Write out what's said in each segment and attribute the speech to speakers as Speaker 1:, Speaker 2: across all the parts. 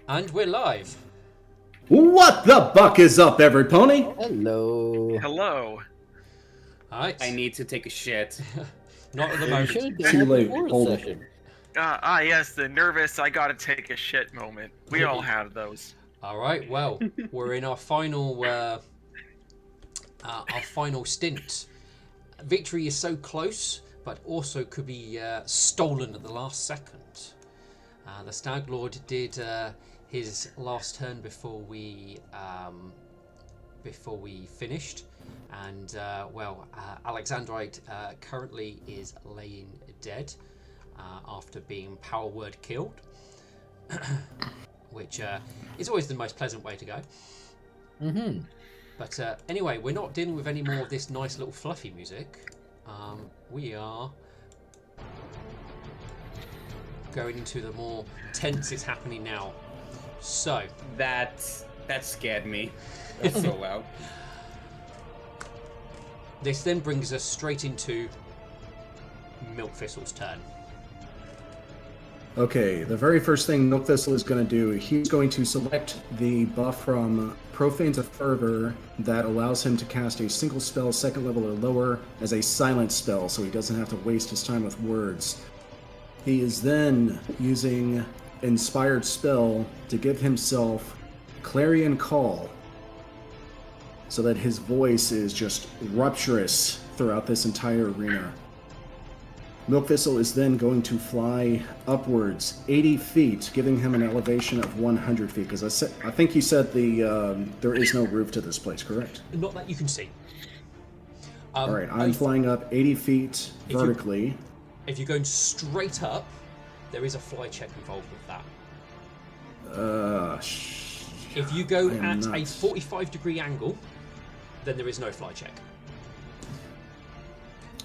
Speaker 1: And we're live.
Speaker 2: What the buck is up, every-pony?
Speaker 3: Hello.
Speaker 4: Hello.
Speaker 1: Alright.
Speaker 3: I need to take a shit.
Speaker 1: Not at the
Speaker 3: You
Speaker 1: moment.
Speaker 3: should have done
Speaker 2: Too
Speaker 3: that
Speaker 2: late.
Speaker 3: before the
Speaker 2: Hold it.
Speaker 3: session.
Speaker 4: Yes, the nervous, I gotta take a shit moment. We all have those.
Speaker 1: Alright, well, we're in our final stint. Victory is so close, but also could be stolen at the last second. The Stag Lord did his last turn before we finished, and Alexandrite currently is laying dead after being power word killed, which is always the most pleasant way to go.
Speaker 3: Mm-hmm.
Speaker 1: But anyway, we're not dealing with any more of this nice little fluffy music. We are going into the more tense it's happening now. So
Speaker 3: That scared me. That's so loud.
Speaker 1: this then brings us straight into Milkthistle's turn.
Speaker 2: Okay, the very first thing Milk Thistle is going to do, he's going to select the buff from Profane to Fervor that allows him to cast a single spell, second level or lower, as a silent spell, so he doesn't have to waste his time with words. He is then using Inspired Spell to give himself Clarion Call, so that his voice is just rapturous throughout this entire arena. Milk Thistle is then going to fly upwards 80 feet, giving him an elevation of 100 feet. Because I think he said there is no roof to this place, correct?
Speaker 1: Not that you can see.
Speaker 2: All right, I'm flying up 80 feet vertically.
Speaker 1: If you're going straight up, there is a fly check involved with that. If you go at a 45-degree angle, then there is no fly check.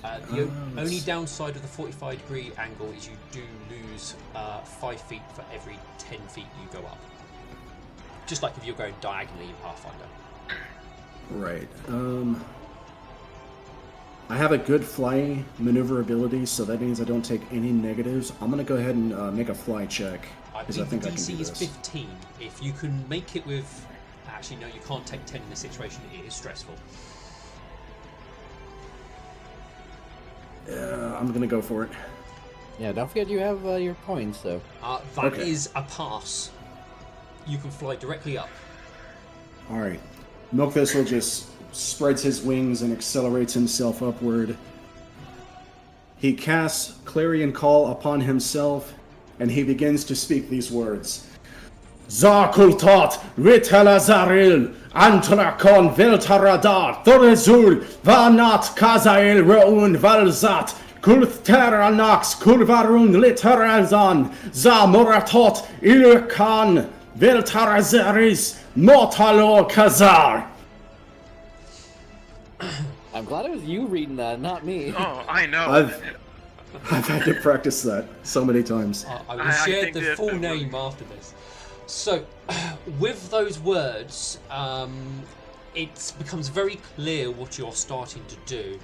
Speaker 1: The only downside of the 45-degree angle is you do lose 5 feet for every 10 feet you go up. Just like if you're going diagonally in Pathfinder.
Speaker 2: Right. I have a good fly maneuverability, so that means I don't take any negatives. I'm going to go ahead and make a fly check.
Speaker 1: I
Speaker 2: because
Speaker 1: believe
Speaker 2: I
Speaker 1: the
Speaker 2: think I can
Speaker 1: DC
Speaker 2: do
Speaker 1: is
Speaker 2: this.
Speaker 1: 15. If you can make it with... Actually, no, you can't take 10 in this situation. It is stressful.
Speaker 2: I'm going to go for it.
Speaker 3: Yeah, don't forget you have your coins, though.
Speaker 1: That is a pass. You can fly directly up.
Speaker 2: All right. Milk Thistle just spreads his wings and accelerates himself upward. He casts Clarion Call upon himself, and he begins to speak these words. Zakultat Ritalazaril Antrakon Viltaradar Thorezul Vanat Kazail Roun Valzat Kulthteranax Kulvarun Literazan Zamoratot Ilkan Viltarazaris Motalo Kazar.
Speaker 3: I'm glad it was you reading that, not me.
Speaker 4: Oh, I know.
Speaker 2: I've had to practice that so many times.
Speaker 1: I will
Speaker 4: I
Speaker 1: share
Speaker 4: think
Speaker 1: the
Speaker 4: that
Speaker 1: full
Speaker 4: the-
Speaker 1: name after this. So, with those words, it becomes very clear what you're starting to do,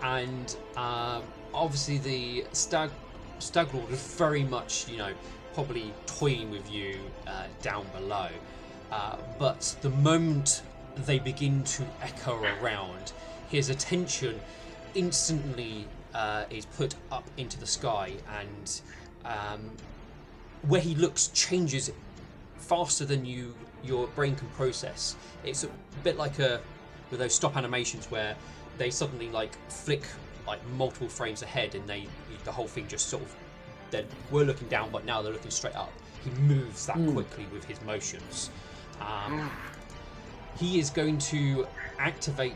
Speaker 1: and obviously the Stag Lord is very much, probably toying with you down below. But the moment they begin to echo around, his attention instantly is put up into the sky, and where he looks changes faster than your brain can process. It's a bit like with those stop animations where they suddenly flick multiple frames ahead, and the whole thing just sort of, they were looking down but now they're looking straight up. He moves that quickly with his motions. He is going to activate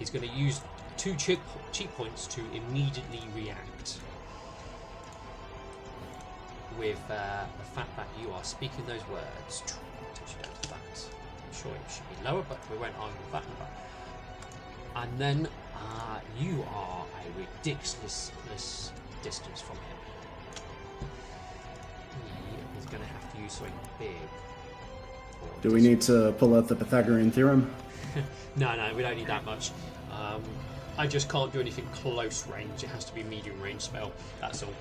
Speaker 1: he's going to use 2 cheat points to immediately react. With the fact that you are speaking those words, touch you down to that. I'm sure it should be lower, but we won't argue with that number. And then you are a ridiculous distance from him. He is going to have to use something big.
Speaker 2: Do we need to pull out the Pythagorean theorem?
Speaker 1: No, we don't need that much. I just can't do anything close range. It has to be a medium range spell. That's all.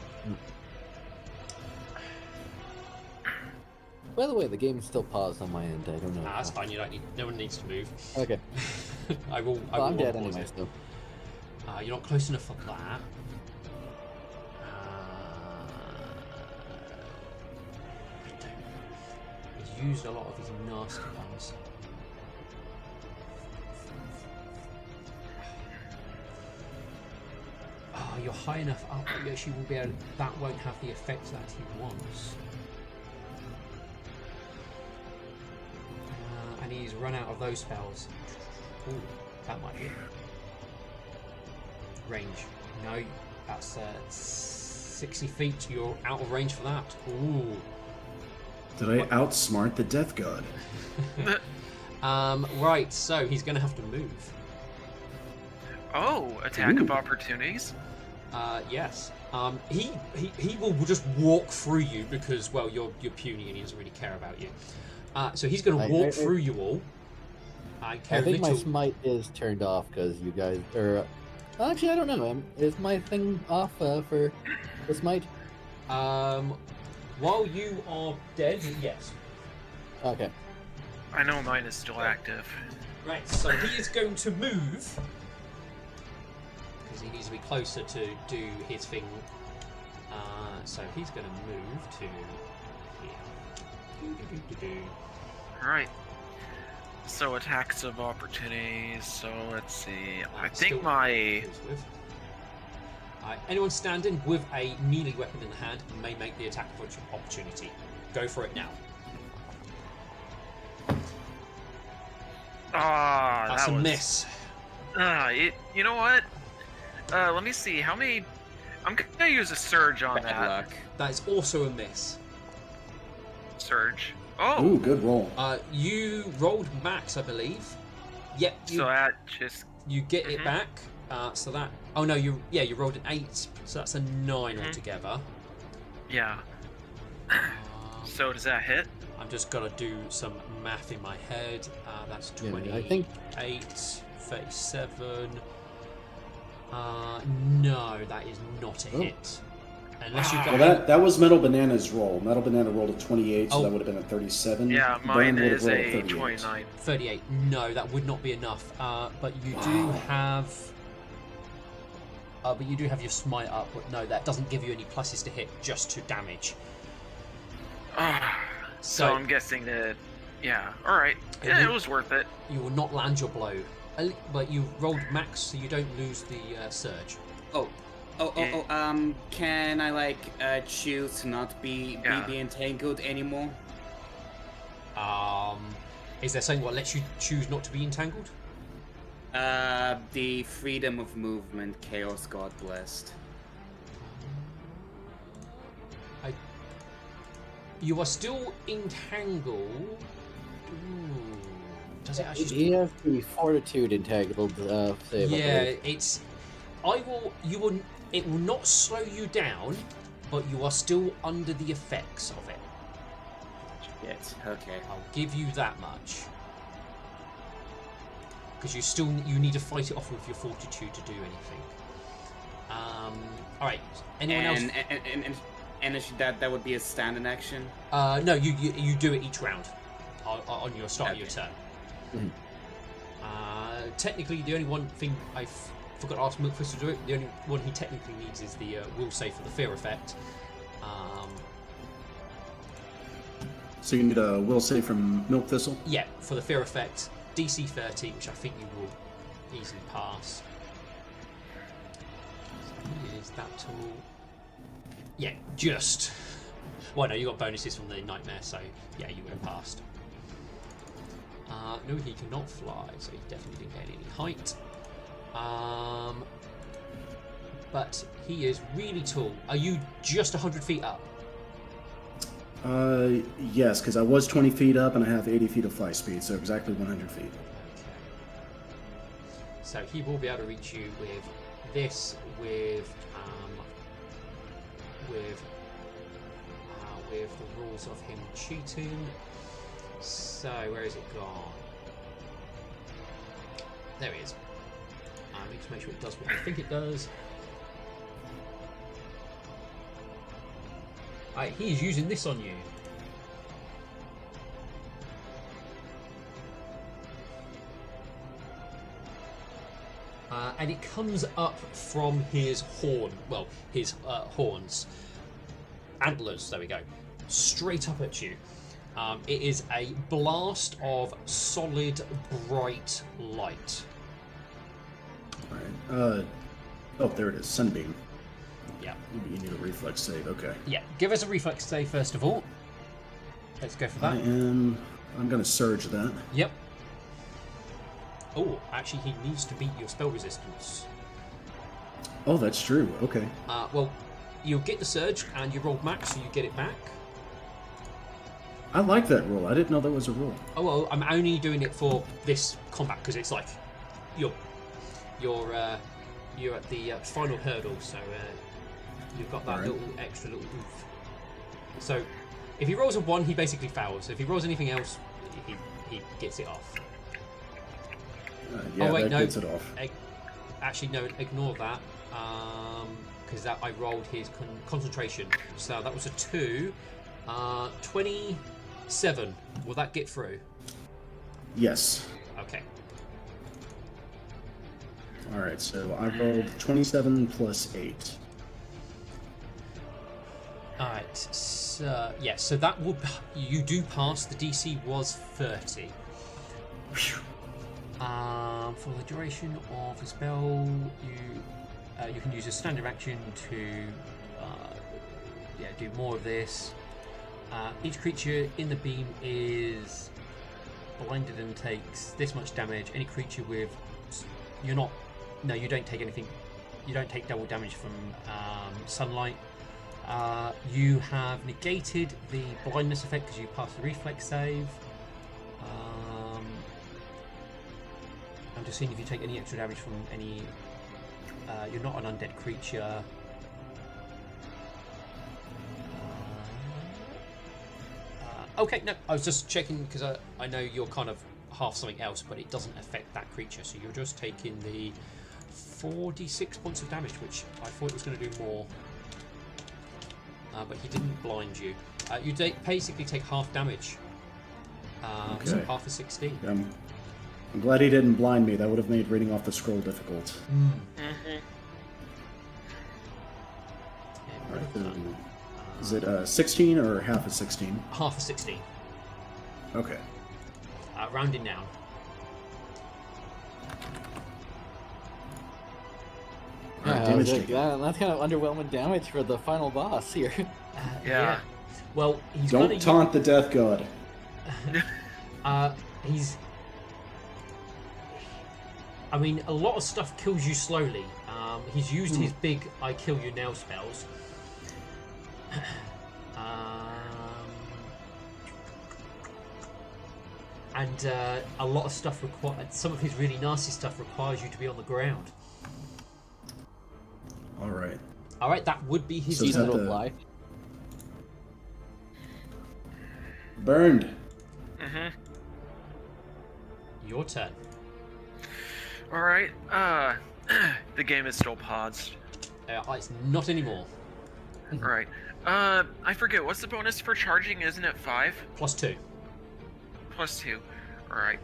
Speaker 5: By the way, the game's still paused on my end. I don't know.
Speaker 1: Nah, that's fine. You don't need. No one needs to move.
Speaker 5: Okay.
Speaker 1: I will.
Speaker 5: Well, I'm dead
Speaker 1: pause
Speaker 5: anyway,
Speaker 1: it.
Speaker 5: so.
Speaker 1: You're not close enough for that. He's used a lot of his nasty ones. You're high enough up that you actually will be able. That won't have the effect that he wants. And he's run out of those spells. Ooh, that might be it. Range. No, that's 60 feet. You're out of range for that. Ooh.
Speaker 2: Did I outsmart the Death God?
Speaker 1: Right, so he's going to have to move.
Speaker 4: Oh, attack of opportunities.
Speaker 1: Yes. He will just walk through you because, well, you're puny and he doesn't really care about you. So he's going to walk through you all. I
Speaker 5: think my smite is turned off because you guys are. Actually, I don't know. Is my thing off for the smite?
Speaker 1: While you are dead, yes.
Speaker 5: Okay.
Speaker 4: I know mine is still active.
Speaker 1: Right, so he is going to move because he needs to be closer to do his thing. So he's going to move to here.
Speaker 4: Alright. So attacks of opportunities. So let's see. I
Speaker 1: Still
Speaker 4: think my.
Speaker 1: with. Anyone standing with a melee weapon in the hand may make the attack of opportunity. Go for it now. That's
Speaker 4: That
Speaker 1: a
Speaker 4: was...
Speaker 1: miss.
Speaker 4: You know what? Let me see. How many? I'm gonna use a surge on
Speaker 3: Bad
Speaker 4: that.
Speaker 3: luck.
Speaker 1: That is also a miss.
Speaker 4: Surge. Oh.
Speaker 2: Ooh, good roll.
Speaker 1: You rolled max, I believe. Yep.
Speaker 4: So that just.
Speaker 1: You get it back. So that. Oh no, you rolled an 8, so that's a 9 altogether.
Speaker 4: Yeah. So does that hit?
Speaker 1: I'm just gonna do some math in my head. That's 28,
Speaker 5: I think
Speaker 1: 37. No, that is not a hit. Unless you've got.
Speaker 2: Well, that was Metal Banana's roll. Metal Banana rolled a 28, so
Speaker 1: Oh.
Speaker 2: that would have been a 37.
Speaker 4: Yeah, mine
Speaker 2: Bran would have
Speaker 4: is
Speaker 2: rolled
Speaker 4: a
Speaker 2: 38.
Speaker 4: 29.
Speaker 1: 38. No, that would not be enough. But you do have. But you do have your smite up. But no, that doesn't give you any pluses to hit, just to damage.
Speaker 4: So I'm guessing that. Yeah. All right. Yeah, it was worth it.
Speaker 1: You will not land your blow. But you rolled max, so you don't lose the surge.
Speaker 3: Can I choose to not be entangled anymore?
Speaker 1: Is there something what lets you choose not to be entangled?
Speaker 3: The freedom of movement, Chaos God blessed.
Speaker 1: You are still entangled. Ooh. Does it actually?
Speaker 5: He has the fortitude entangled save.
Speaker 1: Yeah, it's. You will. It will not slow you down, but you are still under the effects of it.
Speaker 3: Yes. Okay.
Speaker 1: I'll give you that much. Because you need to fight it off with your fortitude to do anything. All right. Anyone else?
Speaker 3: And that would be a standing action.
Speaker 1: No, you do it each round on your start of your turn. Technically, the only one thing I forgot to ask Milkfist to do it. The only one he technically needs is the will save for the fear effect.
Speaker 2: So you need a will save from Milk Thistle?
Speaker 1: Yeah, for the fear effect, DC 30, which I think you will easily pass. So is that tool? Yeah, just. Well, no, you got bonuses from the nightmare, so yeah, you would have passed. No, he cannot fly, so he definitely didn't gain any height. But he is really tall. Are you just 100 feet up?
Speaker 2: Yes, because I was 20 feet up and I have 80 feet of fly speed, so exactly 100 feet.
Speaker 1: Okay. So he will be able to reach you with this, with the rules of him cheating. So where is it gone? There it is. I need to make sure it does what I think it does. Alright, he is using this on you. and it comes up from his horns. Antlers, there we go. Straight up at you. It is a blast of solid, bright light.
Speaker 2: Alright. Oh, there it is. Sunbeam.
Speaker 1: Yeah.
Speaker 2: You need a reflex save. Okay.
Speaker 1: Yeah. Give us a reflex save first of all. Let's go for that.
Speaker 2: I'm going to surge that.
Speaker 1: Yep. Oh, actually, he needs to beat your spell resistance.
Speaker 2: Oh, that's true. Okay.
Speaker 1: Well, you'll get the surge, and you rolled max, so you get it back.
Speaker 2: I like that roll. I didn't know that was a roll.
Speaker 1: Oh well, I'm only doing it for this combat because it's like you're at the final hurdle, so you've got that little extra little oof. So if he rolls a 1, he basically fails. If he rolls anything else, he gets it off.
Speaker 2: Yeah,
Speaker 1: oh wait,
Speaker 2: that
Speaker 1: no.
Speaker 2: gets it off.
Speaker 1: Actually, no. Ignore that. Because I rolled his concentration. So that was a 2. 27. Will that get through?
Speaker 2: Yes.
Speaker 1: Okay.
Speaker 2: Alright, so I rolled 27 plus 8.
Speaker 1: Alright, so yeah, so that will you do pass. The DC was 30. For the duration of the spell, you can use a standard action to do more of this. Each creature in the beam is blinded and takes this much damage. Any creature with you don't take anything. You don't take double damage from sunlight. You have negated the blindness effect because you passed the reflex save. I'm just seeing if you take any extra damage from any. You're not an undead creature. Okay, no, I was just checking because I know you're kind of half something else, but it doesn't affect that creature. So you're just taking the 46 points of damage, which I thought it was going to do more. But he didn't blind you. You basically take half damage. So half of 16.
Speaker 2: I'm glad he didn't blind me. That would have made reading off the scroll difficult. Alright, is it 16 or half of 16?
Speaker 1: Half of 16.
Speaker 2: Okay.
Speaker 1: Rounding down.
Speaker 2: Damage
Speaker 5: that's kind of underwhelming damage for the final boss here.
Speaker 1: Yeah. Well, he's
Speaker 2: Don't taunt the death god.
Speaker 1: I mean, a lot of stuff kills you slowly. He's used his big "I kill you now" spells. And a lot of stuff some of his really nasty stuff requires you to be on the ground.
Speaker 2: All right,
Speaker 1: that would be his
Speaker 2: So
Speaker 1: turn.
Speaker 5: Apply.
Speaker 2: Burned.
Speaker 1: Your turn.
Speaker 4: All right. The game is still paused.
Speaker 1: It's not anymore.
Speaker 4: All right. I forget what's the bonus for charging. Isn't it 5?
Speaker 1: +2.
Speaker 4: +2. All right.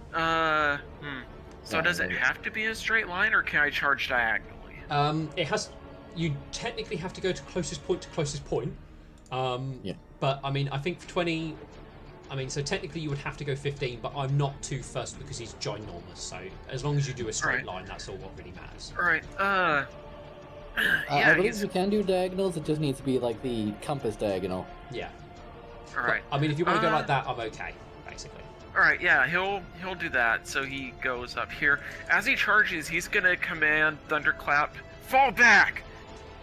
Speaker 4: So does it have to be a straight line, or can I charge diagonally?
Speaker 1: It has. You technically have to go to closest point to closest point.
Speaker 5: Yeah.
Speaker 1: But I mean, I think for 20. I mean, so technically you would have to go 15, but I'm not too fussed because he's ginormous. So as long as you do a straight line, that's all what really matters.
Speaker 4: All right.
Speaker 5: I believe you can do diagonals. It just needs to be like the compass diagonal.
Speaker 1: Yeah.
Speaker 4: All right.
Speaker 1: But, I mean, if you want to go like that, I'm okay, basically.
Speaker 4: All right. Yeah, he'll do that. So he goes up here. As he charges, he's gonna command Thunderclap, fall back.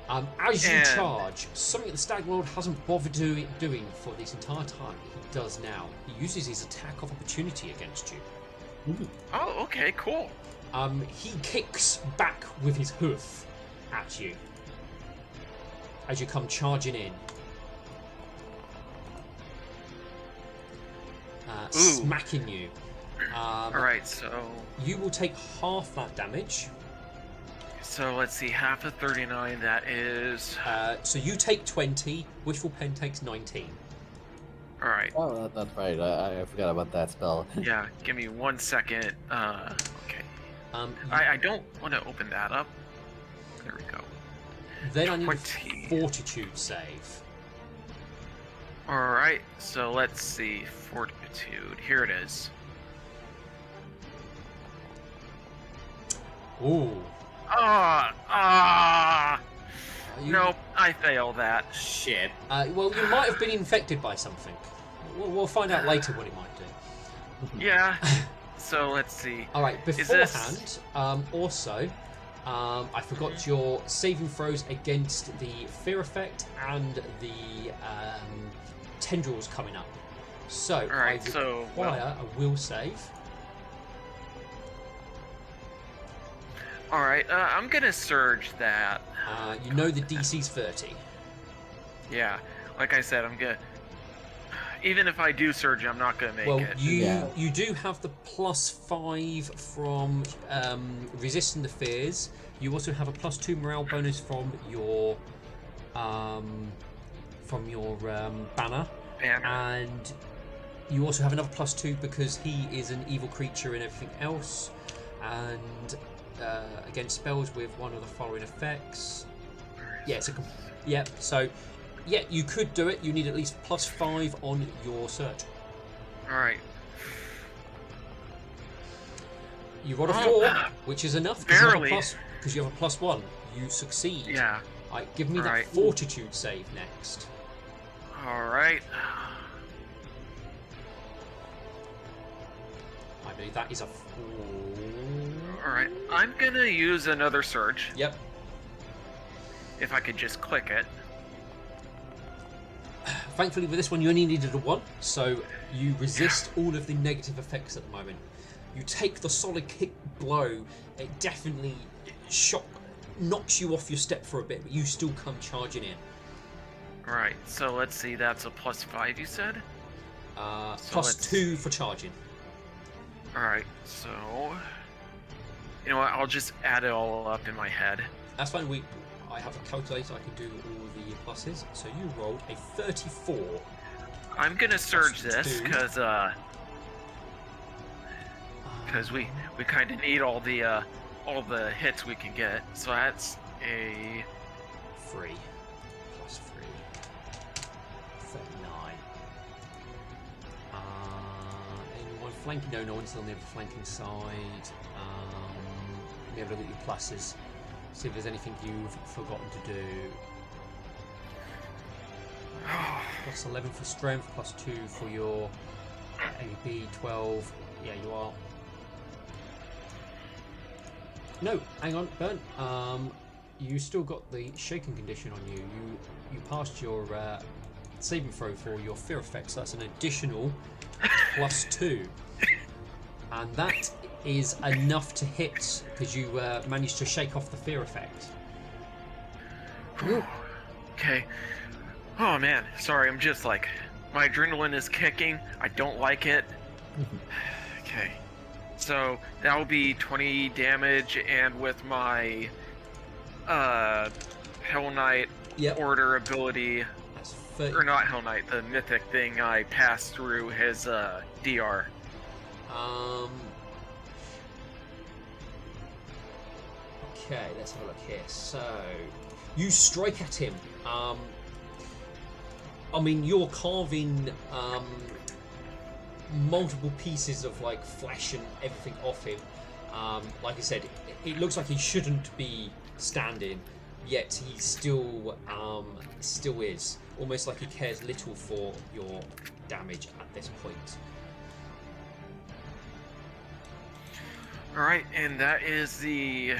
Speaker 1: As you charge, something that the Stag Lord hasn't bothered doing for this entire time, he does now. He uses his attack of opportunity against you.
Speaker 4: Oh, okay, cool.
Speaker 1: He kicks back with his hoof at you as you come charging in. Smacking you.
Speaker 4: Alright, so...
Speaker 1: You will take half that damage.
Speaker 4: So let's see, half of 39, that is...
Speaker 1: So you take 20, Wishful Pen takes 19.
Speaker 4: Alright.
Speaker 5: Oh, that's right. I forgot about that spell.
Speaker 4: Yeah, give me 1 second. Okay. I don't want to open that up. There we go.
Speaker 1: Then I need a
Speaker 4: 20.
Speaker 1: fortitude save.
Speaker 4: Alright, so let's see. Fortitude. Here it is.
Speaker 1: Ooh.
Speaker 4: Nope, I fail that.
Speaker 3: Shit.
Speaker 1: Well, you might have been infected by something. We'll find out later what it might do.
Speaker 4: Yeah. So let's see.
Speaker 1: All right. Beforehand, also, I forgot your saving throws against the fear effect and the tendrils coming up. So
Speaker 4: Alright,
Speaker 1: I
Speaker 4: so
Speaker 1: require a will save.
Speaker 4: Alright, I'm gonna surge that.
Speaker 1: You know the DC's 30.
Speaker 4: Yeah, like I said, I'm gonna. Even if I do surge, I'm not gonna make it.
Speaker 1: You do have the +5 from resisting the fears. You also have a +2 morale bonus from your banner, and you also have another +2 because he is an evil creature and everything else, and against spells with one of the following effects. Yeah, so yeah, you could do it. You need at least +5 on your search.
Speaker 4: Alright.
Speaker 1: You rolled a 4, which is enough.
Speaker 4: Barely.
Speaker 1: Because you have a +1. You succeed.
Speaker 4: Yeah.
Speaker 1: Alright, give me that fortitude save next.
Speaker 4: Alright.
Speaker 1: I believe that is a 4.
Speaker 4: Alright. I'm gonna use another surge.
Speaker 1: Yep.
Speaker 4: If I could just click it.
Speaker 1: Thankfully, with this one, you only needed a 1, so you resist all of the negative effects at the moment. You take the solid kick blow. It definitely knocks you off your step for a bit, but you still come charging in.
Speaker 4: Alright, so let's see. That's a +5, you said?
Speaker 1: +2 for charging.
Speaker 4: Alright, so... You know what? I'll just add it all up in my head.
Speaker 1: That's fine. I have a calculator. I can do all the pluses. So you rolled a 34.
Speaker 4: I'm gonna surge this because we kind of need all the hits we can get. So that's a
Speaker 1: 3 plus 3, 39. Anyone flanking? No one's on the other flanking side. Let me have a look at your pluses. See if there's anything you've forgotten to do. +11 for strength, +2 for your AB, 12. Yeah, you are. No, hang on, Burn. You still got the shaking condition on you. You passed your saving throw for your fear effects. So that's an additional +2, and that is enough to hit because you managed to shake off the fear effect.
Speaker 4: Okay. Oh man, sorry, I'm just like, my adrenaline is kicking. I don't like it. Okay. So that will be 20 damage, and with my Hell Knight order ability,
Speaker 1: that's 30.
Speaker 4: or not Hell Knight, the mythic thing, I passed through his DR.
Speaker 1: Okay, let's have a look here. So, you strike at him. I mean, you're carving multiple pieces of like flesh and everything off him. Like I said, it looks like he shouldn't be standing, yet he still is. Almost like he cares little for your damage at this point.
Speaker 4: Alright, and that is the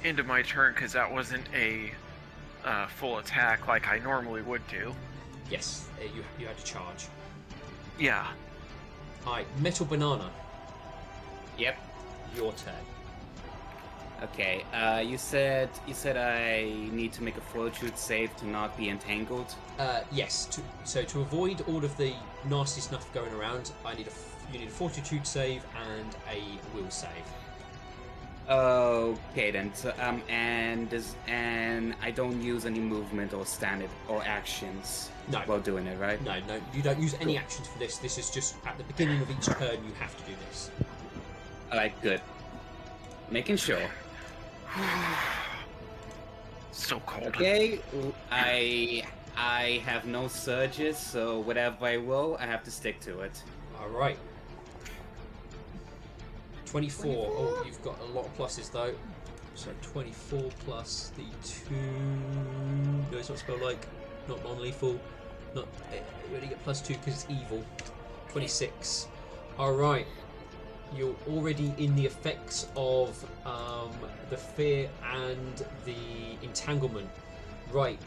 Speaker 4: end of my turn, because that wasn't a full attack like I normally would do.
Speaker 1: Yes, you had to charge.
Speaker 4: Yeah.
Speaker 1: Alright, Metal Banana.
Speaker 3: Yep.
Speaker 1: Your turn.
Speaker 3: Okay. You said I need to make a fortitude save to not be entangled.
Speaker 1: Yes. So to avoid all of the nasty stuff going around, you need a fortitude save and a will save.
Speaker 3: Okay then. So, and I don't use any movement or standard or actions while doing it, right?
Speaker 1: No, you don't use any actions for this. This is just at the beginning of each turn you have to do this.
Speaker 3: Alright, good. Making sure.
Speaker 4: So cold.
Speaker 3: Okay, I have no surges, so whatever I roll, I have to stick to it.
Speaker 1: Alright. 24. Oh, you've got a lot of pluses though. So 24 plus the 2. No, it's not spell-like. Not non-lethal. Not. You only get plus 2 because it's evil. 26. Alright. You're already in the effects of the fear and the entanglement. Right.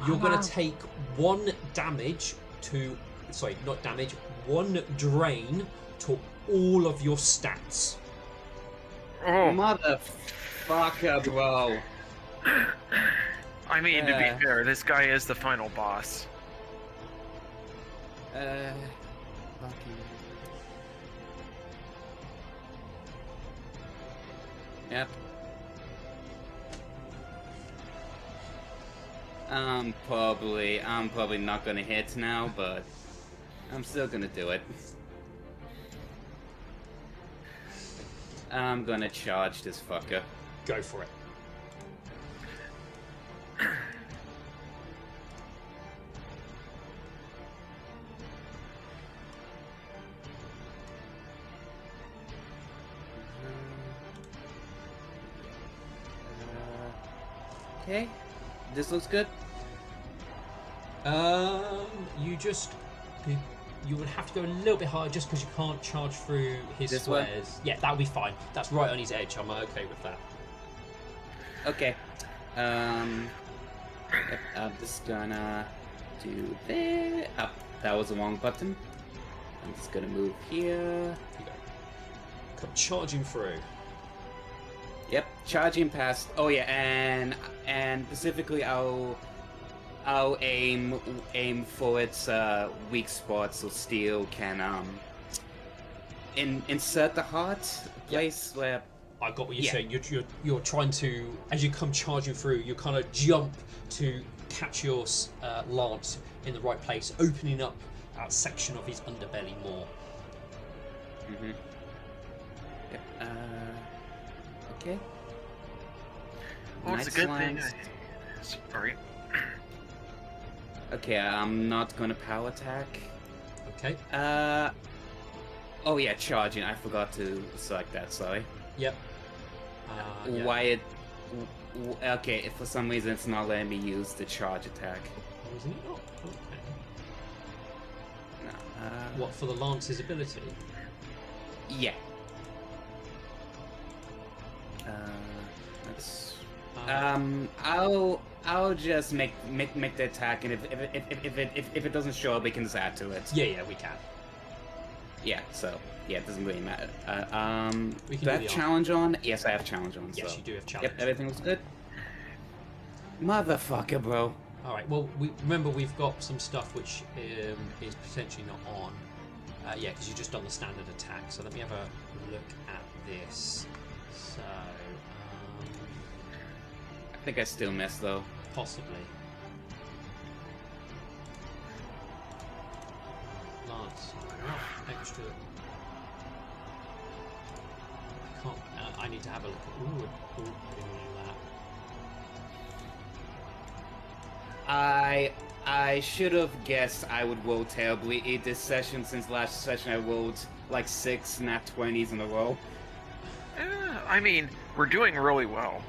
Speaker 1: You're going to take 1 damage to... Sorry, not damage. 1 drain to all of your stats.
Speaker 4: Oh.
Speaker 3: Motherfucker, bro.
Speaker 4: I mean, to be fair, this guy is the final boss.
Speaker 3: Yep. I'm probably not gonna hit now, but I'm still gonna do it. I'm gonna charge this fucker.
Speaker 1: Go for it.
Speaker 3: Okay, this looks good.
Speaker 1: You would have to go a little bit higher just because you can't charge through his
Speaker 3: This
Speaker 1: squares.
Speaker 3: one?
Speaker 1: Yeah, that'll be fine. That's right on his edge. I'm okay with that.
Speaker 3: Okay. Yep, I'm just gonna do that. Oh, that was the wrong button. I'm just gonna move here.
Speaker 1: You go. Come charging through.
Speaker 3: Yep, charging past. Oh yeah, and specifically, I'll aim for its weak spot, so steel can insert the heart place where.
Speaker 1: I got what you're saying. You're trying to, as you come charging through, you kind of jump to catch your lance in the right place, opening up that section of his underbelly more.
Speaker 3: Mhm. Yep. Okay.
Speaker 4: Well, it's a good thing. Sorry.
Speaker 3: Okay, I'm not gonna power attack.
Speaker 1: Okay.
Speaker 3: Oh yeah, charging. I forgot to select that. Sorry.
Speaker 1: Yep. Yeah.
Speaker 3: Why it? Okay, if for some reason it's not letting me use the charge attack.
Speaker 1: Oh, isn't it not? Okay.
Speaker 3: No.
Speaker 1: What, for the lance's ability?
Speaker 3: Yeah. Let's. I'll just make the attack, and if it doesn't show up, we can just add to it.
Speaker 1: Yeah, we can.
Speaker 3: Yeah. So yeah, it doesn't really matter.
Speaker 1: We can
Speaker 3: do I
Speaker 1: do
Speaker 3: have
Speaker 1: the
Speaker 3: challenge on? Yes, I have challenge on.
Speaker 1: Yes,
Speaker 3: so.
Speaker 1: you do have challenge.
Speaker 3: Yep, everything looks good. Motherfucker, bro.
Speaker 1: All right. Well, remember we've got some stuff which is potentially not on. Yeah, because you've just done the standard attack. So let me have a look at this. So.
Speaker 3: I think I still missed though.
Speaker 1: Possibly. Lance, extra. I can't. I need to have a look at. Ooh, I didn't want to do that.
Speaker 3: I should have guessed I would roll terribly this session, since last session I rolled like 6 nat 20s in a row.
Speaker 4: I mean, we're doing really well.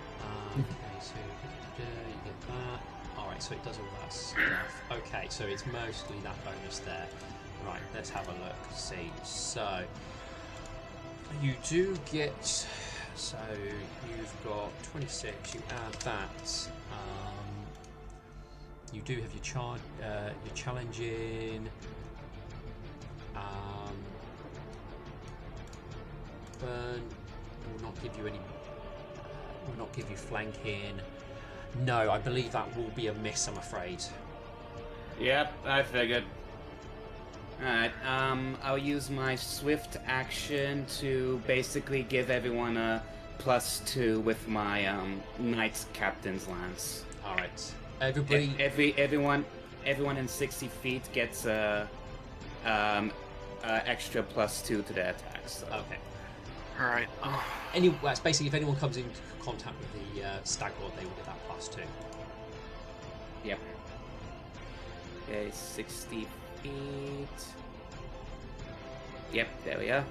Speaker 1: Okay, so you get that. Alright, so it does all that stuff. Okay, so it's mostly that bonus there. Right, let's have a look, see. So, you do get... So, you've got 26, you add that. You do have your challenging. Burn will not give you any... will not give you flanking. No, I believe that will be a miss, I'm afraid.
Speaker 3: Yep, I figured. Alright, I'll use my swift action to basically give everyone a +2 with my Knight Captain's Lance.
Speaker 1: Alright. Everybody...
Speaker 3: Everyone in 60 feet gets a extra +2 to their attacks. So.
Speaker 1: Okay.
Speaker 4: Alright.
Speaker 1: Well, it's basically if anyone comes into contact with the stag lord, they will get that +2.
Speaker 3: Yep. Okay, 60 feet. Yep, there we are.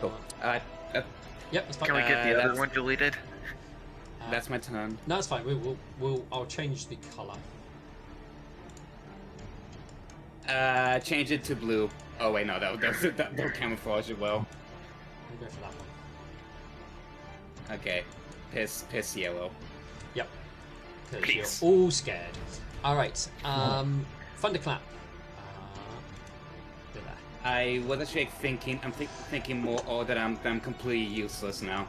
Speaker 3: Cool.
Speaker 1: Yep, that's fine.
Speaker 4: Can we get the other one deleted?
Speaker 3: That's my turn.
Speaker 1: No, it's fine. I'll change the color.
Speaker 3: Change it to blue. Oh wait, no, that'll camouflage it well.
Speaker 1: We'll go for that one.
Speaker 3: Okay, piss yellow.
Speaker 1: Yep. Because
Speaker 4: Peace.
Speaker 1: you're all scared. All right. Thunderclap. Go there.
Speaker 3: I was actually thinking. I'm thinking more. Oh, that I'm completely useless now.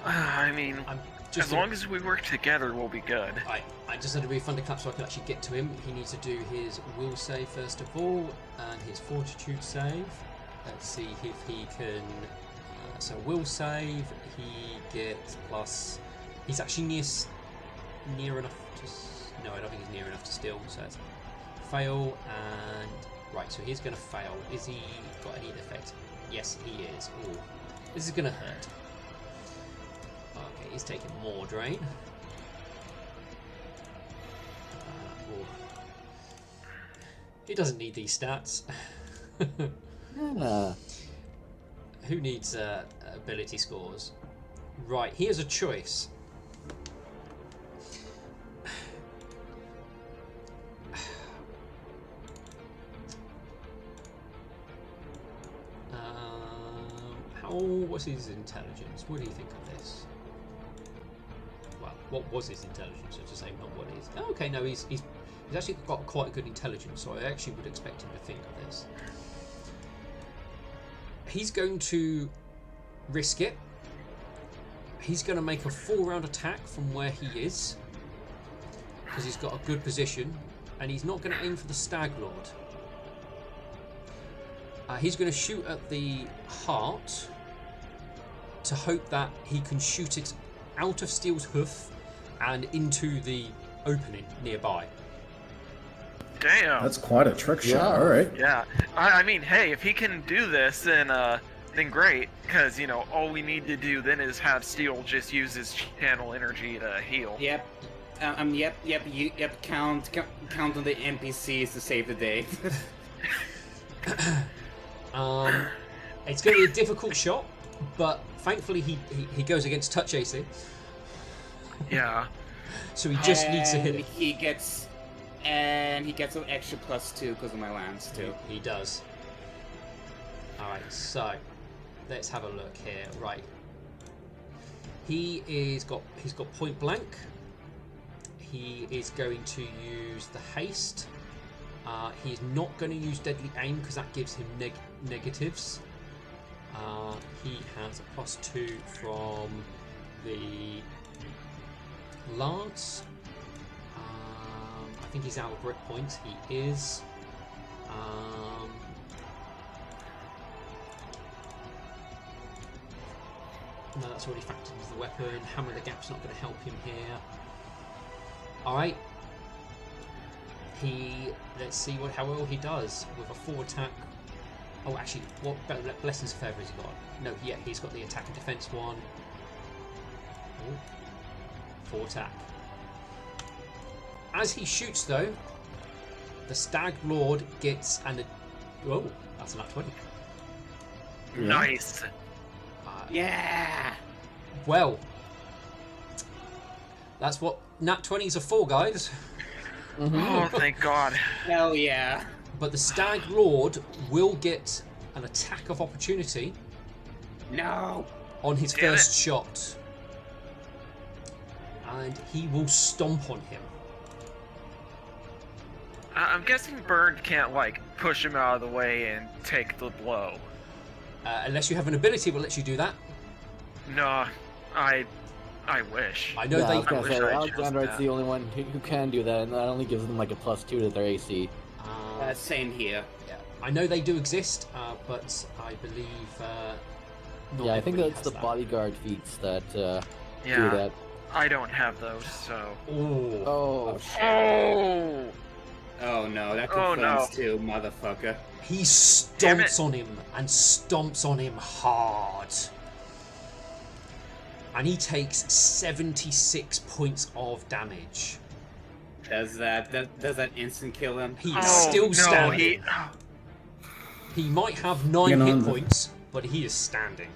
Speaker 4: I mean,
Speaker 1: I'm just
Speaker 4: as long as we work together, we'll be good.
Speaker 1: I just had to be Thunderclap so I could actually get to him. He needs to do his will save first of all, and his fortitude save. Let's see if he can. So will save. He gets plus. He's actually near enough to. No, I don't think he's near enough to steal. So it's fail and right. So he's going to fail. Is he got any effect? Yes, he is. Ooh, this is going to hurt. Okay, he's taking more drain. He doesn't need these stats.
Speaker 5: Yeah.
Speaker 1: Who needs ability scores? Right, here's a choice. What's his intelligence? What do you think of this? Well, what was his intelligence? So to say, not what is. Oh, okay, no, he's actually got quite a good intelligence, so I actually would expect him to think of this. He's going to risk it. He's going to make a full-round attack from where he is, because he's got a good position, and he's not going to aim for the Stag Lord. He's going to shoot at the heart to hope that he can shoot it out of Steel's hoof and into the opening nearby.
Speaker 4: Damn.
Speaker 2: That's quite a trick shot.
Speaker 5: Yeah.
Speaker 2: All right.
Speaker 4: Yeah. I mean, hey, if he can do this, then great. Because, you know, all we need to do then is have Steel just use his channel energy to heal.
Speaker 3: Yep. Count on the NPCs to save the day.
Speaker 1: It's going to be a difficult shot, but thankfully he goes against touch AC,
Speaker 4: Yeah.
Speaker 1: so he just needs to hit it.
Speaker 3: He gets an extra +2 because of my lance too.
Speaker 1: He does. All right, so let's have a look here. Right, he's got point blank. He is going to use the haste. He's not going to use deadly aim because that gives him negatives. He has a +2 from the lance. I think he's out of grip points. He is. No, that's already factored into the weapon. Hammer of the Gap's not going to help him here. All right. Let's see how well he does with a full attack. Oh, actually, what Blessings of Feather has he got? No, yeah, he's got the attack and defense one. Oh, full attack. As he shoots, though, the Stag Lord gets oh, that's a nat 20.
Speaker 4: Nice.
Speaker 3: Yeah.
Speaker 1: Well, that's what nat 20s are for, guys.
Speaker 4: Oh, thank God.
Speaker 3: Hell yeah.
Speaker 1: But the Stag Lord will get an attack of opportunity
Speaker 3: No.
Speaker 1: on his
Speaker 4: Damn
Speaker 1: first shot. And he will stomp on him.
Speaker 4: I'm guessing Bird can't, like, push him out of the way and take the blow.
Speaker 1: Unless you have an ability that lets you do that.
Speaker 4: No, I wish.
Speaker 1: I know
Speaker 5: Yeah, I
Speaker 1: they.
Speaker 5: was gonna
Speaker 4: wish
Speaker 5: say,
Speaker 4: I chose
Speaker 5: Alexandrite's
Speaker 4: that.
Speaker 5: the only one who can do that, and that only gives them like a +2 to their AC.
Speaker 3: Same here.
Speaker 1: Yeah, I know they do exist, but I believe. Not
Speaker 5: Yeah, I think
Speaker 1: everybody
Speaker 5: that's
Speaker 1: has
Speaker 5: the
Speaker 1: that.
Speaker 5: bodyguard feats that do
Speaker 4: Yeah,
Speaker 5: that.
Speaker 4: I don't have those, so.
Speaker 1: Oh.
Speaker 5: Oh,
Speaker 4: Oh!
Speaker 3: Oh no, that
Speaker 4: Oh,
Speaker 3: confirms
Speaker 4: no.
Speaker 3: too, motherfucker.
Speaker 1: He
Speaker 4: Damn it.
Speaker 1: stomps on him and stomps on him hard. And he takes 76 points of damage.
Speaker 3: Does that instant kill him?
Speaker 1: He is
Speaker 4: Oh,
Speaker 1: still
Speaker 4: no,
Speaker 1: standing. He might have 9
Speaker 2: Get
Speaker 1: hit
Speaker 2: on the-
Speaker 1: points, but he is standing.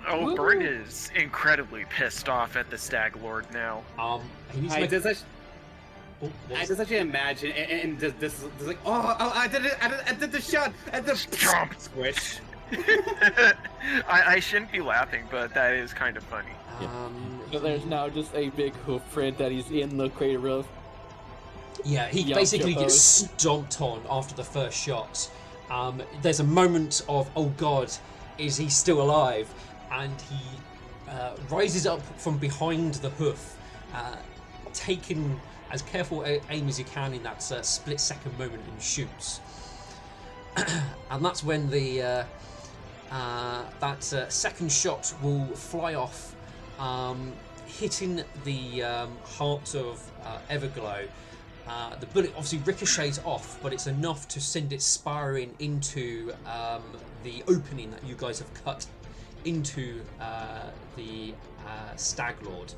Speaker 4: Oh, Bern is incredibly pissed off at the Stag Lord now.
Speaker 1: He needs to
Speaker 3: I
Speaker 1: make...
Speaker 3: just
Speaker 1: Oh, what
Speaker 3: I
Speaker 1: was-
Speaker 3: just actually imagine, and this is like, oh, I did it, I did the shot, and the
Speaker 4: Stomp.
Speaker 3: squish.
Speaker 4: I shouldn't be laughing, but that is kind of funny.
Speaker 5: So there's now just a big hoof print that he's in the crater of.
Speaker 1: Yeah, he
Speaker 5: Yup,
Speaker 1: basically
Speaker 5: yup,
Speaker 1: gets stomped on after the first shot. There's a moment of, oh god, is he still alive? And he rises up from behind the hoof, taking as careful aim as he can in that split-second moment and shoots. And that's when the second shot will fly off, hitting the heart of Everglow. The bullet obviously ricochets off, but it's enough to send it spiraling into the opening that you guys have cut into the Stag Lord,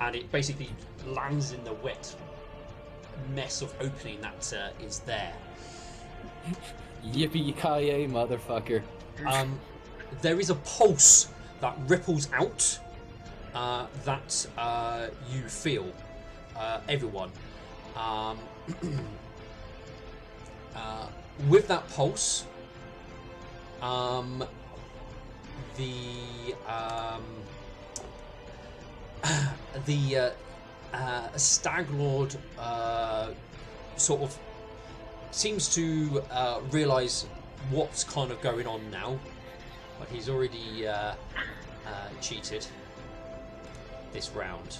Speaker 1: and it basically lands in the wet mess of opening that is there.
Speaker 5: Yippee-ki-yay, motherfucker.
Speaker 1: There is a pulse that ripples out that you feel, everyone. With that pulse, the Stag Lord sort of seems to realise what's kind of going on now, but he's already cheated this round.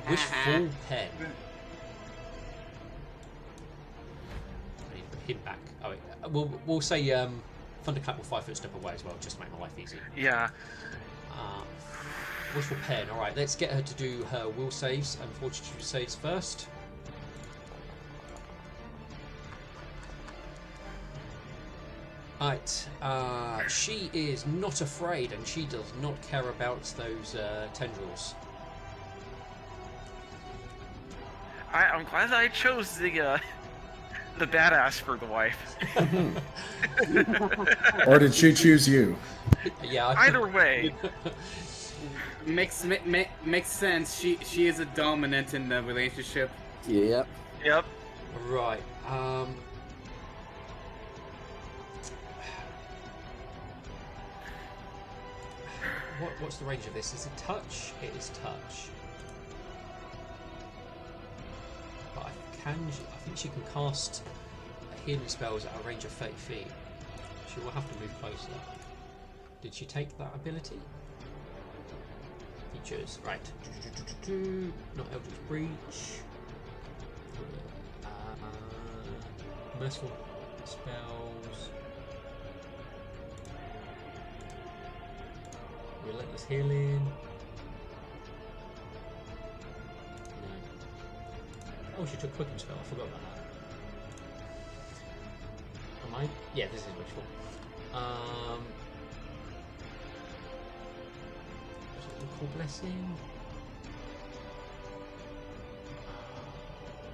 Speaker 1: Wishful pen. I need to put him back. Oh, wait. We'll say Thunderclap will 5 foot step away as well, just to make my life easy.
Speaker 4: Yeah.
Speaker 1: Wishful pen. All right, let's get her to do her will saves and fortitude saves first. Right, she is not afraid, and she does not care about those tendrils.
Speaker 4: I'm glad that I chose the badass for the wife.
Speaker 2: Or did she choose you?
Speaker 1: Yeah.
Speaker 4: Either way.
Speaker 3: Makes sense. She is a dominant in the relationship.
Speaker 5: Yep.
Speaker 4: Yep.
Speaker 1: Right. What's the range of this? Is it touch? It is touch. But I think she can cast healing spells at a range of 30 feet. She will have to move closer. Did she take that ability? Features, right. Not Eldritch Breach. Merciful spells. Relentless healing. No. Oh, she took quicken spell. I forgot about that. Am I? Yeah, this is wishful. Call blessing.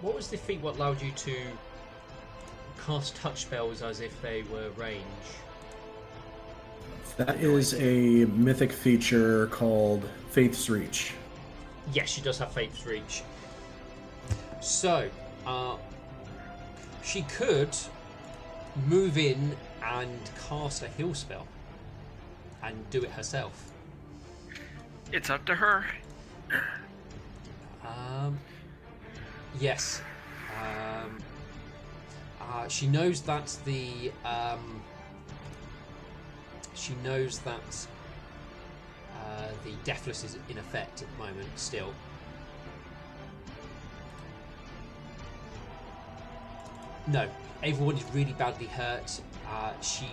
Speaker 1: What was the feat? What allowed you to cast touch spells as if they were range?
Speaker 2: That is a mythic feature called Faith's Reach.
Speaker 1: Yes, she does have Faith's Reach. So, she could move in and cast a heal spell and do it herself.
Speaker 4: It's up to her.
Speaker 1: Yes. She knows that the Deathless is in effect at the moment still. No, everyone is really badly hurt. She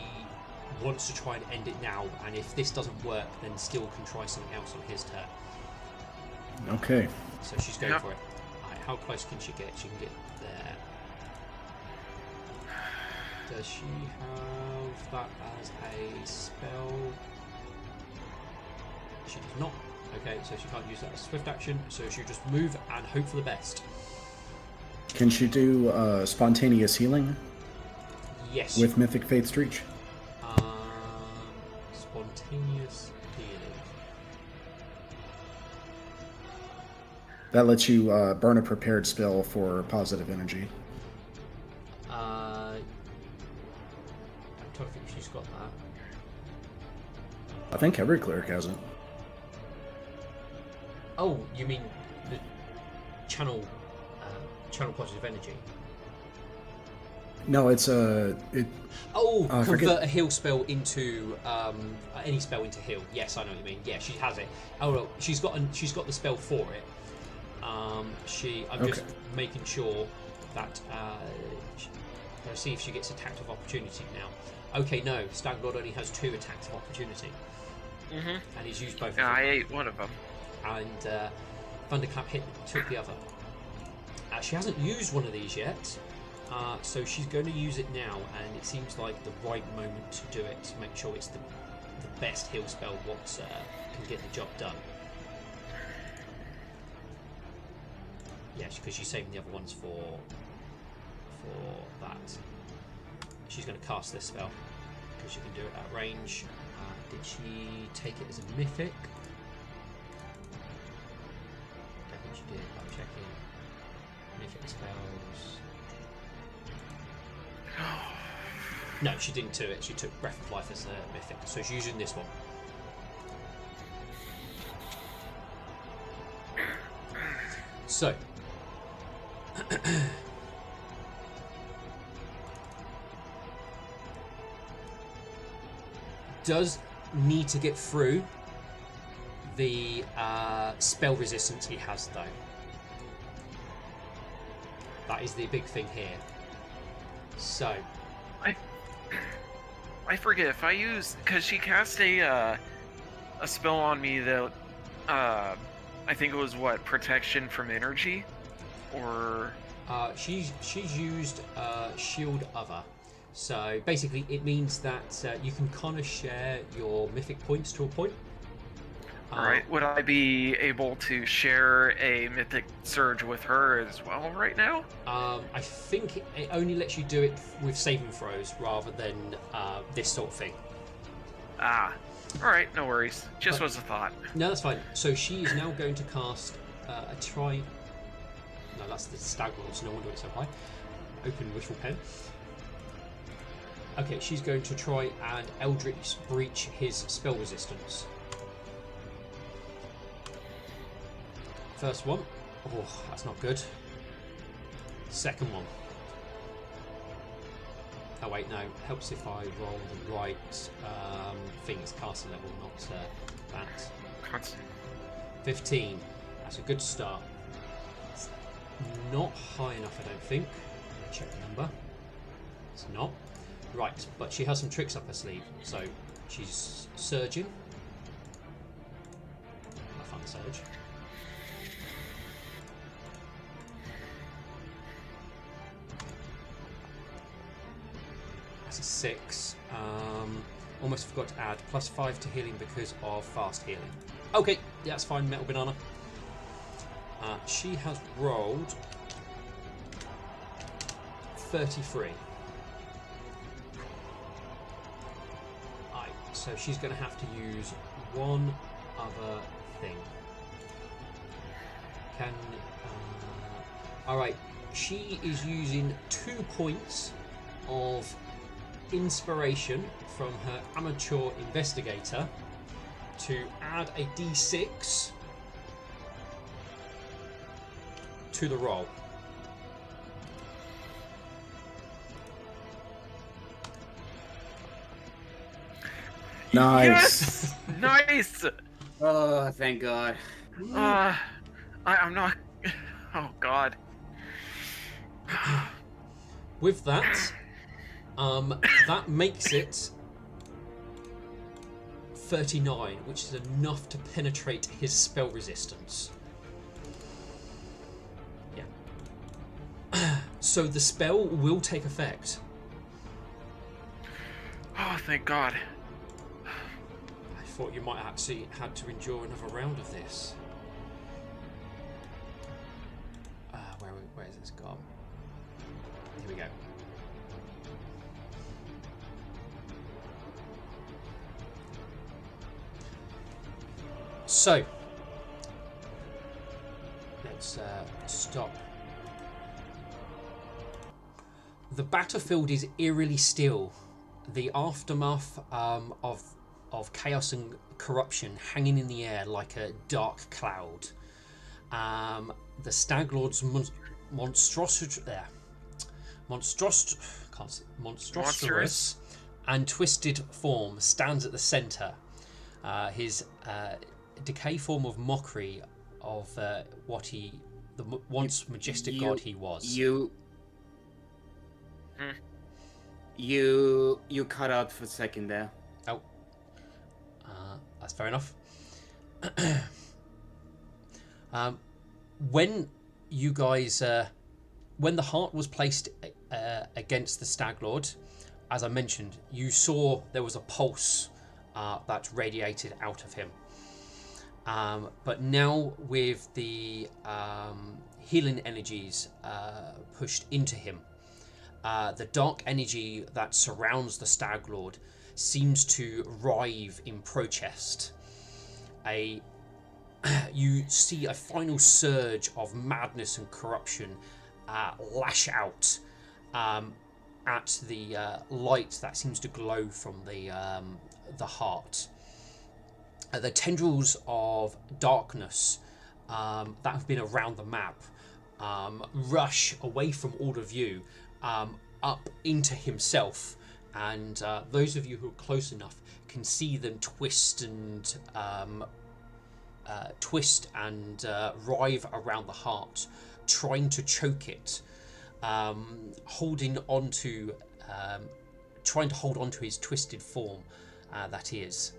Speaker 1: wants to try and end it now, and if this doesn't work, then still can try something else on his turn.
Speaker 2: Okay.
Speaker 1: So she's going
Speaker 4: Yep.
Speaker 1: for it. Right. how close can she get? She can get there. Does she have that as a spell? She does not. Okay, so she can't use that as swift action, so she'll just move and hope for the best.
Speaker 2: Can she do spontaneous healing
Speaker 1: Yes.
Speaker 2: with Mythic Faith's Reach?
Speaker 1: Spontaneous healing.
Speaker 2: That lets you burn a prepared spell for positive energy.
Speaker 1: I'm trying to think if she's got that.
Speaker 2: I think every cleric has it.
Speaker 1: Oh, you mean the channel positive energy?
Speaker 2: No, it's
Speaker 1: Convert
Speaker 2: forget-
Speaker 1: a heal spell into any spell into heal. Yes, I know what you mean. Yeah, she has it. Oh no, she's got the spell for it. I'm just making sure that let's see if she gets attack of opportunity now. Okay, no, Staglord only has 2 attacks of opportunity, and he's used both of them.
Speaker 4: I ate one of them.
Speaker 1: And Thunderclap took the other. She hasn't used one of these yet, so she's going to use it now, and it seems like the right moment to do it, to make sure it's the best heal spell what can get the job done. Yeah, because she's saving the other ones for that. She's going to cast this spell, because she can do it at range. Did she take it as a mythic? She did. I'm checking. Mythic spells. No, she didn't do it. She took Breath of Life as a mythic, so she's using this one. So, does need to get through the spell resistance he has, though. That is the big thing here. So,
Speaker 4: I forget if I use, because she cast a spell on me that I think it was protection from energy, or
Speaker 1: she's used Shield Other. So basically, it means that you can kind of share your mythic points to a point.
Speaker 4: Alright, would I be able to share a mythic surge with her as well right now?
Speaker 1: I think it only lets you do it with saving throws rather than this sort of thing.
Speaker 4: Ah, alright, no worries. Just was a thought.
Speaker 1: No, that's fine. So she is now going to cast a try. No, that's the stag rolls. No wonder it's so high. Open wishful pen. Okay, she's going to try and Eldritch Breach his spell resistance. First one. Oh, that's not good. Second one. Oh wait, no. Helps if I roll the right thing. It's caster level, not that.
Speaker 4: Constant.
Speaker 1: 15. That's a good start. It's not high enough, I don't think. Let me check the number. It's not. Right, but she has some tricks up her sleeve. So she's surging. I found the surge. That's a 6. Almost forgot to add +5 to healing because of fast healing. Okay, yeah, that's fine, Metal Banana. She has rolled 33. So she's going to have to use one other thing. Alright, she is using 2 points of inspiration from her amateur investigator to add a d6 to the roll.
Speaker 2: Nice.
Speaker 4: Yes! Nice!
Speaker 3: Oh, thank God.
Speaker 4: I'm not... Oh, God.
Speaker 1: With that, that makes it 39, which is enough to penetrate his spell resistance. Yeah, So the spell will take effect.
Speaker 4: Oh, thank God.
Speaker 1: I thought you might have actually had to endure another round of this. Where has this gone? Here we go. So, let's stop. The battlefield is eerily still. The aftermath of chaos and corruption hanging in the air like a dark cloud. The Stag Lord's monstrous and twisted form stands at the centre. His decay form of mockery of what the once majestic god he was.
Speaker 3: You cut out for a second there.
Speaker 1: Oh, that's fair enough. When you guys, when the heart was placed against the Stag Lord, as I mentioned, you saw there was a pulse that radiated out of him. But now with the healing energies pushed into him, the dark energy that surrounds the Stag Lord seems to writhe in protest. You see a final surge of madness and corruption lash out at the light that seems to glow from the heart. The tendrils of darkness that have been around the map rush away from all of you up into himself, and those of you who are close enough can see them twist and writhe around the heart, trying to choke it, trying to hold on to his twisted form that is.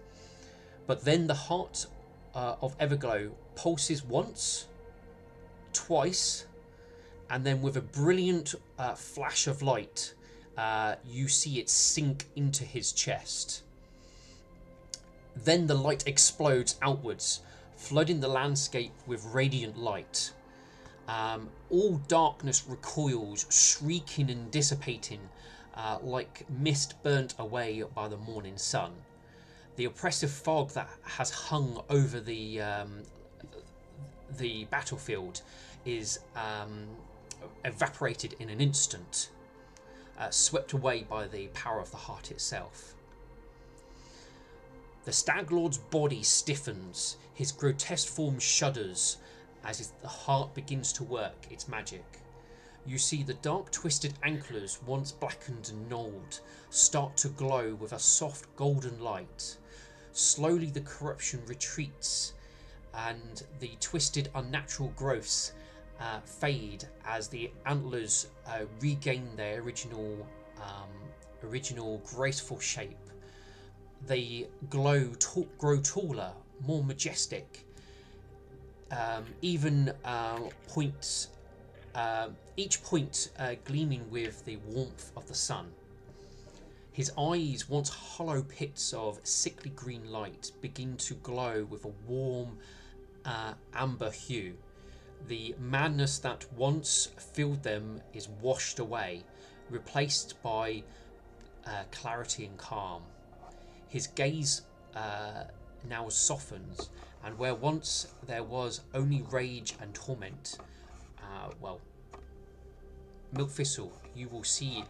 Speaker 1: But then the heart of Everglow pulses once, twice, and then with a brilliant flash of light, you see it sink into his chest. Then the light explodes outwards, flooding the landscape with radiant light. All darkness recoils, shrieking and dissipating like mist burnt away by the morning sun. The oppressive fog that has hung over the battlefield is evaporated in an instant, swept away by the power of the heart itself. The Stag Lord's body stiffens, his grotesque form shudders as the heart begins to work its magic. You see the dark twisted anklers, once blackened and gnawed, start to glow with a soft golden light. Slowly the corruption retreats and the twisted unnatural growths fade as the antlers regain their original graceful shape. They grow taller, more majestic, each point gleaming with the warmth of the sun. His eyes, once hollow pits of sickly green light, begin to glow with a warm amber hue. The madness that once filled them is washed away, replaced by clarity and calm. His gaze now softens, and where once there was only rage and torment, Milk-Thistle, you will see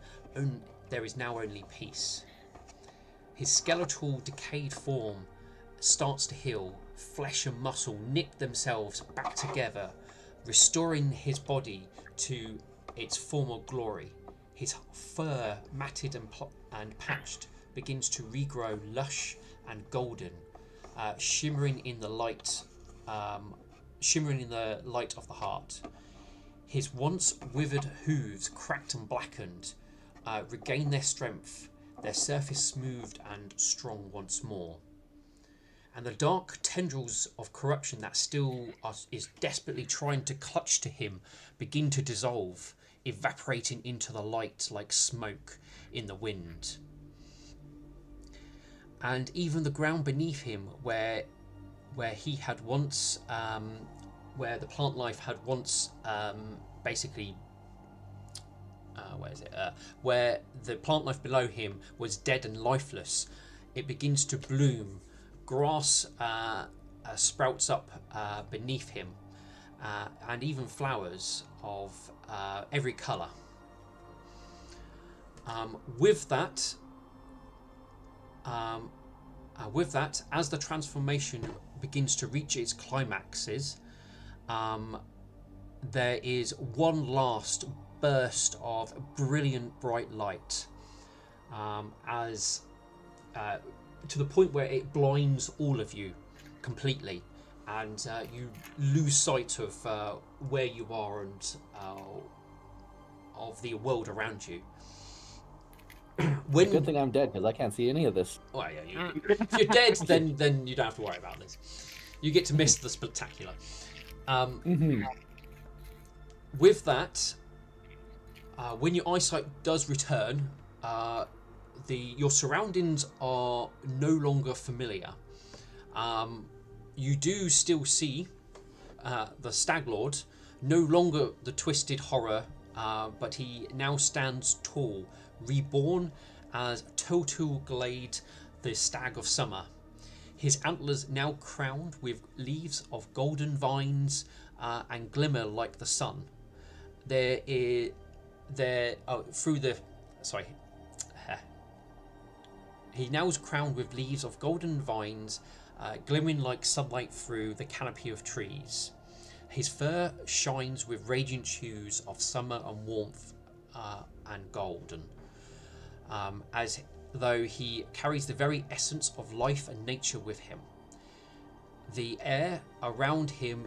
Speaker 1: there is now only peace. His skeletal, decayed form starts to heal. Flesh and muscle knit themselves back together, restoring his body to its former glory. His fur, matted and patched, begins to regrow lush and golden, shimmering in the light of the heart. His once withered hooves, cracked and blackened, regain their strength, their surface smoothed and strong once more. And the dark tendrils of corruption that still is desperately trying to clutch to him begin to dissolve evaporating into the light like smoke in the wind. And even the ground beneath him, where he had once, where the plant life had once basically, where the plant life below him was dead and lifeless, it begins to bloom. Grass sprouts up beneath him, and even flowers of every colour. With that, as the transformation begins to reach its climaxes, there is one last burst of brilliant bright light, as to the point where it blinds all of you completely, and you lose sight of where you are and of the world around you.
Speaker 5: Good thing I'm dead, because I can't see any of this.
Speaker 1: Well, yeah, if you're dead, then you don't have to worry about this. You get to miss the spectacular. With that, when your eyesight does return, your surroundings are no longer familiar. You do still see the Stag Lord, no longer the twisted horror, but he now stands tall, reborn as Total Glade, the Stag of Summer. His antlers now crowned with leaves of golden vines and glimmer like the sun. He now is crowned with leaves of golden vines, glimmering like sunlight through the canopy of trees. His fur shines with radiant hues of summer and warmth and golden, as though he carries the very essence of life and nature with him. The air around him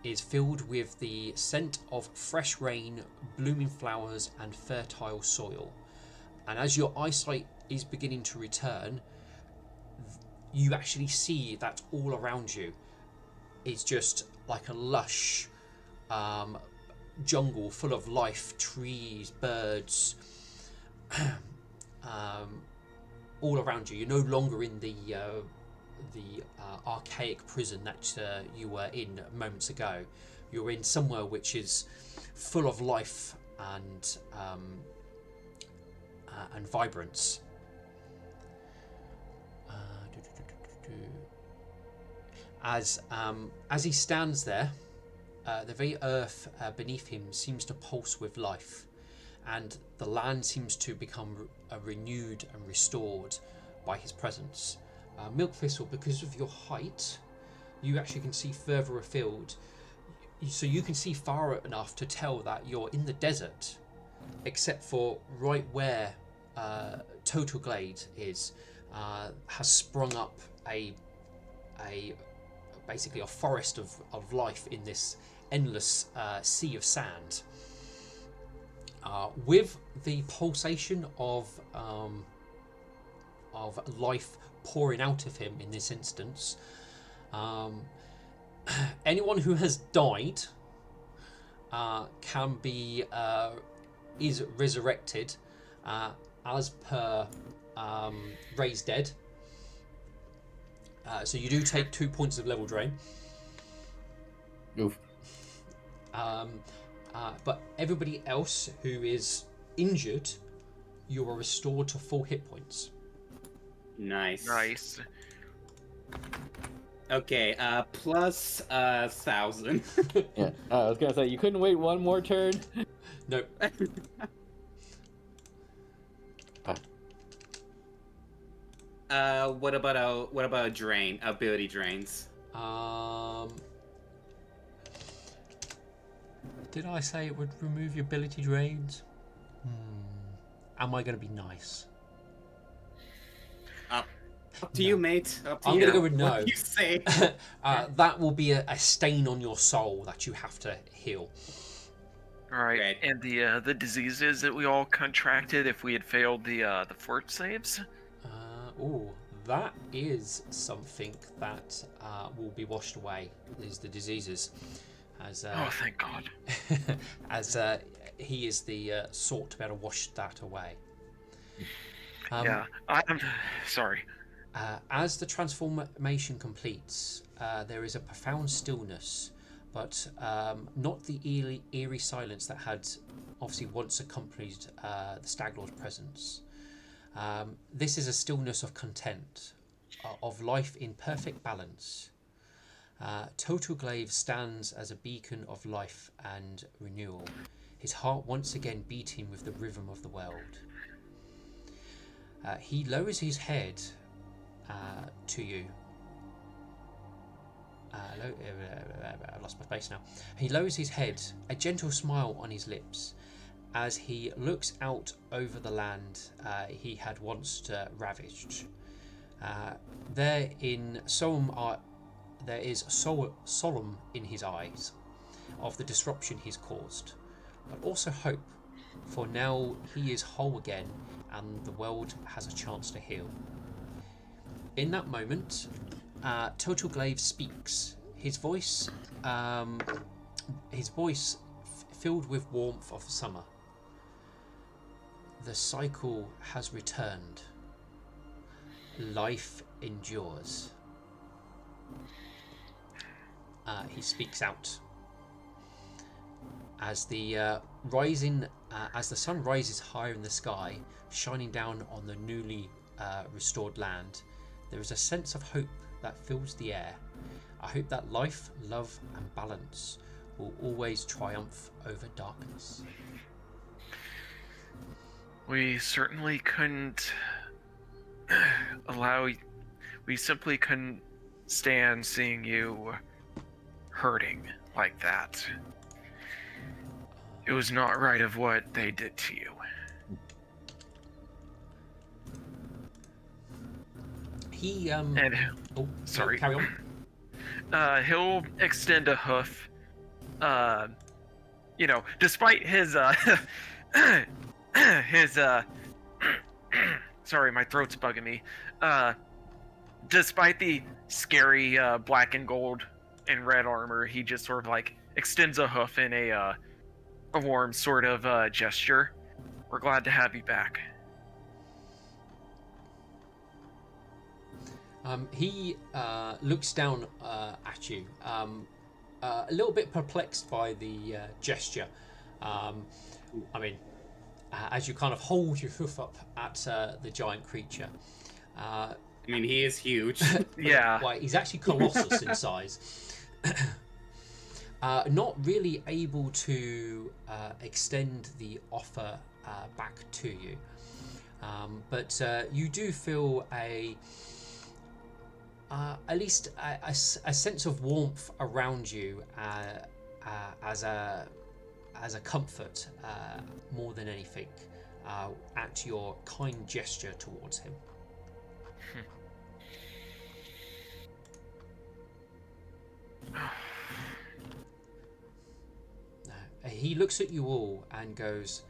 Speaker 1: is filled with the scent of fresh rain, blooming flowers, and fertile soil. And as your eyesight is beginning to return, you actually see that all around you is just like a lush jungle full of life, trees, birds, all around you. You're no longer in the archaic prison that you were in moments ago. You're in somewhere which is full of life and vibrance. As he stands there, the very earth beneath him seems to pulse with life, and the land seems to become renewed and restored by his presence. Milk Thistle, because of your height, you actually can see further afield, so you can see far enough to tell that you're in the desert, except for right where Total Glade is, has sprung up basically a forest of life in this endless sea of sand. With the pulsation of life pouring out of him in this instance, anyone who has died is resurrected as per Raised Dead. So you do take 2 points of level drain.
Speaker 5: Oof.
Speaker 1: But everybody else who is injured, you are restored to full hit points.
Speaker 3: Nice.
Speaker 6: Okay, plus 1,000.
Speaker 5: Yeah, I was gonna say you couldn't wait one more turn.
Speaker 1: Nope.
Speaker 6: What about a drain? Ability drains.
Speaker 1: Did I say it would remove your ability drains? Am I going to be nice?
Speaker 6: Up to you, mate. Up to
Speaker 1: I'm
Speaker 6: you.
Speaker 1: going to go with no.
Speaker 6: What do you say?
Speaker 1: That will be a stain on your soul that you have to heal.
Speaker 4: All right,
Speaker 6: Okay.
Speaker 4: and the diseases that we all contracted if we had failed the fort saves.
Speaker 1: That is something that will be washed away. Is the diseases, as
Speaker 4: Oh, thank God.
Speaker 1: as he is the sort to be able to wash that away.
Speaker 4: Yeah, I'm sorry.
Speaker 1: As the transformation completes, there is a profound stillness, but not the eerie silence that had obviously once accompanied the Stag Lord's presence. This is a stillness of content, of life in perfect balance. Total Glaive stands as a beacon of life and renewal, his heart once again beating with the rhythm of the world. He lowers his head to you. I lost my face now. He lowers his head, a gentle smile on his lips, as he looks out over the land he had once ravaged. There is solemn in his eyes of the disruption he's caused, but also hope, for now he is whole again and the world has a chance to heal. In that moment, Total Glaive speaks. His voice filled with warmth of summer. The cycle has returned. Life endures. He speaks out as the sun rises higher in the sky, shining down on the newly restored land. There is a sense of hope that fills the air. I hope that life, love, and balance will always triumph over darkness.
Speaker 4: We certainly couldn't we simply couldn't stand seeing you hurting like that. It was not right of what they did to you.
Speaker 1: He
Speaker 4: sorry.
Speaker 1: Carry on.
Speaker 4: He'll extend a hoof. Despite his sorry, my throat's bugging me. Despite the scary black and gold and red armor, he just sort of like extends a hoof in a warm sort of gesture. We're glad to have you back.
Speaker 1: He looks down at you, a little bit perplexed by the gesture. As you kind of hold your hoof up at the giant creature.
Speaker 6: I mean, he is huge.
Speaker 4: Yeah.
Speaker 1: Well, he's actually colossal in size. Not really able to extend the offer back to you. But you do feel at least a sense of warmth around you as a comfort more than anything at your kind gesture towards him. He looks at you all and goes,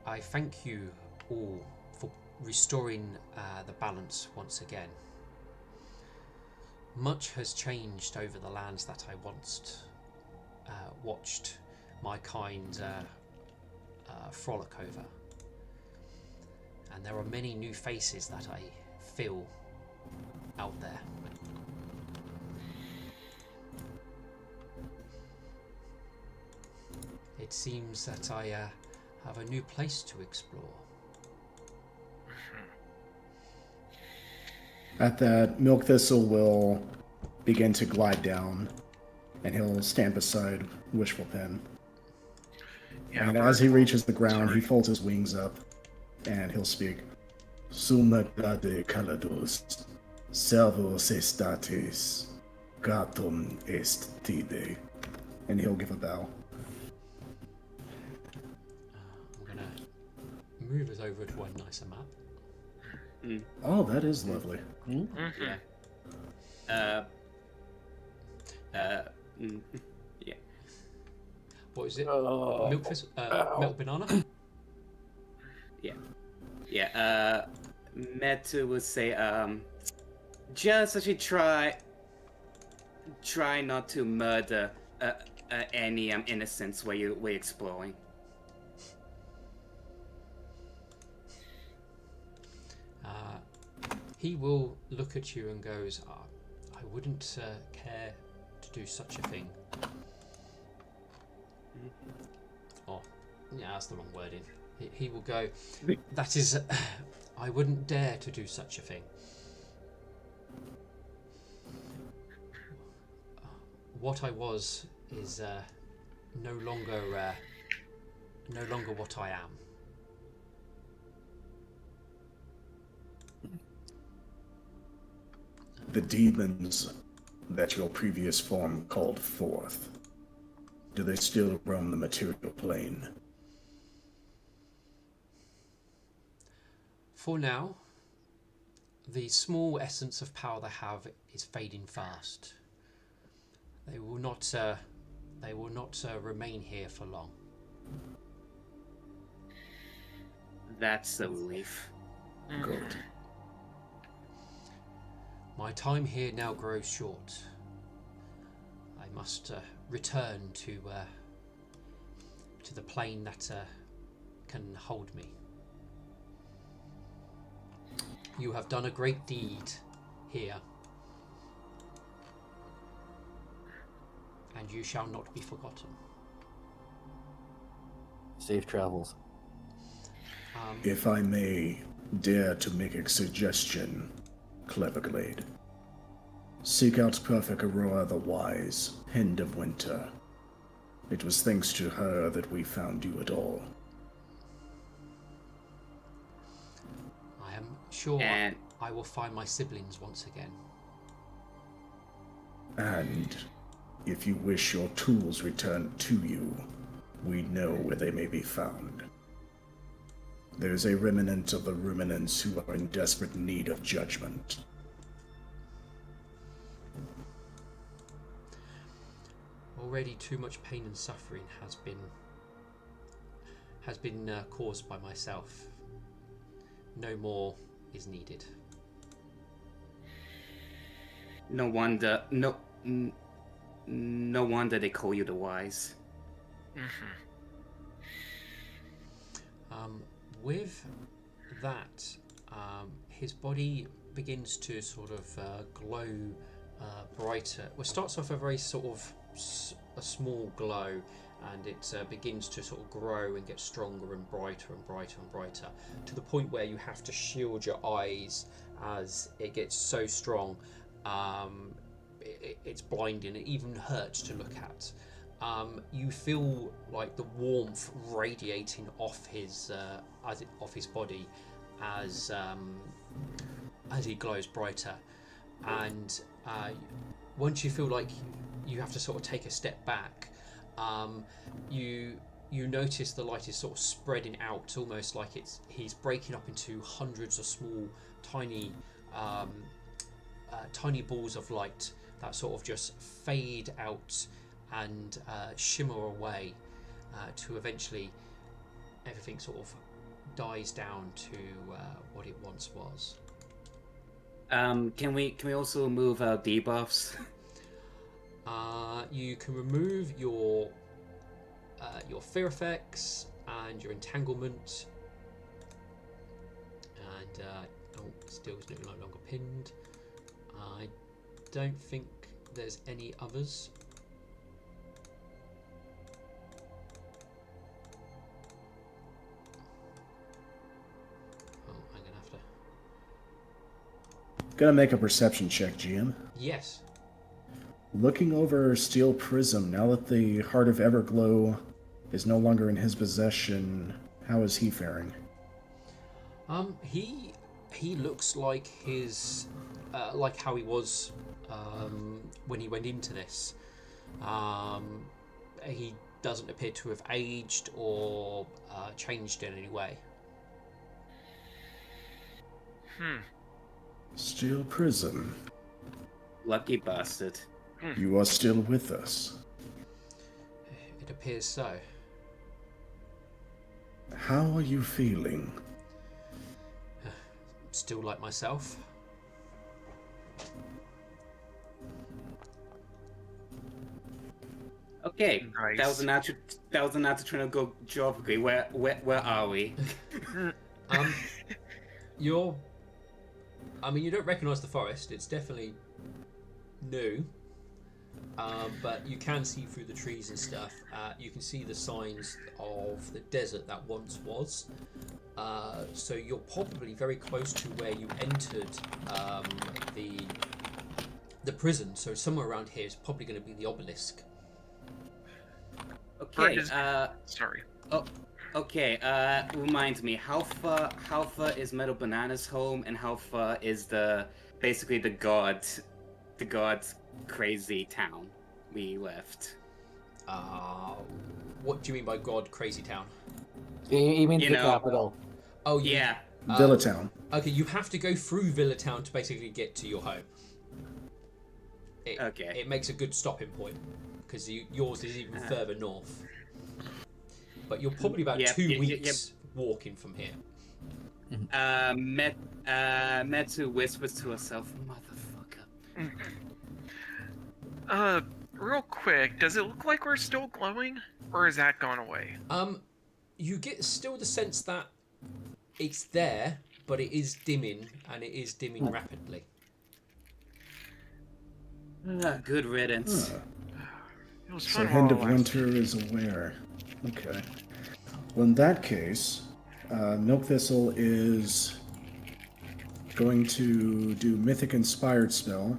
Speaker 1: I thank you all for restoring the balance once again. Much has changed over the lands that I once watched my kind frolic over. And there are many new faces that I feel out there. It seems that I have a new place to explore.
Speaker 2: At that, Milk Thistle will begin to glide down, and he'll stand beside Wishful Pin.
Speaker 4: Yeah,
Speaker 2: And as he reaches the ground, he folds his wings up, and he'll speak. Suma de calados, servos estatis, gatum est tibe. And he'll give a bow.
Speaker 1: I'm going to move us over to a nicer map.
Speaker 2: Oh, that is lovely.
Speaker 4: Mm-hmm.
Speaker 6: Yeah.
Speaker 1: What is it? Milk banana?
Speaker 6: Yeah. Metu would say, just actually try not to murder any innocence where we're exploring.
Speaker 1: He will look at you and goes, I wouldn't care to do such a thing. Oh, yeah, that's the wrong wording. He will go, that is, I wouldn't dare to do such a thing. What I was is no longer what I am.
Speaker 2: The demons that your previous form called forth, do they still roam the material plane?
Speaker 1: For now, the small essence of power they have is fading fast. They will not remain here for long.
Speaker 6: That's a relief.
Speaker 2: Good.
Speaker 1: My time here now grows short. I must return to the plane that can hold me. You have done a great deed here, and you shall not be forgotten.
Speaker 5: Safe travels.
Speaker 2: If I may dare to make a suggestion, Cleverglade. Seek out Perfect Aurora the Wise, End of Winter. It was thanks to her that we found you at all.
Speaker 1: I am sure
Speaker 6: And
Speaker 1: I will find my siblings once again.
Speaker 2: And if you wish your tools returned to you, we know where they may be found. There's a remnant of the ruminants who are in desperate need of judgment.
Speaker 1: Already too much pain and suffering has been caused by myself. No more is needed.
Speaker 6: no wonder they call you the Wise.
Speaker 1: With that, his body begins to sort of glow brighter. Well, it starts off a very sort of a small glow, and it begins to sort of grow and get stronger and brighter and brighter and brighter, to the point where you have to shield your eyes as it gets so strong. It's blinding. It even hurts to look at. You feel like the warmth radiating off his body as he glows brighter, and once you feel like you have to sort of take a step back, you notice the light is sort of spreading out, almost like he's breaking up into hundreds of small, tiny balls of light that sort of just fade out and shimmer away to eventually everything sort of dies down to what it once was.
Speaker 6: Can we also remove our debuffs?
Speaker 1: You can remove your fear effects and your entanglement, and still is no longer pinned. I don't think there's any others. I'm gonna have to.
Speaker 2: Gonna make a perception check, GM.
Speaker 1: Yes.
Speaker 2: Looking over Steel Prism, now that the Heart of Everglow is no longer in his possession, how is he faring?
Speaker 1: He looks like his like how he was when he went into this. He doesn't appear to have aged or changed in any way.
Speaker 2: Steel Prism,
Speaker 6: Lucky bastard.
Speaker 2: you are still with us.
Speaker 1: It appears so.
Speaker 2: How are you feeling?
Speaker 1: Still like myself.
Speaker 6: Okay,
Speaker 4: Nice.
Speaker 6: that was a natural go geography. Where are we?
Speaker 1: You're. I mean, you don't recognise the forest. It's definitely new. But you can see through the trees and stuff. You can see the signs of the desert that once was. So you're probably very close to where you entered the prison. So somewhere around here is probably going to be the obelisk.
Speaker 6: Okay.
Speaker 4: Sorry.
Speaker 6: Oh, okay. Reminds me, how far is Metal Banana's home, and how far is basically the god's crazy town we left?
Speaker 1: What do you mean by God Crazy Town?
Speaker 5: He means
Speaker 6: You
Speaker 5: the
Speaker 6: know-
Speaker 5: capital.
Speaker 1: Oh
Speaker 6: Yeah.
Speaker 2: Villa Town.
Speaker 1: Okay, you have to go through Villa Town to basically get to your home.
Speaker 6: Okay.
Speaker 1: It makes a good stopping point because yours is even further north. But you're probably about 2 weeks walking from here.
Speaker 6: Metsu whispers to herself, "Motherfucker."
Speaker 4: Real quick, does it look like we're still glowing, or has that gone away?
Speaker 1: You get still the sense that it's there, but it is dimming, and it is dimming rapidly.
Speaker 6: Good riddance.
Speaker 4: It was
Speaker 2: So
Speaker 4: fun
Speaker 2: Hand
Speaker 4: while
Speaker 2: of
Speaker 4: it
Speaker 2: Winter is aware. Okay. Well, in that case, Milk Thistle is going to do Mythic Inspired spell,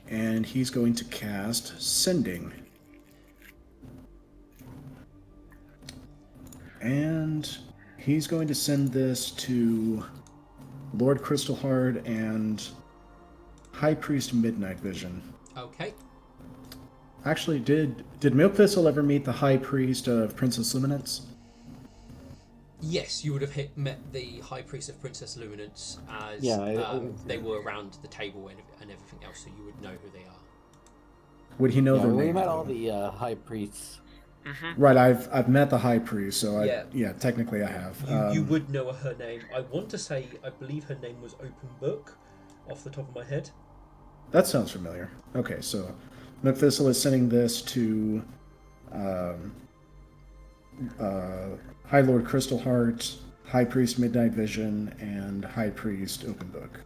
Speaker 2: and he's going to cast Sending. And he's going to send this to Lord Crystalheart and High Priest Midnight Vision.
Speaker 1: Okay.
Speaker 2: Actually, did Milk Thistle ever meet the High Priest of Princess Luminance?
Speaker 1: Yes, you would have met the High Priest of Princess Luminance as they were around the table and everything else, so you would know who they are.
Speaker 2: Would he know their
Speaker 5: we
Speaker 2: name?
Speaker 5: met
Speaker 2: though?
Speaker 5: all the high priests.
Speaker 2: Right, I've met the High Priest, so
Speaker 1: Yeah.
Speaker 2: technically I have.
Speaker 1: You would know her name. I believe her name was Open Book, off the top of my head.
Speaker 2: That sounds familiar. Okay, so Milk Thistle is sending this to High Lord Crystalheart, High Priest Midnight Vision, and High Priest Open Book.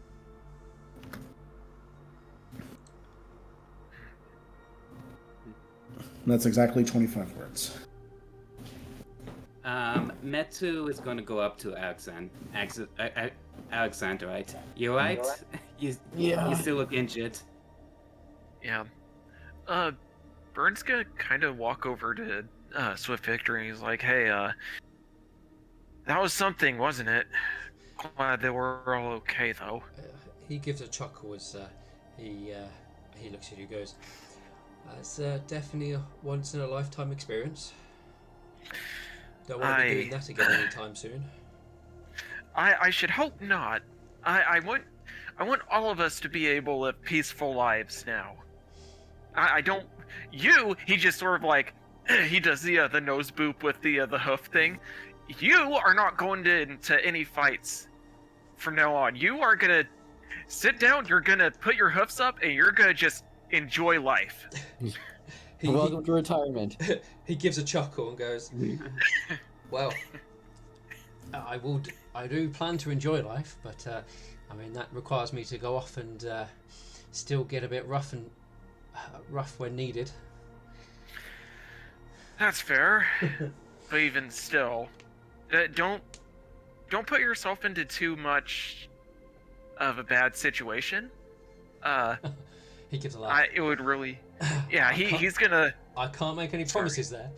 Speaker 2: And that's exactly 25 words.
Speaker 6: Metu is going to go up to Alexander, right? You right? You still look injured.
Speaker 4: Yeah. Burns gonna kind of walk over to Swift Victor and he's like, "Hey, that was something, wasn't it? Glad they were all okay, though."
Speaker 1: He gives a chuckle as he looks at you and goes, "That's definitely a once-in-a-lifetime experience. Don't want to be doing that again anytime soon."
Speaker 4: I should hope not. I want all of us to be able to live peaceful lives now. I don't. He just sort of like he does the nose boop with the hoof thing. You are not going into any fights from now on. You are gonna sit down. You're gonna put your hoofs up, and you're gonna just enjoy life.
Speaker 5: Welcome to retirement.
Speaker 1: He gives a chuckle and goes, "Well, I do plan to enjoy life, but I mean that requires me to go off and still get a bit rough when needed."
Speaker 4: That's fair, but even still, don't put yourself into too much of a bad situation.
Speaker 1: He gives a laugh.
Speaker 4: It would really, yeah. He's gonna.
Speaker 1: I can't make any promises there.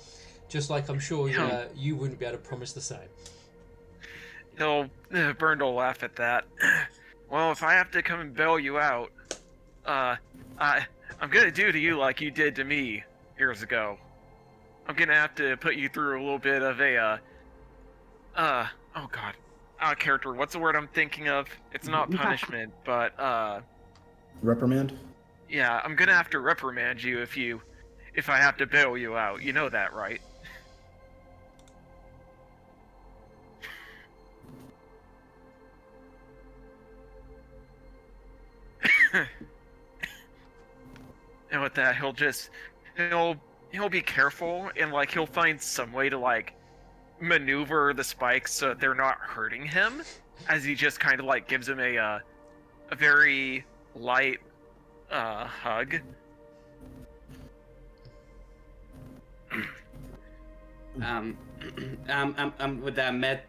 Speaker 1: Just like I'm sure you wouldn't be able to promise the same.
Speaker 4: Burn will laugh at that. Well, if I have to come and bail you out, I'm gonna do to you like you did to me years ago. I'm gonna have to put you through a little bit of a, oh god, character. What's the word I'm thinking of? It's not punishment, but
Speaker 2: Reprimand?
Speaker 4: yeah, I'm gonna have to reprimand you if I have to bail you out. You know that, right? And with that, he'll he'll be careful and like he'll find some way to like maneuver the spikes so that they're not hurting him, as he just kind of like gives him a very light hug.
Speaker 6: With that,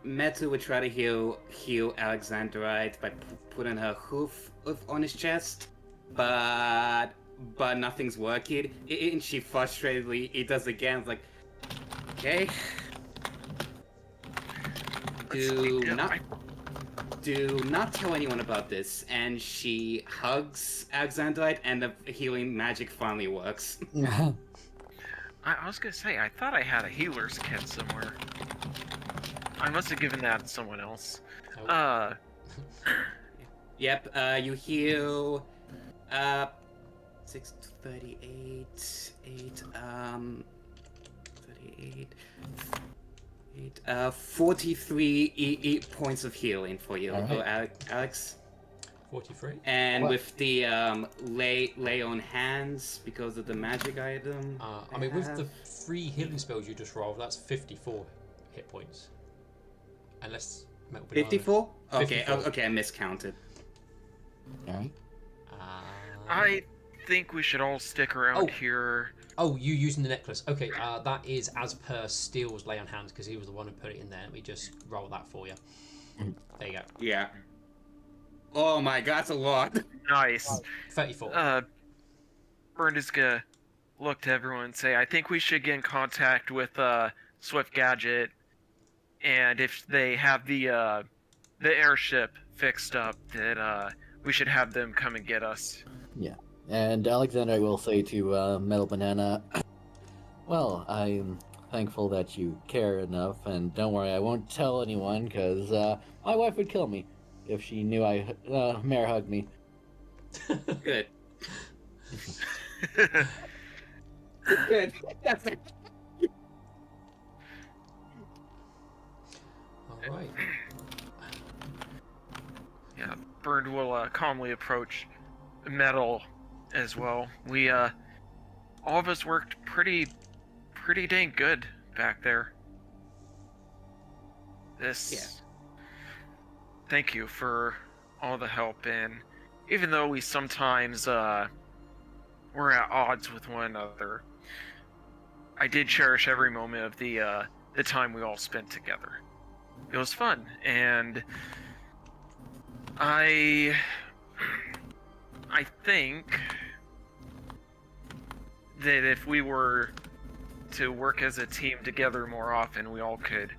Speaker 6: Metu would try to heal Alexandrite by putting her hoof on his chest, but nothing's working. And she frustratedly, it does again. It's like, okay, do not tell anyone about this. And she hugs Alexandrite, and the healing magic finally works.
Speaker 4: I was gonna say, I thought I had a healer's kit somewhere. I must have given that to someone else.
Speaker 1: Oh.
Speaker 6: Yep, you heal 6 to 38, 8, 38, 43 points of healing for you, Alex.
Speaker 1: 43.
Speaker 6: And with the lay on hands because of the magic item.
Speaker 1: I mean, with the 3 healing spells you just rolled, that's 54 hit points. Unless
Speaker 6: 54? Okay,
Speaker 1: 54.
Speaker 6: okay, I miscounted.
Speaker 5: Alright.
Speaker 4: I think we should all stick around here.
Speaker 1: Oh, you using the necklace? Okay, that is as per Steele's lay on hands because he was the one who put it in there. Let me just roll that for you. There you go.
Speaker 6: Yeah. Oh my god, that's a lot.
Speaker 4: Nice.
Speaker 1: 34.
Speaker 4: Bernd is gonna look to everyone and say, I think we should get in contact with Swift Gadget, and if they have the airship fixed up, that we should have them come and get us.
Speaker 5: Yeah. And Alexander will say to Metal Banana, well, I'm thankful that you care enough, and don't worry, I won't tell anyone, because my wife would kill me if she knew Mare hugged me.
Speaker 6: Good. Good. That's it.
Speaker 1: All right.
Speaker 4: Yeah, Bernd will calmly approach Metal as well. We all of us worked pretty dang good back there. Thank you for all the help, and even though we sometimes we're at odds with one another, I did cherish every moment of the time we all spent together. It was fun, and I think that if we were to work as a team together more often, we all could,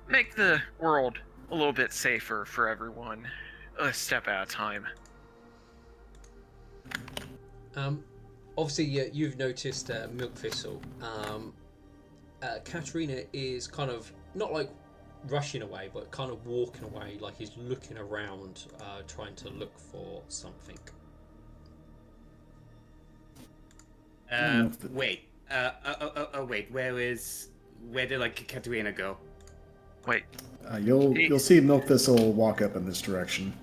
Speaker 4: make the world a little bit safer for everyone, a step at a time.
Speaker 1: Obviously, you've noticed Milk Thistle. Katerina is kind of not like rushing away, but kind of walking away, like he's looking around, trying to look for something.
Speaker 6: Wait. Wait. Where did like Katerina go?
Speaker 4: Wait.
Speaker 2: You'll see Milk Thistle walk up in this direction.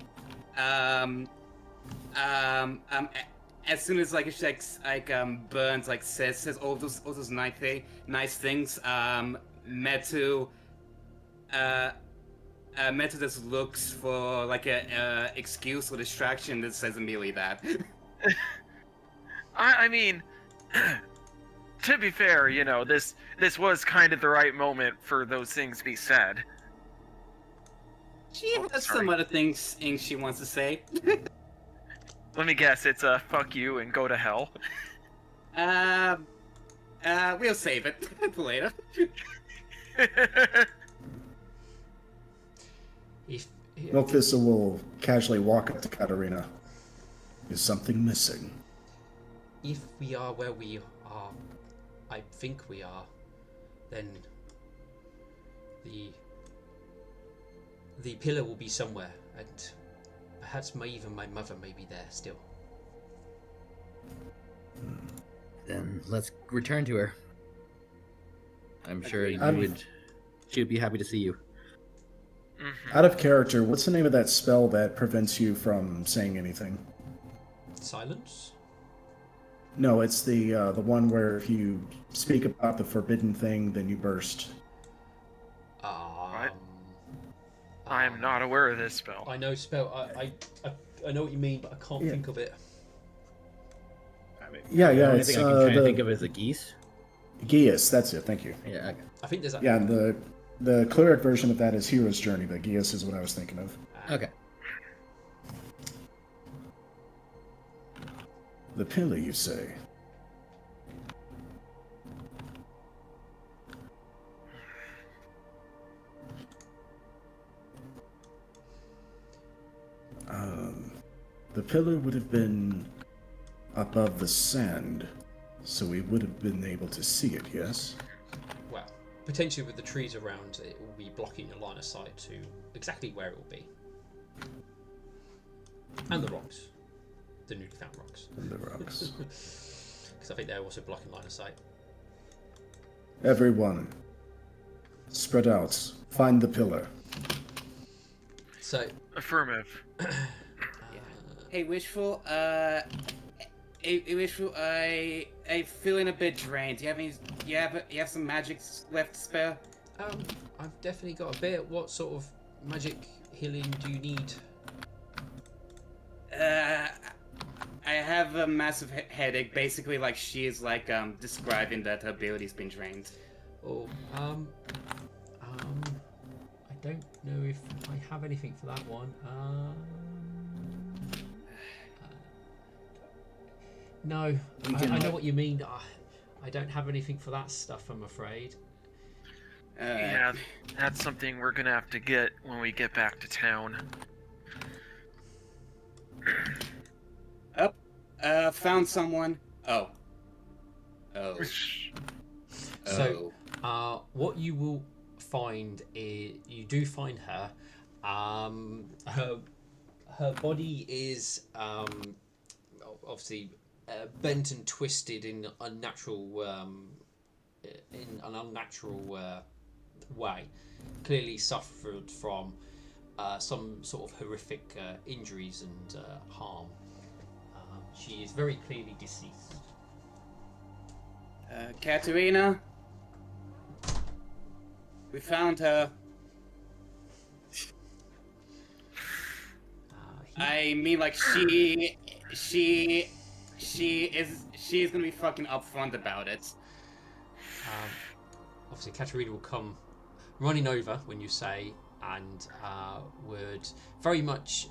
Speaker 6: As soon as Burns says all those nice things, Metu just looks for like a excuse or distraction that says immediately that.
Speaker 4: I mean, to be fair, this was kind of the right moment for those things to be said.
Speaker 6: She has some other things she wants to say.
Speaker 4: Let me guess, it's a fuck you and go to hell.
Speaker 6: We'll save it for later.
Speaker 2: Milk Thistle will casually walk up to Katerina. Is something missing?
Speaker 1: If we are where we are, I think we are, then the pillar will be somewhere, and perhaps even my mother may be there still.
Speaker 5: Then let's return to her. I'm sure she would be happy to see you.
Speaker 4: Mm-hmm.
Speaker 2: Out of character, what's the name of that spell that prevents you from saying anything?
Speaker 1: Silence?
Speaker 2: No, it's the one where if you speak about the forbidden thing, then you burst.
Speaker 1: Um,
Speaker 4: I am not aware of this spell.
Speaker 1: I know spell. I know what you mean, but I can't think of it.
Speaker 7: I mean,
Speaker 2: Yeah,
Speaker 7: the only
Speaker 2: it's
Speaker 7: thing I can try to think of is the geese.
Speaker 2: Geas, that's it. Thank you.
Speaker 7: Yeah. Okay.
Speaker 1: I think there's a.
Speaker 2: Yeah, and the cleric version of that is Hero's Journey. The Geas is what I was thinking of.
Speaker 7: Okay.
Speaker 2: The pillar, you say? The pillar would have been above the sand, so we would have been able to see it, yes?
Speaker 1: Well, potentially with the trees around, it will be blocking your line of sight to exactly where it will be. And the rocks. The newly found rocks.
Speaker 2: And the rocks.
Speaker 1: Because I think they're also blocking line of sight.
Speaker 2: Everyone, spread out. Find the pillar.
Speaker 1: So,
Speaker 4: Affirmative.
Speaker 6: Hey, Wishful. Hey, Wishful. I'm feeling a bit drained. Do you have any? You have some magic left to spare?
Speaker 1: I've definitely got a bit. What sort of magic healing do you need?
Speaker 6: I have a massive headache. Basically, like she is like describing that her ability's been drained.
Speaker 1: Oh, I don't know if I have anything for that one. No, I know what you mean. I don't have anything for that stuff, I'm afraid.
Speaker 4: Yeah, that's something we're gonna have to get when we get back to town.
Speaker 6: Found someone. Oh.
Speaker 1: So, what you will find is you do find her. Her body is obviously bent and twisted in an unnatural way. Clearly suffered from some sort of horrific injuries and harm. She is very clearly deceased.
Speaker 6: Katerina, we found her. I mean, like she is gonna be fucking upfront about it.
Speaker 1: Obviously, Katerina will come running over when you say, and would very much,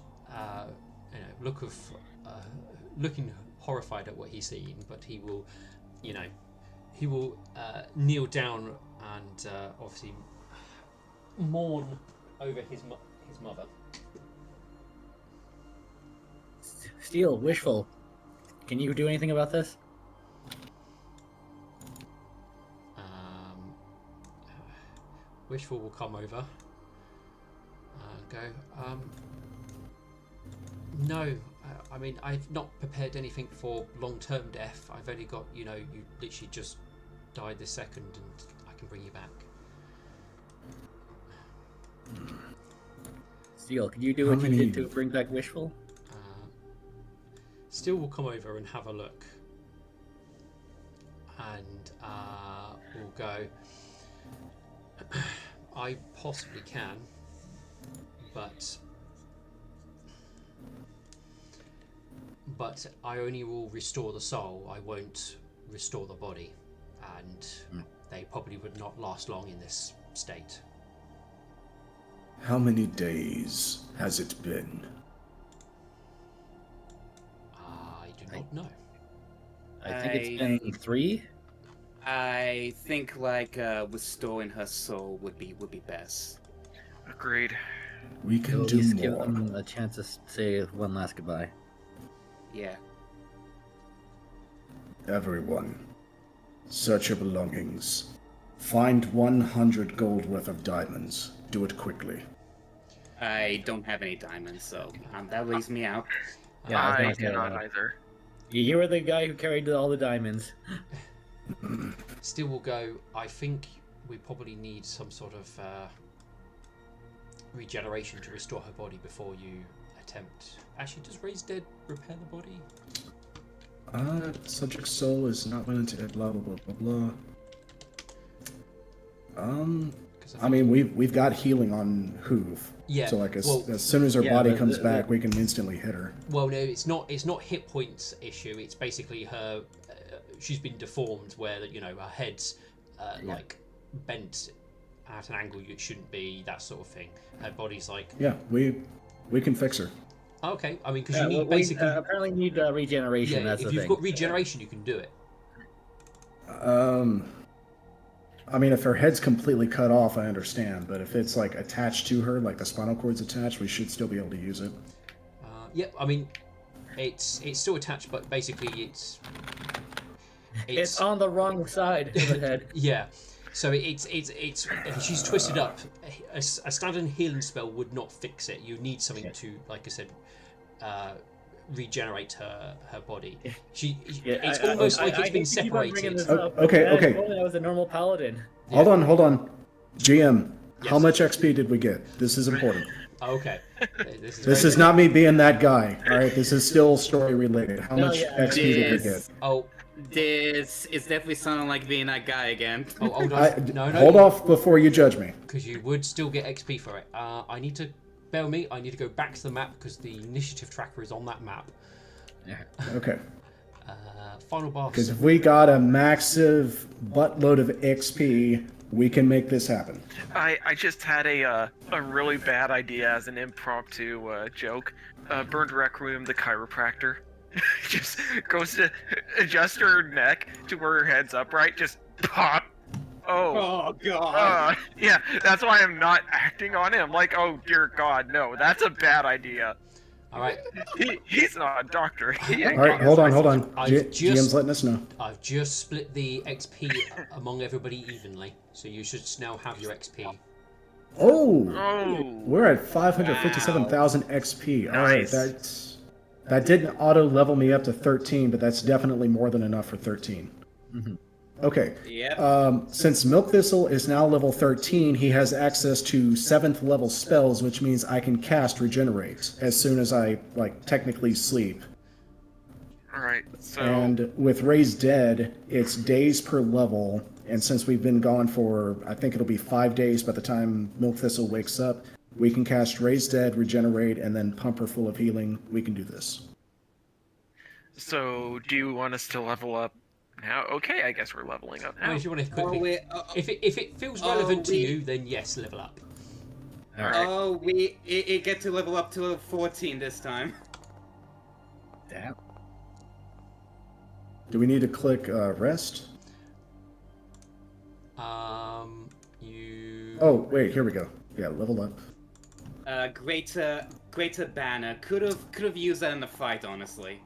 Speaker 1: looking horrified at what he's seeing, but he will, kneel down and obviously mourn over his mother.
Speaker 7: Steel, Wishful, can you do anything about this?
Speaker 1: Wishful will come over. No, I mean, I've not prepared anything for long-term death. I've only got, you literally just died this second, and I can bring you back.
Speaker 7: Steel, can you do what you did to bring back Wishful?
Speaker 1: Still will come over and have a look, and we'll go. I possibly can, but I only will restore the soul. I won't restore the body, and they probably would not last long in this state.
Speaker 2: How many days has it been?
Speaker 1: I do not know.
Speaker 7: I think it's been 3.
Speaker 6: I think like restoring her soul would be best.
Speaker 4: Agreed.
Speaker 2: We can
Speaker 7: At
Speaker 2: do
Speaker 7: least
Speaker 2: more.
Speaker 7: give them a chance to say one last goodbye.
Speaker 6: Yeah.
Speaker 2: Everyone, search your belongings. Find 100 gold worth of diamonds. Do it quickly.
Speaker 6: I don't have any diamonds, so that leaves me out.
Speaker 7: Yeah, I was
Speaker 4: I
Speaker 7: gonna
Speaker 4: do
Speaker 7: say,
Speaker 4: not either.
Speaker 7: You were the guy who carried all the diamonds.
Speaker 1: Still will go. I think we probably need some sort of regeneration to restore her body before you attempt. Actually, does Raise Dead repair the body?
Speaker 2: Subject soul is not limited to blah blah blah blah blah. I mean, we've got healing on Hoof.
Speaker 1: Yeah.
Speaker 2: So like
Speaker 1: well,
Speaker 2: as soon as her
Speaker 7: yeah,
Speaker 2: body
Speaker 7: but
Speaker 2: comes back, we can instantly hit her.
Speaker 1: well, no, it's not hit points issue. It's basically her. She's been deformed where her head's like bent at an angle it shouldn't be. That sort of thing. Her body's like.
Speaker 2: Yeah, we can fix her.
Speaker 1: Okay, I mean, because
Speaker 7: Yeah,
Speaker 1: you need
Speaker 7: we
Speaker 1: basically.
Speaker 7: apparently need regeneration.
Speaker 1: Yeah,
Speaker 7: That's
Speaker 1: if
Speaker 7: the
Speaker 1: you've
Speaker 7: thing.
Speaker 1: got regeneration, you can do it.
Speaker 2: I mean, if her head's completely cut off, I understand. But if it's like attached to her, like the spinal cord's attached, we should still be able to use it.
Speaker 1: Yep, I mean, it's still attached, but basically
Speaker 7: It's on the wrong side of the head.
Speaker 1: Yeah, so it's she's twisted up. A standard healing spell would not fix it. You need something to, like I said, regenerate her body. It's almost like it's been separated.
Speaker 2: Okay.
Speaker 7: I was a normal paladin.
Speaker 2: Hold on. GM, how much XP did we get? This is important.
Speaker 1: Okay.
Speaker 2: This is not me being that guy. All right, this is still story related. How much XP did we get?
Speaker 1: Oh.
Speaker 6: This is definitely sounding like being that guy again.
Speaker 1: Oh, hold on. No.
Speaker 2: Hold off before you judge me.
Speaker 1: Because you would still get XP for it. I need to. Bear with me. I need to go back to the map because the initiative tracker is on that map.
Speaker 2: Okay.
Speaker 1: Final boss.
Speaker 2: Because if we got a massive buttload of XP, we can make this happen.
Speaker 4: I just had a really bad idea as an impromptu joke. Burned Requiem, the chiropractor, just goes to adjust her neck to where her head's upright, just pop. Oh God. Yeah, that's why I'm not acting on him. Like, oh dear God, no, that's a bad idea.
Speaker 1: All right.
Speaker 4: He's not a doctor.
Speaker 2: All right, hold on. GM's letting us know.
Speaker 1: I've just split the XP among everybody evenly, so you should now have your XP.
Speaker 2: Oh. We're at 557,000 XP. All right, that didn't auto level me up to 13, but that's definitely more than enough for 13.
Speaker 7: Mm-hmm.
Speaker 2: Okay.
Speaker 6: Yep.
Speaker 2: Since Milk Thistle is now level 13, he has access to 7th level spells, which means I can cast Regenerate as soon as I, technically sleep.
Speaker 4: Alright, so...
Speaker 2: And with Raise Dead, it's days per level, and since we've been gone for, I think it'll be 5 days by the time Milk Thistle wakes up, we can cast Raise Dead, Regenerate, and then pump her full of healing. We can do this.
Speaker 4: So, do you want us to level up now? Okay, I guess we're leveling up now.
Speaker 1: If you want to quickly, if it feels relevant to you, then yes, level up.
Speaker 4: All right.
Speaker 6: Oh, it get to level up to level 14 this time.
Speaker 7: Damn.
Speaker 2: Do we need to click rest?
Speaker 1: You.
Speaker 2: Oh wait, here we go. Yeah, level up.
Speaker 6: Greater banner could have used that in the fight, honestly.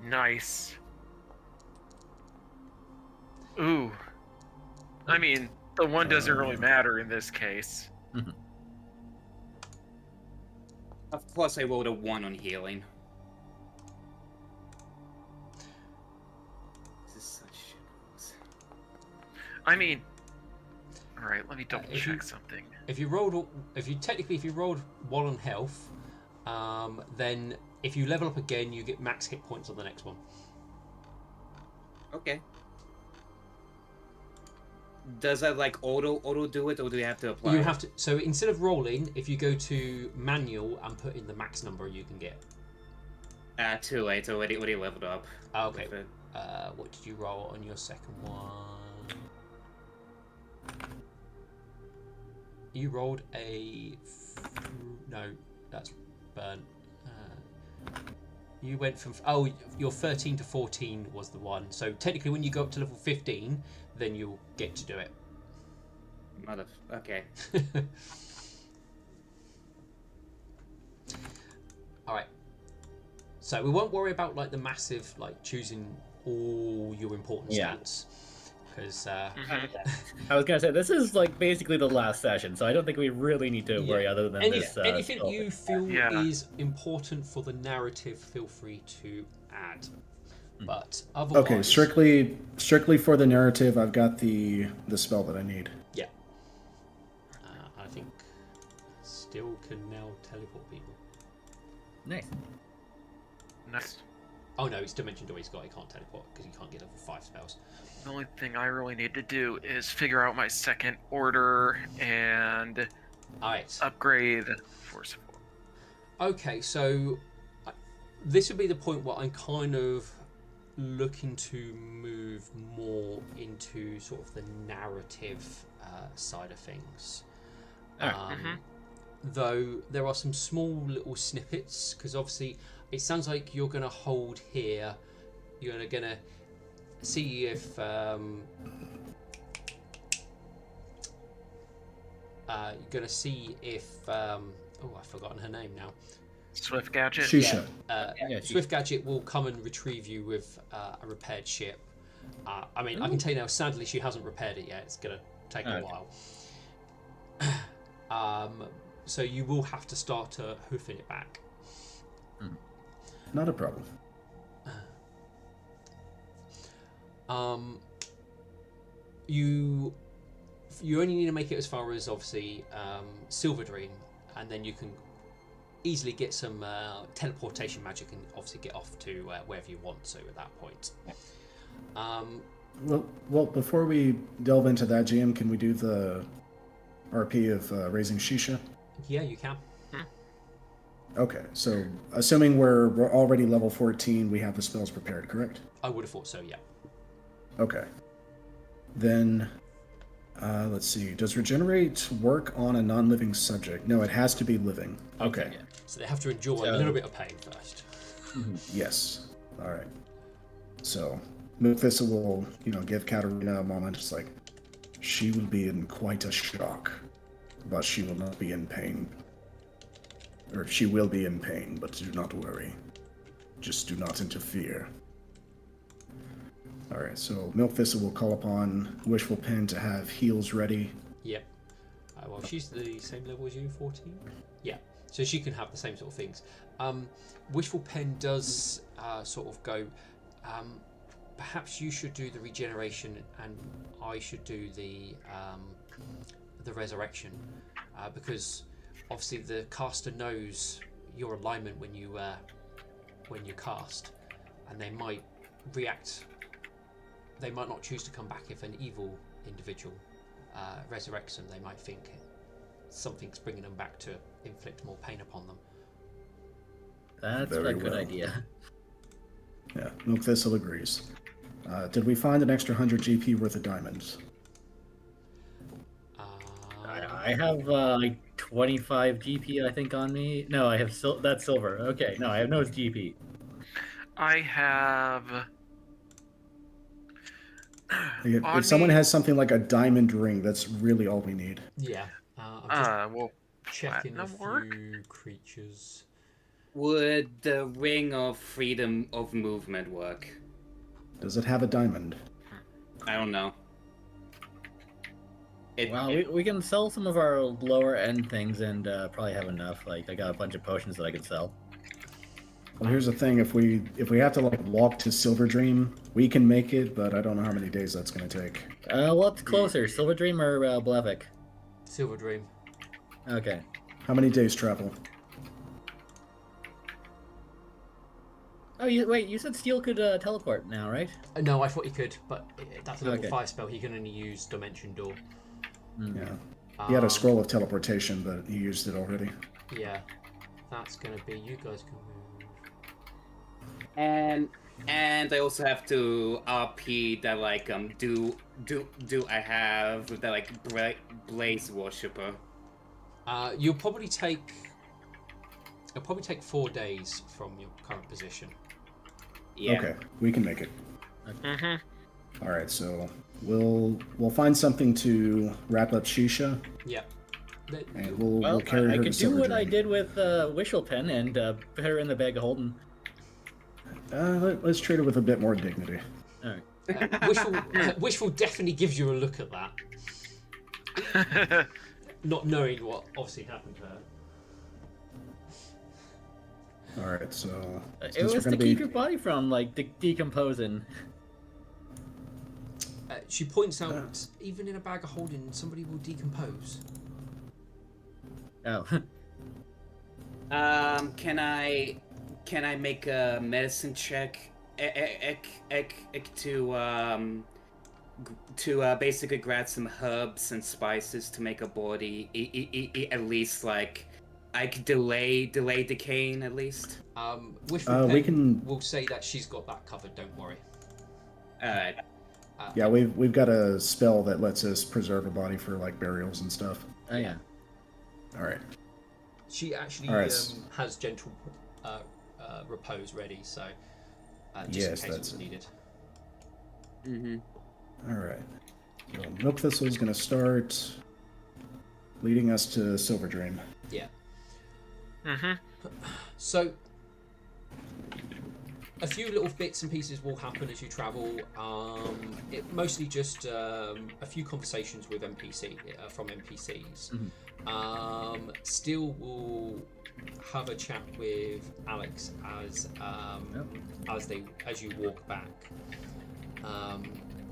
Speaker 4: Nice. Ooh. I mean, the one doesn't really matter in this case.
Speaker 7: Mm-hmm.
Speaker 6: Of course, I rolled a 1 on healing. This is such shit.
Speaker 4: I mean, all right. Let me double check something.
Speaker 1: If you rolled 1 on health, then if you level up again, you get max hit points on the next one.
Speaker 6: Okay. Does that auto do it, or do you have to apply?
Speaker 1: You have to. So instead of rolling, if you go to manual and put in the max number you can get.
Speaker 6: Too late. Already leveled up.
Speaker 1: Okay. What did you roll on your second one? You rolled a. No, that's burnt. You went from your 13 to 14 was the one. So technically, when you go up to level 15, then you'll get to do it.
Speaker 6: Okay.
Speaker 1: All right. So we won't worry about the massive choosing all your important stats. Because
Speaker 7: I was gonna say this is basically the last session, so I don't think we really need to worry other than this.
Speaker 1: Anything you feel is important for the narrative, feel free to add. But otherwise,
Speaker 2: okay, strictly for the narrative, I've got the spell that I need.
Speaker 1: Yeah. I think still can now teleport people.
Speaker 7: Nice.
Speaker 4: Nice.
Speaker 1: Oh no, it's Dimension Door he's got. He can't teleport because he can't get level 5 spells.
Speaker 4: The only thing I really need to do is figure out my second order and
Speaker 1: Alright.
Speaker 4: upgrade Force of Will.
Speaker 1: Okay, so this would be the point where I'm kind of looking to move more into sort of the narrative side of things. Though there are some small little snippets, because obviously it sounds like you're going to hold here. You're going to see if you're going to see if oh, I've forgotten her name now.
Speaker 4: Swift Gadget.
Speaker 2: Shisha.
Speaker 1: Swift Gadget will come and retrieve you with a repaired ship. I mean, I can tell you now, sadly, she hasn't repaired it yet. It's going to take a while. So you will have to start hoofing it back.
Speaker 2: Not a problem.
Speaker 1: You only need to make it as far as, obviously, Silver Dream, and then you can easily get some teleportation magic and obviously get off to wherever you want to at that point.
Speaker 2: Well, before we delve into that, GM, can we do the RP of raising Shisha?
Speaker 1: Yeah, you can.
Speaker 2: Okay, so assuming we're already level 14, we have the spells prepared, correct?
Speaker 1: I would have thought so, yeah.
Speaker 2: Okay. Then, let's see. Does regenerate work on a non-living subject? No, it has to be living. Okay.
Speaker 1: Yeah. So they have to endure a little bit of pain first.
Speaker 2: Yes. All right. So, Mufissa will, give Katarina a moment. It's like, she will be in quite a shock, but she will not be in pain. Or she will be in pain, but do not worry. Just do not interfere. Alright, so Milkfissa will call upon Wishful Pen to have heals ready.
Speaker 1: Yep. Well, she's the same level as you, 14? Yeah. So she can have the same sort of things. Wishful Pen does sort of go, perhaps you should do the regeneration and I should do the resurrection. Because obviously the caster knows your alignment when you cast, and they might react. They might not choose to come back if an evil individual resurrects them. They might think something's bringing them back to inflict more pain upon them.
Speaker 7: That's a good idea.
Speaker 2: Yeah, Milk Thistle agrees. Did we find an extra 100 GP worth of diamonds?
Speaker 7: I have like 25 GP, I think, on me. No, I have that's silver. Okay, no, I have no GP.
Speaker 4: I have.
Speaker 2: If someone has something like a diamond ring, that's really all we need.
Speaker 1: Yeah.
Speaker 4: Well,
Speaker 1: checking a
Speaker 4: work?
Speaker 1: few creatures.
Speaker 6: Would the Ring of Freedom of Movement work?
Speaker 2: Does it have a diamond?
Speaker 6: I don't know.
Speaker 7: Well, we can sell some of our lower end things and probably have enough. Like, I got a bunch of potions that I could sell.
Speaker 2: Well, here's the thing: if we have to walk to Silver Dream, we can make it, but I don't know how many days that's going to take.
Speaker 7: What's closer, Silver Dream or Blevik?
Speaker 1: Silver Dream.
Speaker 7: Okay.
Speaker 2: How many days travel?
Speaker 7: Oh, you said Steel could teleport now, right?
Speaker 1: No, I thought he could, but that's a level
Speaker 7: Okay.
Speaker 1: 5 spell. He can only use Dimension Door.
Speaker 2: Yeah. He had a scroll of teleportation, but he used it already.
Speaker 1: Yeah. That's going to be... You guys can move.
Speaker 6: And I also have to RP that do I have that Blaze Worshipper?
Speaker 1: You'll probably take 4 days from your current position.
Speaker 6: Yeah.
Speaker 2: Okay, we can make it.
Speaker 4: Mm-hmm.
Speaker 2: All right, so we'll find something to wrap up Shisha,
Speaker 1: Yeah.
Speaker 2: and we'll carry
Speaker 7: I
Speaker 2: her
Speaker 7: could
Speaker 2: to
Speaker 7: do
Speaker 2: Silver
Speaker 7: what I
Speaker 2: Dream.
Speaker 7: did with Wishful Pen and put her in the bag of holding.
Speaker 2: Let's treat it with a bit more dignity.
Speaker 7: All right.
Speaker 1: Wishful definitely gives you a look at that. Not knowing what obviously happened to her.
Speaker 2: All right, so
Speaker 7: It was to keep your body from decomposing.
Speaker 1: She points out, even in a bag of holding, somebody will decompose.
Speaker 7: Oh.
Speaker 6: Can I can I make a medicine check to basically grab some herbs and spices to make a body at least like I could delay decaying at least.
Speaker 1: Wishful
Speaker 2: we
Speaker 1: Pen
Speaker 2: can-
Speaker 1: will say that she's got that covered. Don't worry.
Speaker 6: Alright.
Speaker 2: Yeah, we've got a spell that lets us preserve a body for like burials and stuff.
Speaker 7: Oh yeah.
Speaker 2: All right.
Speaker 1: She actually
Speaker 2: All right.
Speaker 1: has gentle repose ready, so just
Speaker 2: Yes,
Speaker 1: in case
Speaker 2: that's
Speaker 1: it was
Speaker 2: it.
Speaker 1: needed.
Speaker 6: Mm-hmm.
Speaker 2: All right. So Milk Thistle is going to start leading us to Silver Dream.
Speaker 1: Yeah.
Speaker 4: Mm-hmm.
Speaker 1: So, a few little bits and pieces will happen as you travel. It mostly just a few conversations with from NPCs. Still will have a chat with Alex as you walk back.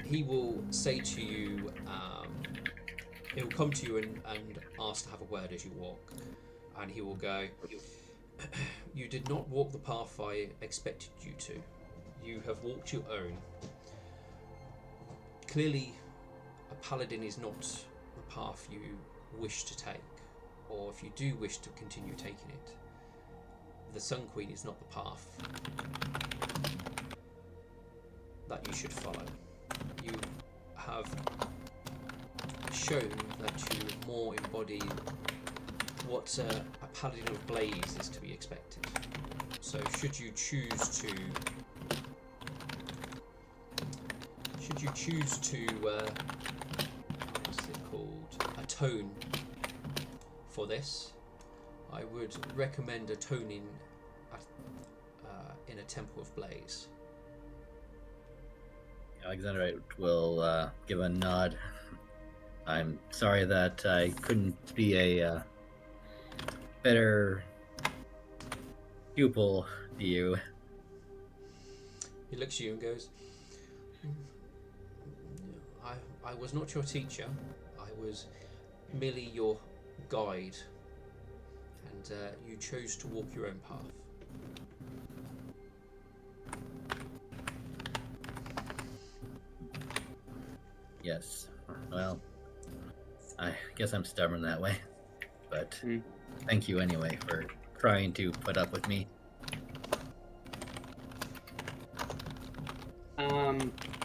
Speaker 1: He will say to you, he'll come to you and ask to have a word as you walk, and he will go, "You did not walk the path I expected you to. You have walked your own. Clearly, a paladin is not the path you wish to take, or if you do wish to continue taking it, the Sun Queen is not the path that you should follow. You have shown that you more embody what a paladin of blaze is to be expected. So should you choose to what's it called, atone for this, I would recommend atoning in a temple of blaze."
Speaker 7: Alexandrite will give a nod. I'm sorry that I couldn't be a better pupil to you.
Speaker 1: He looks at you and goes, I was not your teacher. I was merely your guide, and you chose to walk your own path.
Speaker 7: Yes. Well, I guess I'm stubborn that way. But thank you anyway for trying to put up with me.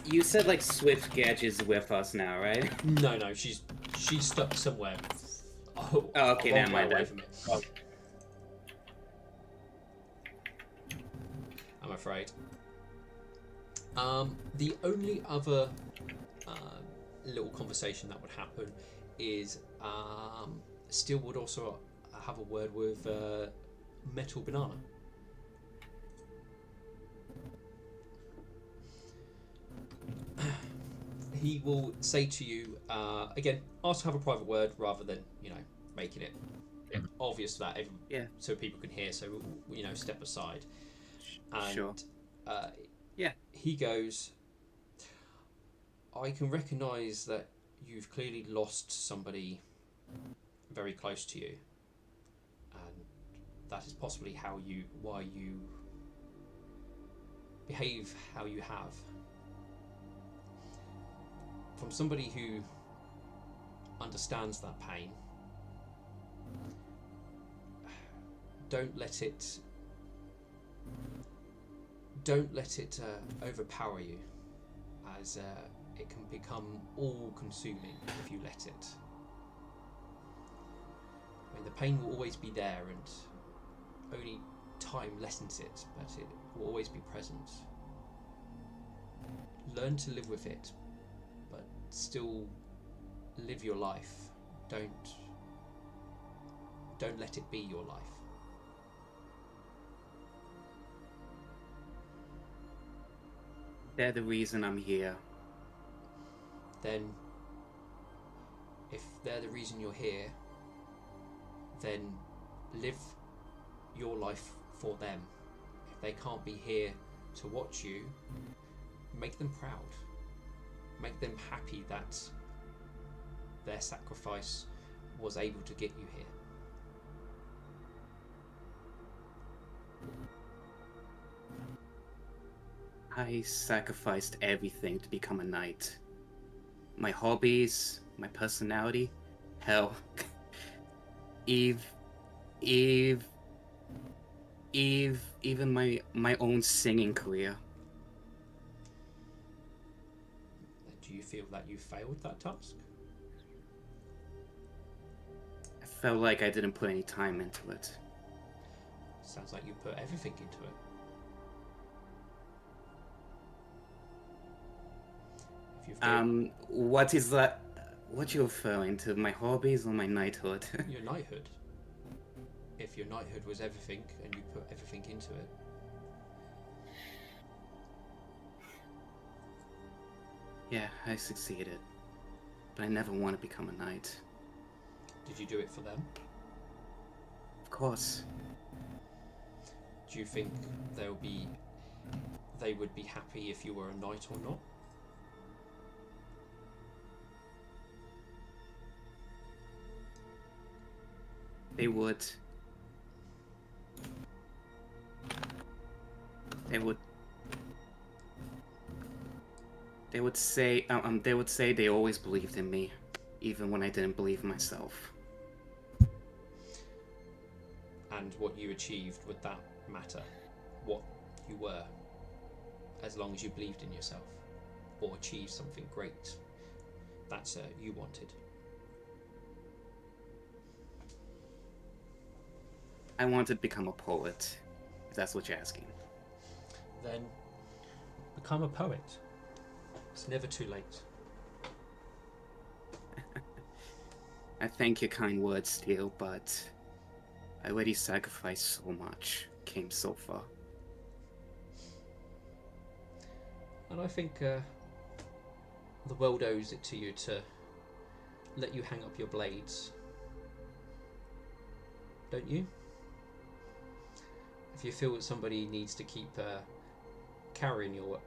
Speaker 6: You said like Swift Gedge is with us now, right?
Speaker 1: No, she's stuck somewhere.
Speaker 6: Oh, okay,
Speaker 1: a long
Speaker 6: never
Speaker 1: way
Speaker 6: mind
Speaker 1: away
Speaker 6: then.
Speaker 1: from it. I'm afraid. The only other little conversation that would happen is Steel would also have a word with Metal Banana. He will say to you, again, ask to have a private word rather than, making it obvious that so people can hear, so, step aside. And,
Speaker 6: Sure.
Speaker 1: He goes, I can recognise that you've clearly lost somebody very close to you, and that is possibly why you behave how you have. From somebody who understands that pain, don't let it overpower you, as it can become all-consuming if you let it. I mean, the pain will always be there, and only time lessens it, but it will always be present. Learn to live with it, but still live your life. Don't let it be your life.
Speaker 6: They're the reason I'm here.
Speaker 1: Then, if they're the reason you're here, then live your life for them. If they can't be here to watch you, make them proud. Make them happy that their sacrifice was able to get you here.
Speaker 6: I sacrificed everything to become a knight. My hobbies, my personality, hell, Eve, even my own singing career.
Speaker 1: Do you feel that you failed that task?
Speaker 6: I felt like I didn't put any time into it.
Speaker 1: Sounds like you put everything into it. If you've given
Speaker 6: What is that? What you referring to? My hobbies or my knighthood?
Speaker 1: your knighthood. If your knighthood was everything and you put everything into it.
Speaker 6: Yeah, I succeeded. But I never want to become a knight.
Speaker 1: Did you do it for them?
Speaker 6: Of course.
Speaker 1: Do you think they would be happy if you were a knight or not?
Speaker 6: They would. They would say they always believed in me, even when I didn't believe in myself.
Speaker 1: And what you achieved, would that matter? What you were, as long as you believed in yourself or achieved something great that you wanted.
Speaker 6: I wanted to become a poet, if that's what you're asking.
Speaker 1: Then become a poet. It's never too late.
Speaker 6: I thank your kind words, Steele, but I already sacrificed so much, came so far.
Speaker 1: And I think the world owes it to you to let you hang up your blades. Don't you? If you feel that somebody needs to keep carrying your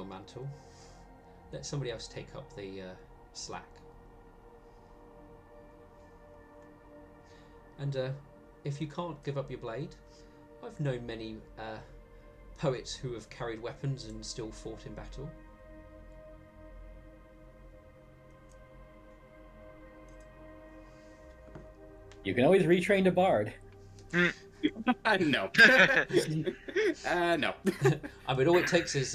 Speaker 1: mantle, let somebody else take up the slack. And if you can't give up your blade, I've known many poets who have carried weapons and still fought in battle.
Speaker 8: You can always retrain to bard.
Speaker 6: No. No.
Speaker 1: I mean, all it takes is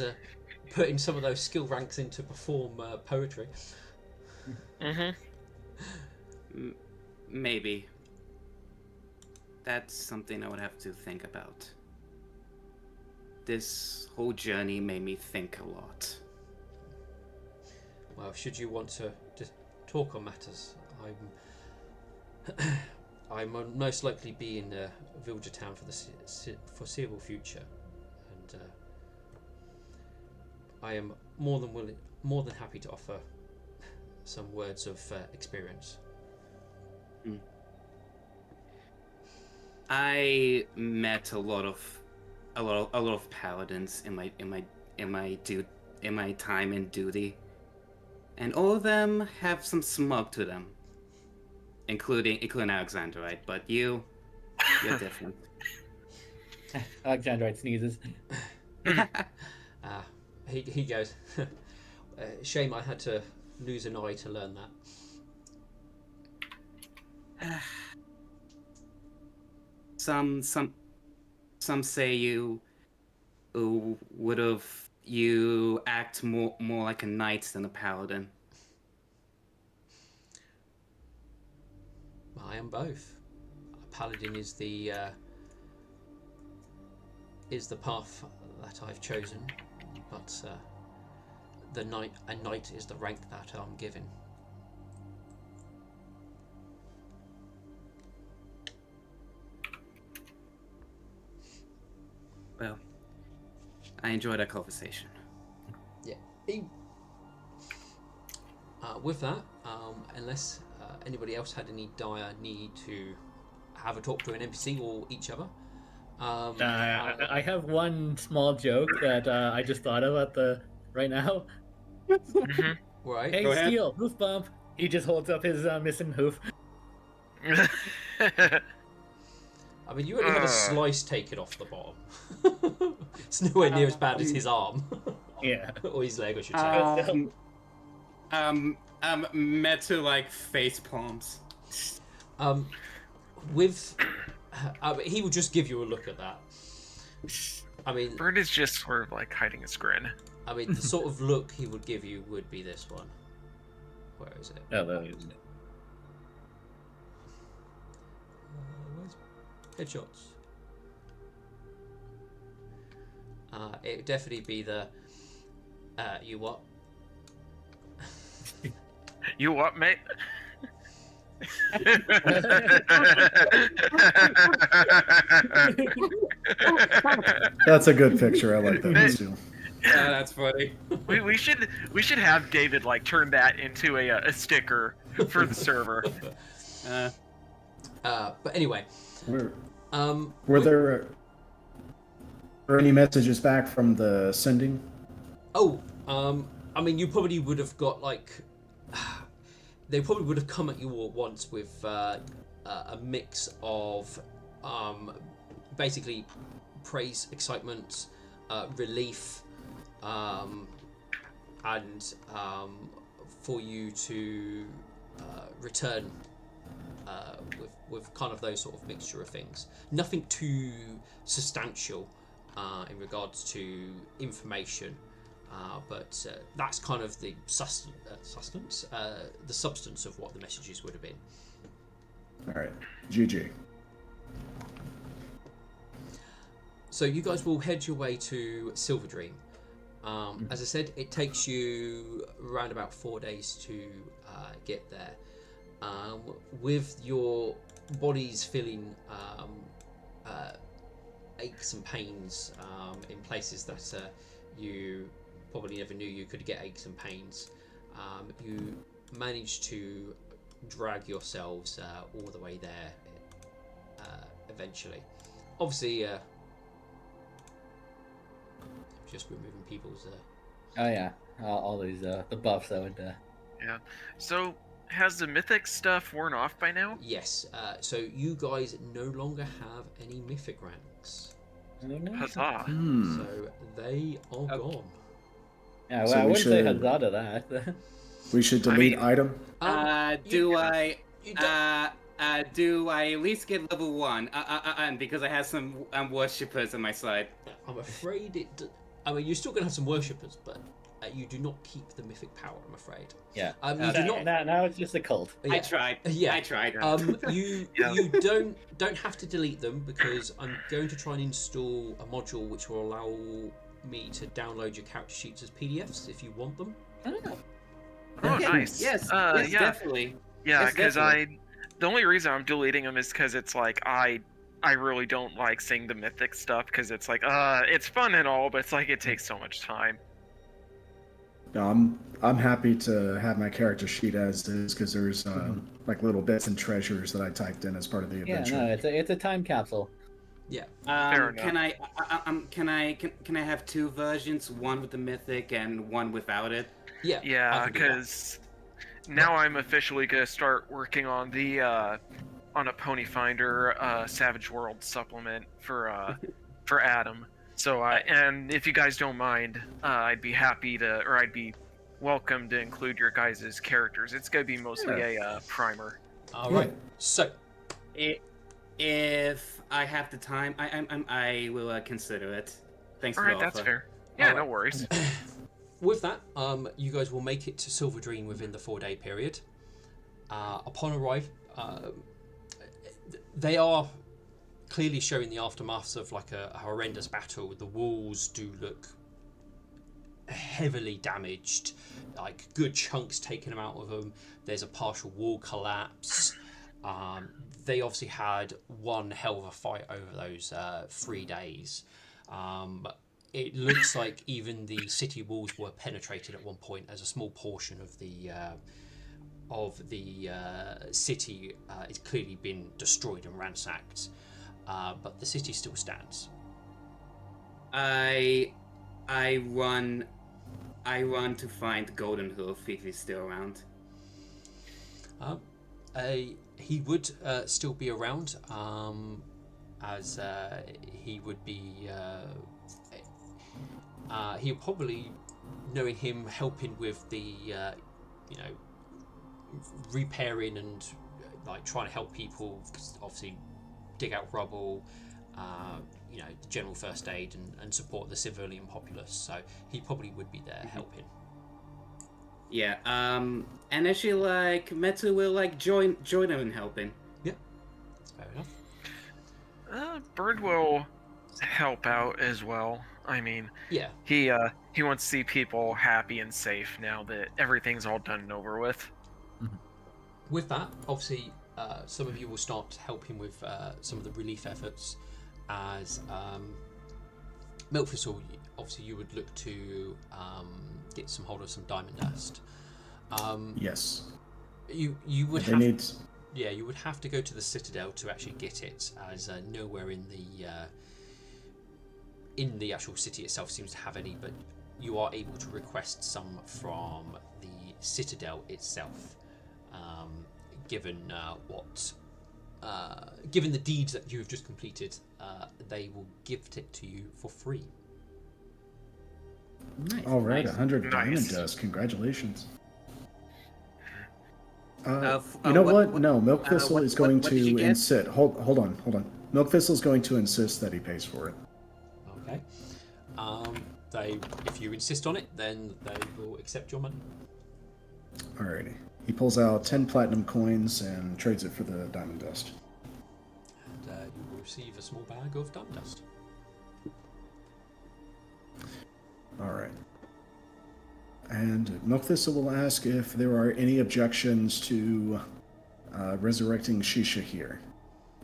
Speaker 1: putting some of those skill ranks in to perform poetry.
Speaker 6: Maybe. That's something I would have to think about. This whole journey made me think a lot.
Speaker 1: Well, should you want to talk on matters, I'm most likely be in Villager Town for the foreseeable future, and I am more than happy to offer some words of experience.
Speaker 6: I met a lot of paladins in my time in duty, and all of them have some smug to them, including Alexandrite. But you're different.
Speaker 8: Alexandrite sneezes.
Speaker 1: He goes. Shame I had to lose an eye to learn that.
Speaker 6: Some say you act more like a knight than a paladin.
Speaker 1: I am both. A paladin is the path that I've chosen, but a knight is the rank that I'm given.
Speaker 6: Well, I enjoyed our conversation.
Speaker 1: Yeah. With that, unless anybody else had any dire need to have a talk to an NPC or each other.
Speaker 8: I have one small joke that I just thought of right now.
Speaker 1: Right.
Speaker 8: Hey, Steel, hoof bump. He just holds up his missing hoof.
Speaker 1: I mean, you only have a slice taken off the bottom. It's nowhere near as bad as his arm.
Speaker 8: Yeah.
Speaker 1: Or his leg, I should say.
Speaker 6: Meta like face palms.
Speaker 1: He will just give you a look at that. I mean,
Speaker 4: Bird is just sort of like hiding his grin.
Speaker 1: I mean, the sort of look he would give you would be this one. Where is it?
Speaker 8: Oh, that is...
Speaker 1: Where's headshots? It would definitely be the. You what?
Speaker 4: You what, mate?
Speaker 2: That's a good picture. I like that one too.
Speaker 6: That's funny.
Speaker 4: we should have David like turn that into a sticker for the server.
Speaker 1: But anyway,
Speaker 2: Were there any messages back from the sending?
Speaker 1: Oh, I mean, you probably would have got like. They probably would have come at you all at once with a mix of basically praise, excitement, relief, and for you to return with kind of those sort of mixture of things. Nothing too substantial in regards to information. But that's kind of the substance of what the messages would have been.
Speaker 2: All right, GG.
Speaker 1: So you guys will head your way to Silver Dream. As I said, it takes you around about 4 days to get there. With your bodies feeling aches and pains in places that you probably never knew you could get aches and pains. You manage to drag yourselves all the way there eventually. Obviously, just removing people's...
Speaker 5: Oh yeah, all these the buffs that would...
Speaker 4: Yeah. So, has the mythic stuff worn off by now?
Speaker 1: Yes. So you guys no longer have any mythic ranks.
Speaker 4: Huzzah.
Speaker 1: So they are gone.
Speaker 5: Yeah, well,
Speaker 2: So
Speaker 5: I
Speaker 2: we
Speaker 5: wouldn't say
Speaker 2: should-
Speaker 5: huzzah to that.
Speaker 2: We should delete
Speaker 4: mean-
Speaker 2: item.
Speaker 6: Do I at least get level 1? Because I have some worshippers on my side.
Speaker 1: I'm afraid it... I mean, you're still going to have some worshippers, but you do not keep the mythic power, I'm afraid.
Speaker 5: Yeah.
Speaker 1: You do not...
Speaker 5: Now it's just a cult.
Speaker 1: Yeah.
Speaker 6: I tried.
Speaker 1: Yeah.
Speaker 6: I tried.
Speaker 1: You don't have to delete them because I'm going to try and install a module which will allow me to download your character sheets as PDFs if you want them.
Speaker 4: Oh, nice.
Speaker 6: Yes,
Speaker 4: yeah.
Speaker 6: definitely.
Speaker 4: Yeah,
Speaker 6: Yes,
Speaker 4: because
Speaker 6: definitely.
Speaker 4: the only reason I'm deleting them is because it's like I really don't like seeing the mythic stuff because it's like it's fun and all, but it's like it takes so much time.
Speaker 2: No, I'm happy to have my character sheet as is because there's like little bits and treasures that I typed in as part of the
Speaker 5: Yeah,
Speaker 2: adventure.
Speaker 5: no, it's a time capsule.
Speaker 1: Yeah.
Speaker 4: Fair enough.
Speaker 6: Can I have 2 versions, one with the mythic and one without it?
Speaker 1: Yeah.
Speaker 4: Yeah,
Speaker 1: I can do that.
Speaker 4: because now I'm officially gonna start working on the on a Ponyfinder Savage World supplement for Adam. So and if you guys don't mind, I'd be happy to, or I'd be welcome to include your guys' characters. It's gonna be mostly a primer.
Speaker 1: All right. So
Speaker 6: If I have the time, I will consider it. Thanks
Speaker 4: All
Speaker 6: for
Speaker 4: right,
Speaker 6: the
Speaker 4: that's
Speaker 6: offer.
Speaker 4: fair. Yeah,
Speaker 1: All
Speaker 4: no
Speaker 1: right.
Speaker 4: worries.
Speaker 1: with that, you guys will make it to Silver Dream within the 4-day period. Upon arrival, they are clearly showing the aftermaths of like a horrendous battle. The walls do look heavily damaged, like good chunks taken out of them. There's a partial wall collapse. They obviously had one hell of a fight over those 3 days. It looks like even the city walls were penetrated at one point, as a small portion of the city has clearly been destroyed and ransacked. But the city still stands.
Speaker 6: I run to find Golden Hoof if he's still around.
Speaker 1: He would still be around. as he would be. He'll probably, knowing him, helping with the, you know, repairing and like trying to help people, obviously dig out rubble, you know, general first aid and support the civilian populace. So he probably would be there helping.
Speaker 6: Yeah. And actually, like Metu will like join him in helping.
Speaker 1: Yeah, that's fair enough.
Speaker 4: Bird will help out as well. I mean,
Speaker 1: Yeah.
Speaker 4: he wants to see people happy and safe now that everything's all done and over with.
Speaker 1: With that, obviously, some of you will start helping with some of the relief efforts. As Milkfistle, obviously, you would look to get some hold of some diamond dust.
Speaker 2: Yes.
Speaker 1: You would
Speaker 2: They
Speaker 1: have.
Speaker 2: need.
Speaker 1: Yeah, you would have to go to the Citadel to actually get it, as nowhere in the actual city itself seems to have any. But you are able to request some from the Citadel itself, given given the deeds that you have just completed. They will gift it to you for free.
Speaker 6: Nice.
Speaker 2: All right,
Speaker 6: Nice.
Speaker 2: 100 diamond
Speaker 4: Nice.
Speaker 2: dust. Congratulations.
Speaker 6: You
Speaker 2: know what? No, Milk Thistle is going
Speaker 6: what did you
Speaker 2: to
Speaker 6: get?
Speaker 2: insist. Hold on. Milk Thistle is going to insist that he pays for it.
Speaker 1: Okay. If you insist on it, then they will accept your money.
Speaker 2: Alrighty. He pulls out 10 platinum coins and trades it for the diamond dust.
Speaker 1: And you will receive a small bag of diamond dust.
Speaker 2: Alright. And Milk Thistle will ask if there are any objections to resurrecting Shisha here,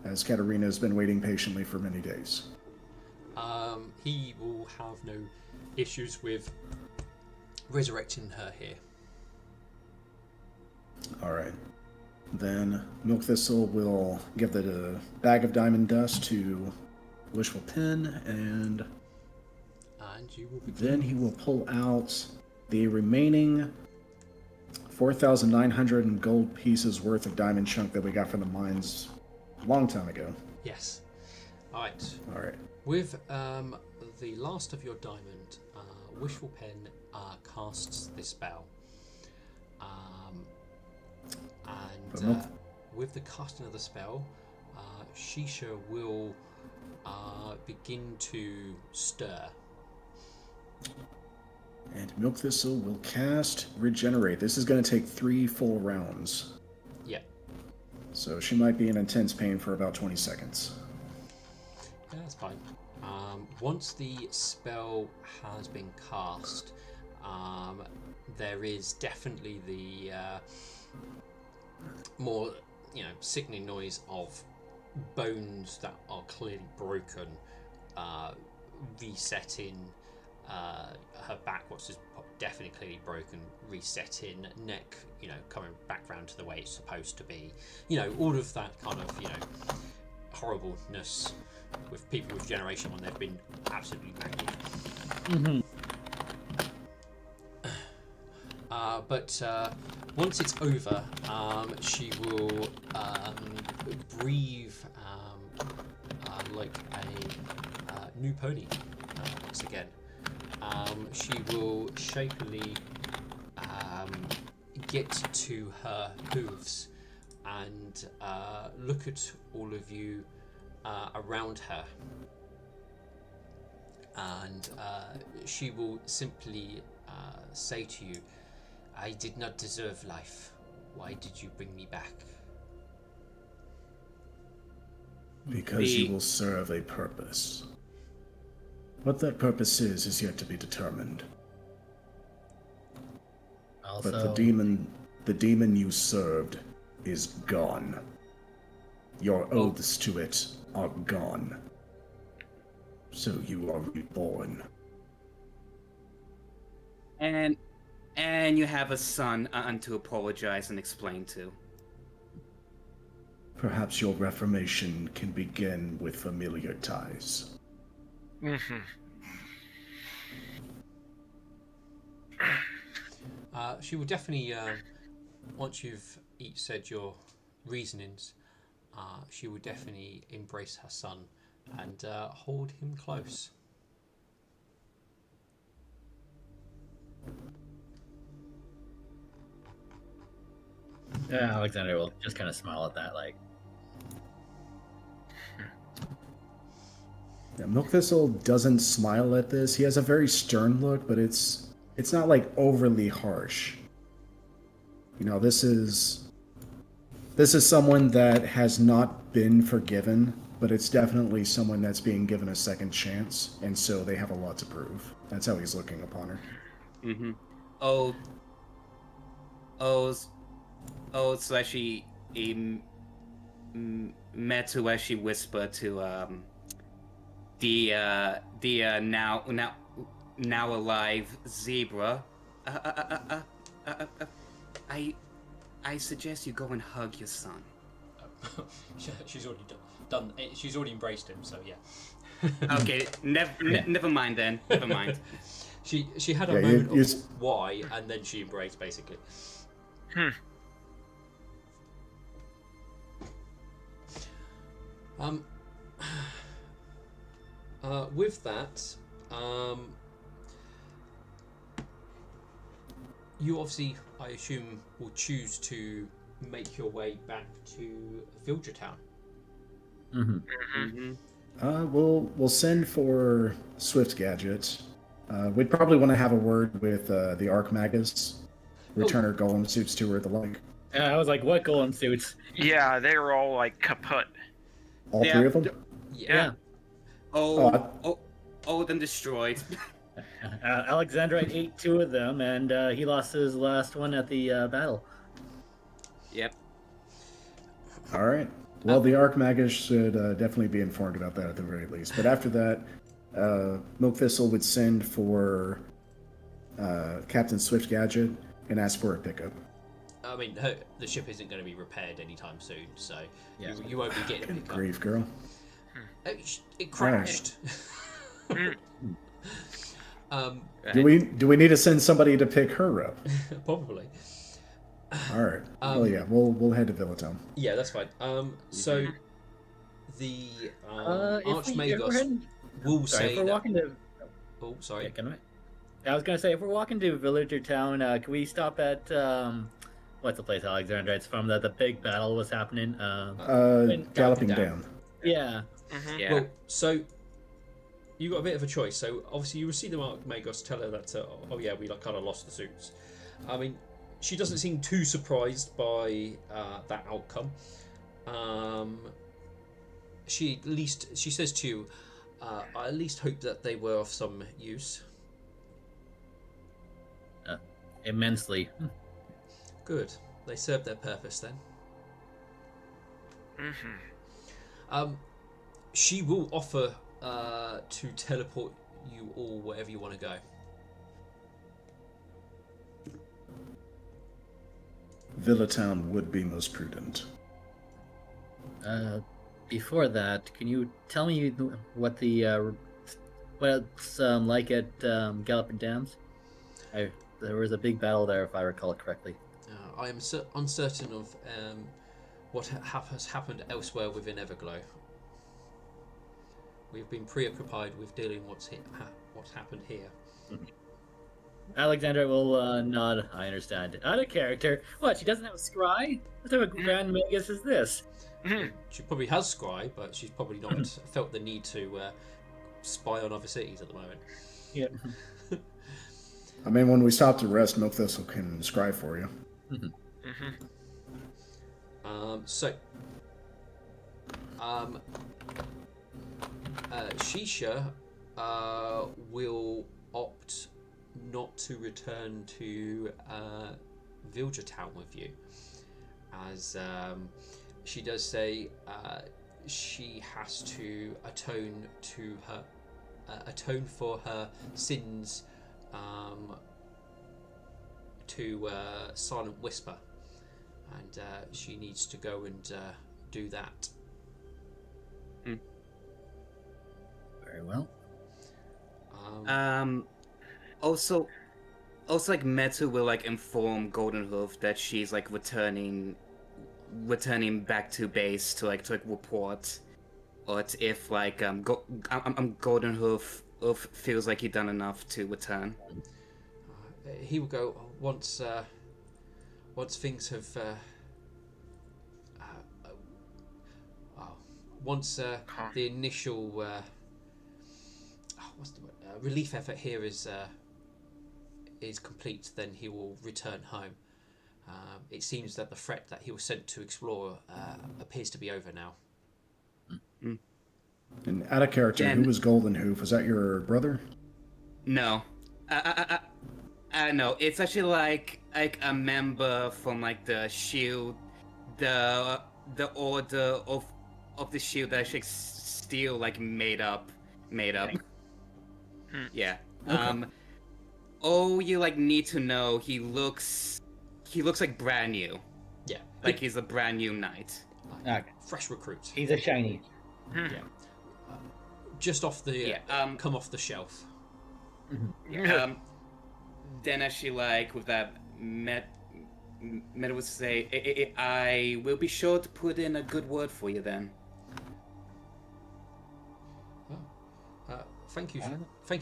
Speaker 2: as Katarina has been waiting patiently for many days.
Speaker 1: He will have no issues with resurrecting her here.
Speaker 2: Alright. Then Milk Thistle will give the bag of diamond dust to Wishful Pin, and
Speaker 1: you will
Speaker 2: then he will pull out the remaining 4,900 in gold pieces worth of diamond chunk that we got from the mines a long time ago.
Speaker 1: Yes. Alright.
Speaker 2: Alright.
Speaker 1: With the last of your diamond, Wishful Pen casts this spell. And with the casting of the spell, Shisha will begin to stir.
Speaker 2: And Milk Thistle will cast Regenerate. This is going to take 3 full rounds.
Speaker 1: Yeah.
Speaker 2: So she might be in intense pain for about 20 seconds.
Speaker 1: Yeah, that's fine. Once the spell has been cast, there is definitely the more, sickening noise of bones that are clearly broken, resetting. Her back, which is definitely clearly broken, resetting, neck, coming back round to the way it's supposed to be. All of that kind of, horribleness with people with generation when they've been absolutely mangled. But once it's over, she will breathe like a new pony once again. She will shakily get to her hooves and look at all of you around her, and she will simply say to you, "I did not deserve life. Why did you bring me back?"
Speaker 2: Because you will serve a purpose. What that purpose is yet to be determined.
Speaker 7: Also,
Speaker 2: But the demon you served is gone. Your oaths to it are gone. So you are reborn.
Speaker 6: And you have a son to apologize and explain to.
Speaker 2: Perhaps your reformation can begin with familiar ties.
Speaker 1: She will definitely, once you've each said your reasonings, she will definitely embrace her son and hold him close.
Speaker 7: Yeah, Alexander will just kind of smile at that, like,
Speaker 2: Yeah, Milk Thistle doesn't smile at this. He has a very stern look, but it's not like overly harsh. You know, this is someone that has not been forgiven, but it's definitely someone that's being given a second chance, and so they have a lot to prove. That's how he's looking upon her.
Speaker 6: Mm-hmm. Oh, oh, so actually, Metu actually whispered to the now alive zebra. I suggest you go and hug your son.
Speaker 1: She's already done. She's already embraced him, so yeah.
Speaker 6: Okay, never mind then. Never mind.
Speaker 1: She had a moment of why, and then she embraced basically. With that, you obviously, I assume, will choose to make your way back to Villager Town.
Speaker 2: We'll send for Swift Gadget. We'd probably want to have a word with the Archmagus, return her golem suits to her, the like.
Speaker 8: I was like, what golem suits?
Speaker 4: Yeah, they were all like kaput.
Speaker 2: All three of them?
Speaker 8: Yeah.
Speaker 6: All of them destroyed.
Speaker 8: Alexandrite ate 2 of them, and he lost his last one at the battle.
Speaker 6: Yep.
Speaker 2: All right. Well, the Archmagus should definitely be informed about that at the very least. But after that, Milk Thistle would send for Captain Swift Gadget and ask for a pickup.
Speaker 1: I mean, the ship isn't going to be repaired anytime soon, so you won't be getting a pickup.
Speaker 2: Grief, girl.
Speaker 1: It crashed.
Speaker 2: Do we need to send somebody to pick her up?
Speaker 1: Probably.
Speaker 2: All right. Well, yeah, we'll head to Villatown.
Speaker 1: Yeah, that's fine. So the Archmagos will say that...
Speaker 8: walking to...
Speaker 1: Oh, sorry.
Speaker 8: Yeah, can I was gonna say, if we're walking to Villager Town, can we stop at what's the place, Alexandra? It's from the big battle was happening.
Speaker 2: Galloping Dam.
Speaker 8: Yeah.
Speaker 6: Yeah.
Speaker 1: Well, so you got a bit of a choice. So obviously you receive the Archmagos, tell her that oh yeah, we kind of lost the suits. I mean, she doesn't seem too surprised by that outcome. She says to you, I at least hope that they were of some use.
Speaker 7: Immensely.
Speaker 1: Good. They served their purpose then. She will offer to teleport you all wherever you want to go.
Speaker 2: Villatown would be most prudent.
Speaker 7: Before that, can you tell me what it's like at Galloping Dams? There was a big battle there, if I recall it correctly.
Speaker 1: I am uncertain of what has happened elsewhere within Everglow. We've been preoccupied with dealing what's happened here.
Speaker 8: Alexandra will nod. I understand. Out of character. What? She doesn't have a scry? What type of grand magus is this?
Speaker 1: She probably has scry, but she's probably not felt the need to spy on other cities at the moment.
Speaker 8: Yeah.
Speaker 2: I mean, when we stop to rest, Milk Thistle can scry for you.
Speaker 1: Shisha will opt not to return to Villager Town with you, as she does say she has to atone for her sins to Silent Whisper, and she needs to go and do that.
Speaker 7: Very well.
Speaker 6: Also, like Metu will like inform Golden Hoof that she's like returning back to base to report if like Golden Hoof feels like he's done enough to return.
Speaker 1: He will go once things have once the initial what's the word? Relief effort here is complete, then he will return home. It seems that the threat that he was sent to explore appears to be over now.
Speaker 2: And out of character, who was Golden Hoof? Was that your brother?
Speaker 6: No. No, it's actually like a member from like the Shield, the Order of the Shield that actually Steel like made up. Yeah.
Speaker 2: Okay.
Speaker 6: All you like need to know, he looks like brand new.
Speaker 1: Yeah,
Speaker 6: Like he's a brand new knight.
Speaker 8: Okay.
Speaker 1: Fresh recruit.
Speaker 8: He's a shiny.
Speaker 1: Yeah. Just off the come off the shelf.
Speaker 6: Then actually like with that Met would say, I will be sure to put in a good word for you then.
Speaker 1: Thank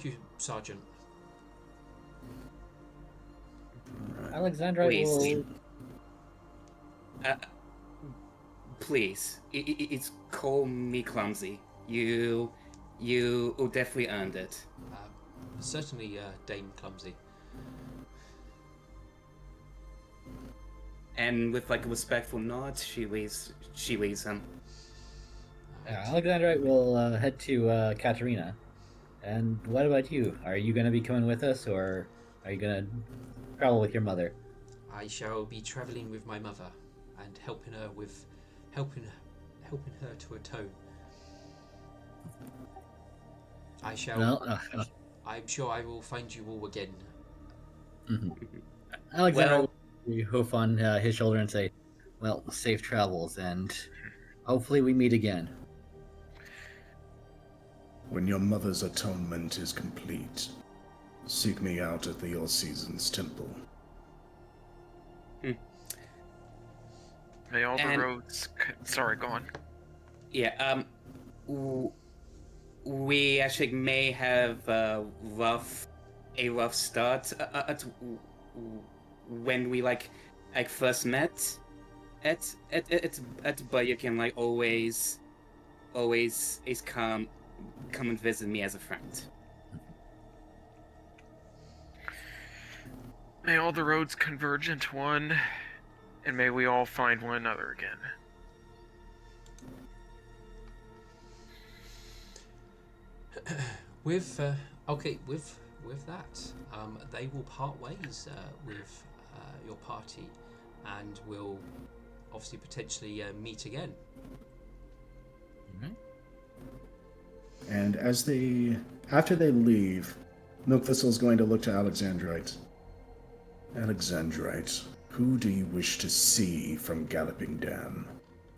Speaker 1: you, Sergeant.
Speaker 8: Alexandra
Speaker 6: Please.
Speaker 8: will.
Speaker 6: Please, it's call me clumsy. You definitely earned it.
Speaker 1: Certainly, Dame Clumsy.
Speaker 6: And with like a respectful nod, she leaves him.
Speaker 8: Alexandra will head to Katerina. And what about you? Are you going to be coming with us, or are you going to travel with your mother?
Speaker 1: I shall be travelling with my mother and helping her to atone. I shall.
Speaker 8: Well,
Speaker 1: I'm sure I will find you all again.
Speaker 8: Alexandra will hoof on his shoulder and say, "Well, safe travels, and hopefully we meet again."
Speaker 2: When your mother's atonement is complete, seek me out at the All Seasons Temple.
Speaker 4: May all the roads... Sorry, go on.
Speaker 6: Yeah, we actually may have a rough start at when we like first met but you can like always come and visit me as a friend.
Speaker 4: May all the roads converge into one, and may we all find one another again.
Speaker 1: With that, they will part ways with your party, and will obviously potentially meet again.
Speaker 2: And after they leave, Milk Thistle is going to look to Alexandrite. Alexandrite, who do you wish to see from Galloping Dam?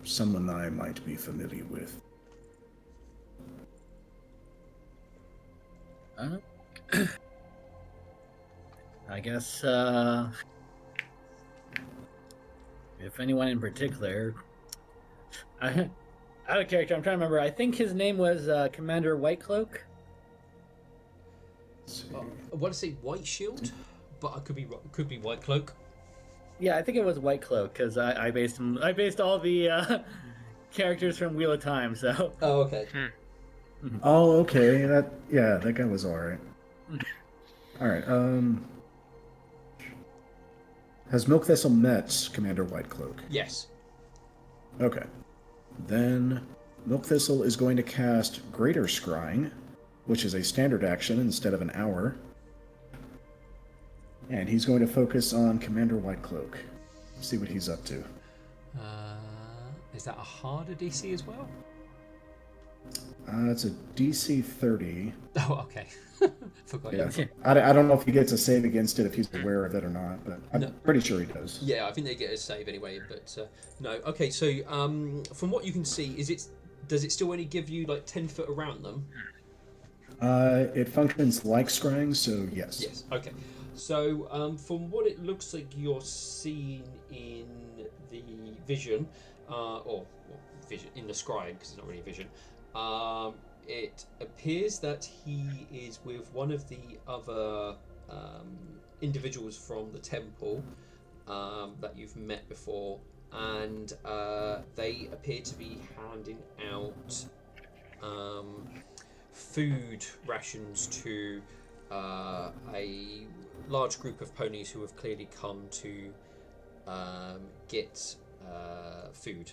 Speaker 2: Someone I might be familiar with.
Speaker 8: I guess, if anyone in particular, out of character, I'm trying to remember. I think his name was Commander Whitecloak.
Speaker 1: I want to say White Shield, but I could be wrong. Could be White Cloak.
Speaker 8: Yeah, I think it was Whitecloak because I based all the characters from Wheel of Time. So.
Speaker 1: Oh, okay.
Speaker 2: Oh, okay. That guy was alright. Alright, has Milk Thistle met Commander Whitecloak?
Speaker 1: Yes.
Speaker 2: Okay. Then Milk Thistle is going to cast Greater Scrying, which is a standard action instead of an hour. And he's going to focus on Commander Whitecloak. See what he's up to.
Speaker 1: Is that a harder DC as well?
Speaker 2: It's a DC 30.
Speaker 1: Oh, okay. Forgot.
Speaker 2: Yeah. I don't know if he gets a save against it if he's aware of it or not, but I'm pretty sure he does.
Speaker 1: Yeah, I think they get a save anyway, but no. Okay, so from what you can see, does it still only give you like 10 foot around them?
Speaker 2: It functions like scrying, so yes.
Speaker 1: Yes. Okay. So from what it looks like you're seeing in the vision, or vision in the scrying, because it's not really a vision. It appears that he is with one of the other individuals from the temple that you've met before, and they appear to be handing out food rations to a large group of ponies who have clearly come to get food.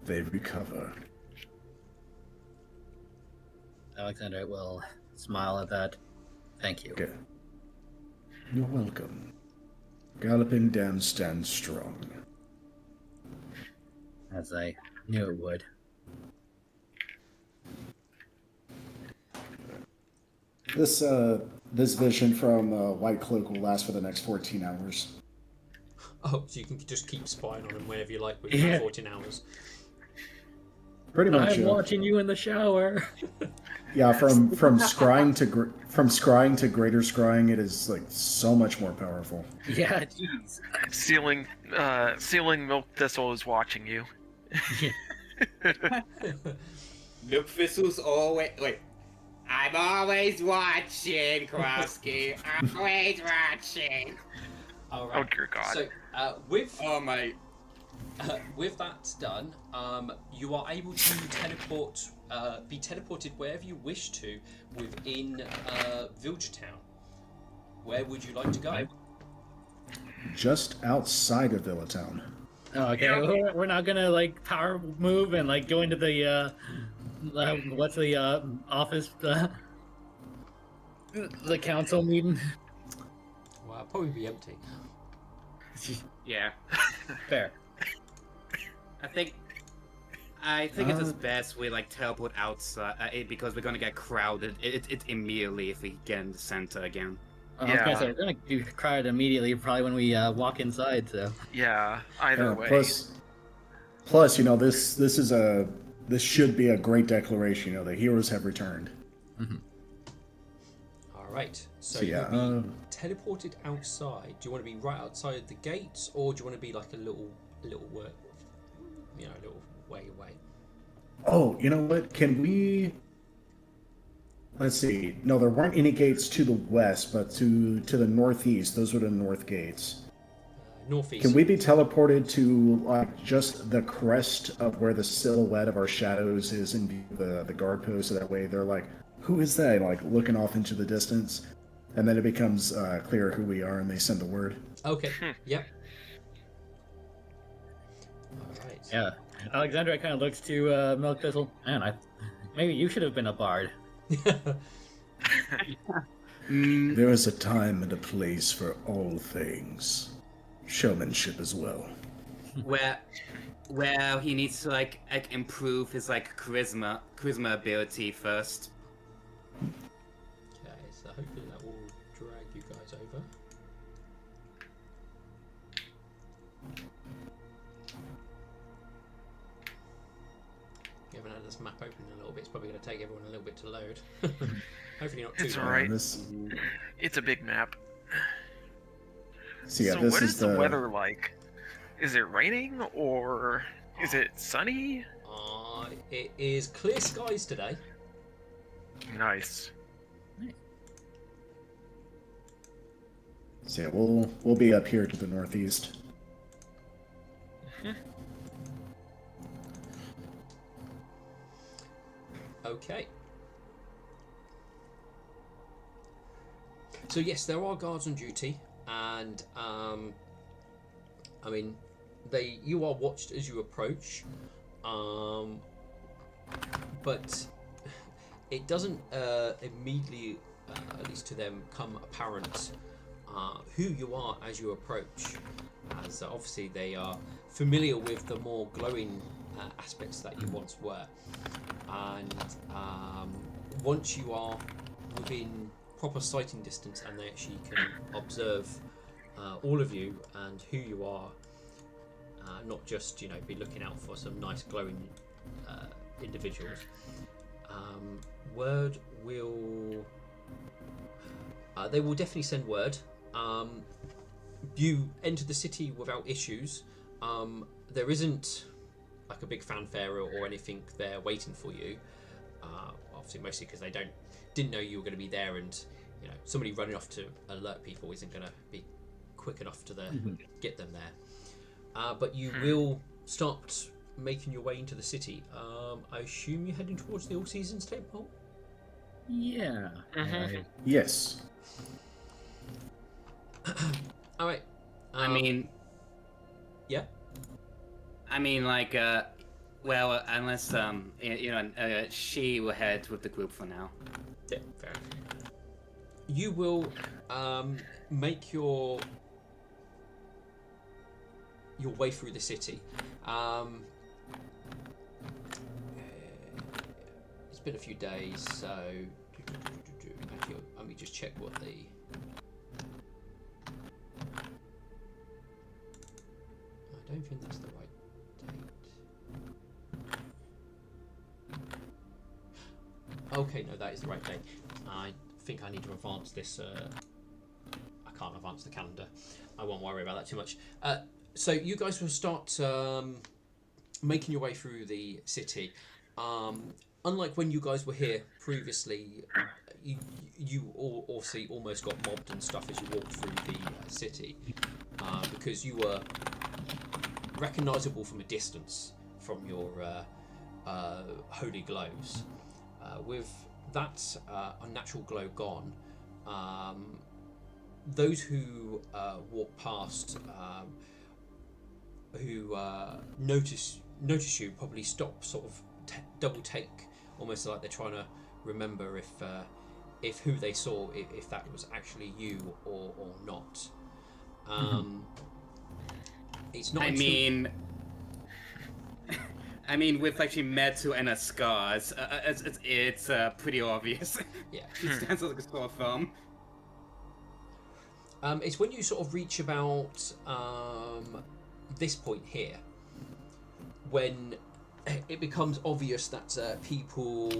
Speaker 2: They recover.
Speaker 7: Alexander will smile at that. Thank you.
Speaker 2: Okay. You're welcome. Galloping Dam stands strong.
Speaker 7: As I knew it would.
Speaker 2: This vision from White Cloak will last for the next 14 hours.
Speaker 1: Oh, so you can just keep spying on him whenever you like within 14 hours.
Speaker 2: Pretty much.
Speaker 7: I'm watching you in the shower.
Speaker 2: Yeah, from scrying to greater scrying, it is like so much more powerful.
Speaker 7: Yeah, jeez.
Speaker 4: Ceiling Milk Thistle is watching you.
Speaker 6: Milk Thistle's always wait. I'm always watching, Krosky. Always watching.
Speaker 1: All right.
Speaker 4: Oh dear God.
Speaker 1: So with
Speaker 6: Oh my.
Speaker 1: with that done, you are able to be teleported wherever you wish to within Villager Town. Where would you like to go?
Speaker 2: Just outside of Villatown.
Speaker 7: Oh, okay, we're not gonna like power move and like go into the what's the office the council meeting.
Speaker 1: Well, it'll probably be empty.
Speaker 6: Yeah.
Speaker 7: Fair.
Speaker 6: I think it's best we like teleport outside because we're gonna get crowded. It immediately if we get in the center again.
Speaker 7: I was gonna say, we're gonna be crowded immediately, probably when we walk inside. So
Speaker 4: Yeah. Either way.
Speaker 2: Plus, you know, this should be a great declaration. You know, the heroes have returned.
Speaker 7: Mm-hmm.
Speaker 1: All right. So
Speaker 2: yeah,
Speaker 1: you'll be teleported outside. Do you want to be right outside the gates, or do you want to be like a little way, a little way away?
Speaker 2: Oh, you know what? Can we? Let's see. No, there weren't any gates to the west, but to the northeast. Those were the north gates.
Speaker 1: Northeast.
Speaker 2: Can we be teleported to like just the crest of where the silhouette of our shadows is in view of the guard post, so that way they're like, who is that? Like looking off into the distance, and then it becomes clear who we are, and they send the word.
Speaker 1: Okay. Yep. All right.
Speaker 7: yeah, Alexandra kind of looks to Milk Thistle. Man, maybe you should have been a bard.
Speaker 2: There is a time and a place for all things. Showmanship as well.
Speaker 6: Where he needs to like improve his like charisma ability first.
Speaker 1: Okay, so hopefully that will drag you guys over. Given this map open a little bit, it's probably going to take everyone a little bit to load. Hopefully not too
Speaker 4: It's
Speaker 1: long.
Speaker 4: alright. It's a big map.
Speaker 2: So yeah,
Speaker 4: So
Speaker 2: this
Speaker 4: what
Speaker 2: is
Speaker 4: is the weather like? Is it raining or is it sunny?
Speaker 1: It is clear skies today.
Speaker 4: Nice.
Speaker 2: So yeah, we'll be up here to the northeast.
Speaker 1: Okay. So yes, there are guards on duty, and I mean, you are watched as you approach, but it doesn't immediately, at least to them, come apparent who you are as you approach, as obviously they are familiar with the more glowing aspects that you once were, and once you are within proper sighting distance and they actually can observe all of you and who you are, not just be looking out for some nice glowing individuals. Word will they will definitely send word. You enter the city without issues. There isn't like a big fanfare or anything there waiting for you. Obviously, mostly because they didn't know you were going to be there, and somebody running off to alert people isn't going to be quick enough to get them there. But you will start making your way into the city. I assume you're heading towards the All Seasons Temple?
Speaker 7: Yeah.
Speaker 2: Yes.
Speaker 1: All right.
Speaker 6: I mean,
Speaker 1: yeah.
Speaker 6: I mean, like, well, unless she will head with the group for now.
Speaker 1: Yeah, fair enough. You will make your way through the city. It's been a few days, so actually, let me just check what the. I don't think that's the right date. Okay, no, that is the right date. I think I need to advance this. I can't advance the calendar. I won't worry about that too much. So you guys will start making your way through the city. Unlike when you guys were here previously, you all obviously almost got mobbed and stuff as you walked through the city, because you were recognisable from a distance from your holy glows. With that unnatural glow gone, those who walk past, who notice you, probably stop, sort of double take, almost like they're trying to remember if who they saw, if that was actually you or not. It's not.
Speaker 6: I mean, with actually Metu and her scars, it's pretty obvious.
Speaker 1: Yeah.
Speaker 6: She stands like a sore thumb.
Speaker 1: It's when you sort of reach about this point here, when it becomes obvious that people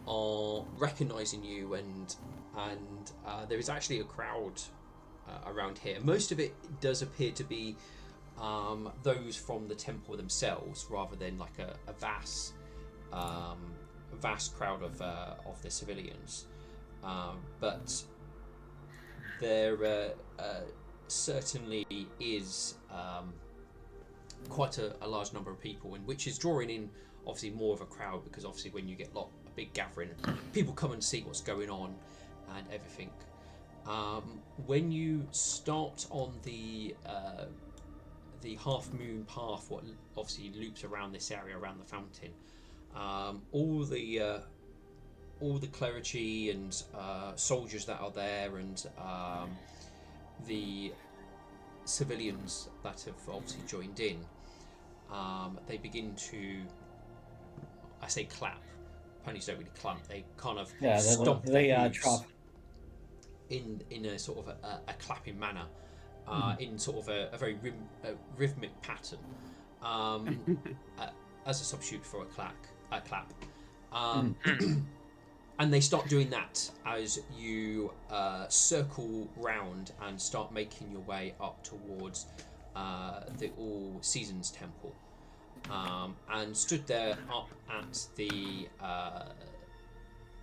Speaker 1: are recognising you, and there is actually a crowd around here. Most of it does appear to be those from the temple themselves, rather than like a vast crowd of the civilians. But there certainly is quite a large number of people, and which is drawing in obviously more of a crowd, because obviously when you get a big gathering, people come and see what's going on and everything. When you start on the half moon path, what obviously loops around this area, around the fountain, all the clergy and soldiers that are there, and the civilians that have obviously joined in, they begin to, I say clap. Ponies don't really clamp. They kind of stomp their hooves in a sort of a clapping manner, in sort of a very rhythmic pattern, as a substitute for a clap. And they start doing that as you circle round and start making your way up towards the All Seasons Temple. And stood there up at the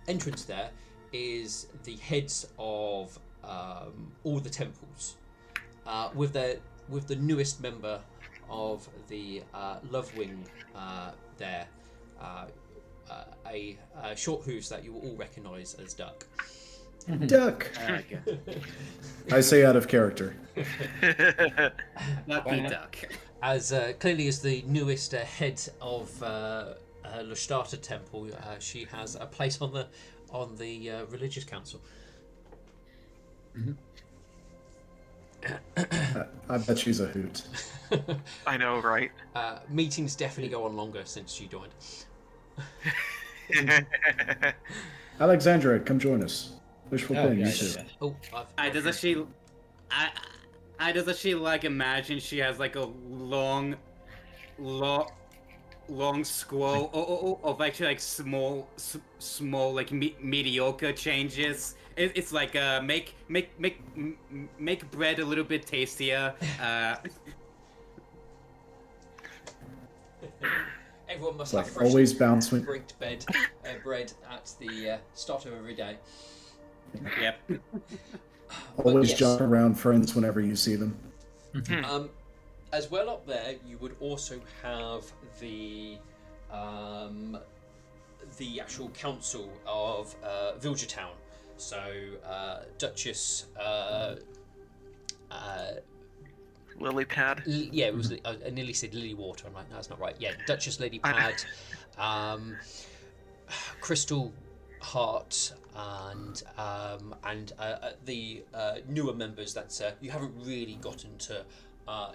Speaker 1: entrance there is the heads of all the temples, with the newest member of the Love Wing there. A short hooves that you will all recognise as Duck.
Speaker 2: Duck! I say out of character.
Speaker 6: Lucky Duck.
Speaker 1: As clearly as the newest head of Lushtata Temple, she has a place on the religious council.
Speaker 2: I bet she's a hoot.
Speaker 4: I know, right?
Speaker 1: Meetings definitely go on longer since she joined.
Speaker 2: Alexandra, come join us. Wishful thinking, you too.
Speaker 1: Oh,
Speaker 6: Does she like imagine she has like a long scroll of actually like small like mediocre changes It's like make bread a little bit tastier.
Speaker 1: Everyone must
Speaker 2: Like
Speaker 1: have fresh
Speaker 2: always bounce when-
Speaker 1: baked bread at the start of every day.
Speaker 6: Yep.
Speaker 2: Always
Speaker 1: yes.
Speaker 2: jump around friends whenever you see them.
Speaker 1: As well up there, you would also have the actual council of Vilgertown. So Duchess.
Speaker 4: Lily pad.
Speaker 1: Yeah, it was. I nearly said Lily Water. I'm like, no, that's not right. Yeah, Duchess Lady Pad, Crystal Heart, and the newer members that you haven't really gotten to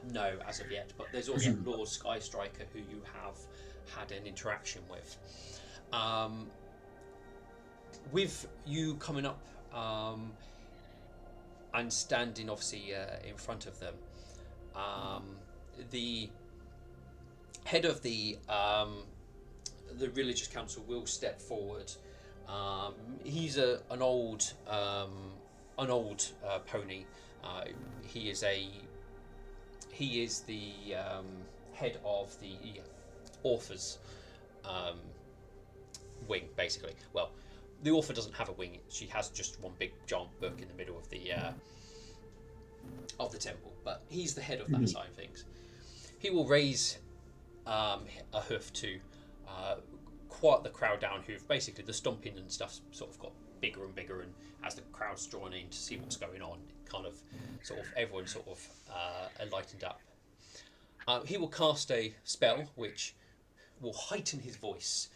Speaker 1: know as of yet. But there's also Lord Skystriker, who you have had an interaction with. With you coming up and standing, obviously, in front of them. The head of the religious council will step forward. He's an old pony. He is the head of the author's wing, basically. Well, the author doesn't have a wing. She has just one big giant book in the middle of the temple, but he's the head of that side of things. He will raise a hoof to quiet the crowd down, who've basically, the stomping and stuff sort of got bigger and bigger, and as the crowd's drawn in to see what's going on, it kind of everyone lightened up. He will cast a spell which will heighten his voice,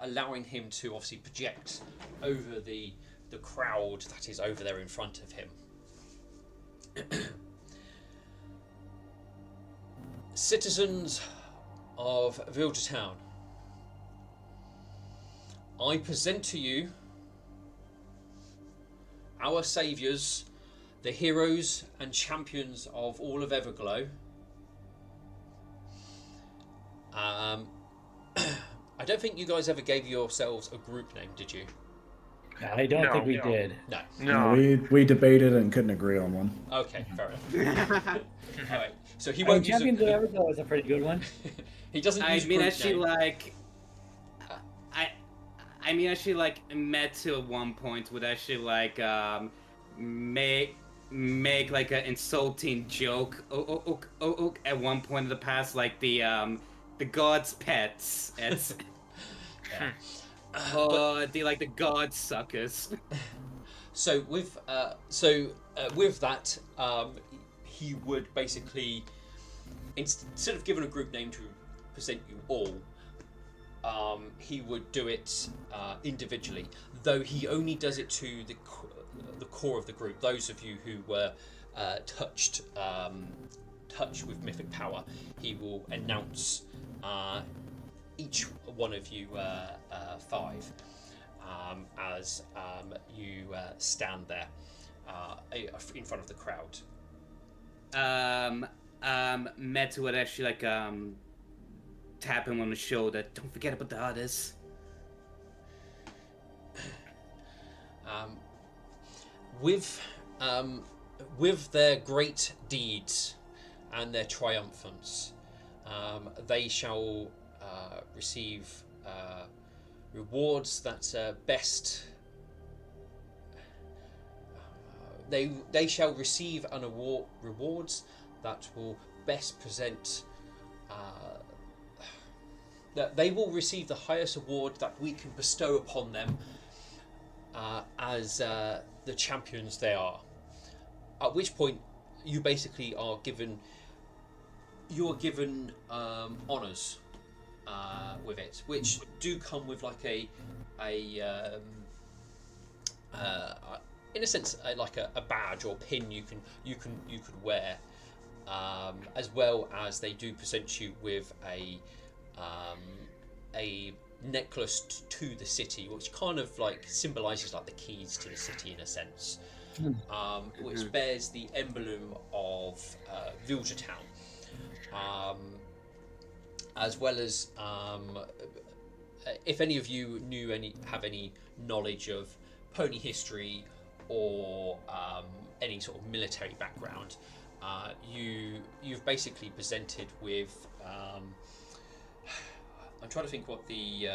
Speaker 1: allowing him to obviously project over the crowd that is over there in front of him. Citizens of Vilgertown, I present to you our saviours, the heroes and champions of all of Everglow. I don't think you guys ever gave yourselves a group name, did you?
Speaker 8: I don't think we did.
Speaker 4: No.
Speaker 2: We debated and couldn't agree on one.
Speaker 1: Okay, fair enough. All right, so he won't use
Speaker 8: Champions of Everglow is a pretty good one.
Speaker 1: He doesn't
Speaker 6: I
Speaker 1: use
Speaker 6: mean,
Speaker 1: group
Speaker 6: actually,
Speaker 1: name.
Speaker 6: like, Metu at one point would actually like make like an insulting joke at one point in the past, like the gods' pets. It's the god suckers.
Speaker 1: So with that, he would basically, instead of giving a group name to present you all, he would do it individually. Though he only does it to the core of the group. Those of you who were touched with mythic power, he will announce each one of you five as you stand there in front of the crowd.
Speaker 6: Metu would actually like tap him on the shoulder. Don't forget about the others.
Speaker 1: With their great deeds and their triumphance, they shall receive rewards that best. They shall receive an award rewards that will best present. That they will receive the highest award that we can bestow upon them as the champions they are. At which point, you basically are given. You are given honours with it, which do come with like a in a sense like a badge or pin you could wear, as well as they do present you with a necklace to the city, which kind of like symbolises like the keys to the city in a sense, which bears the emblem of Vilgertown, as well as if any of you have any knowledge of pony history or any sort of military background, you've basically presented with. I'm trying to think what the.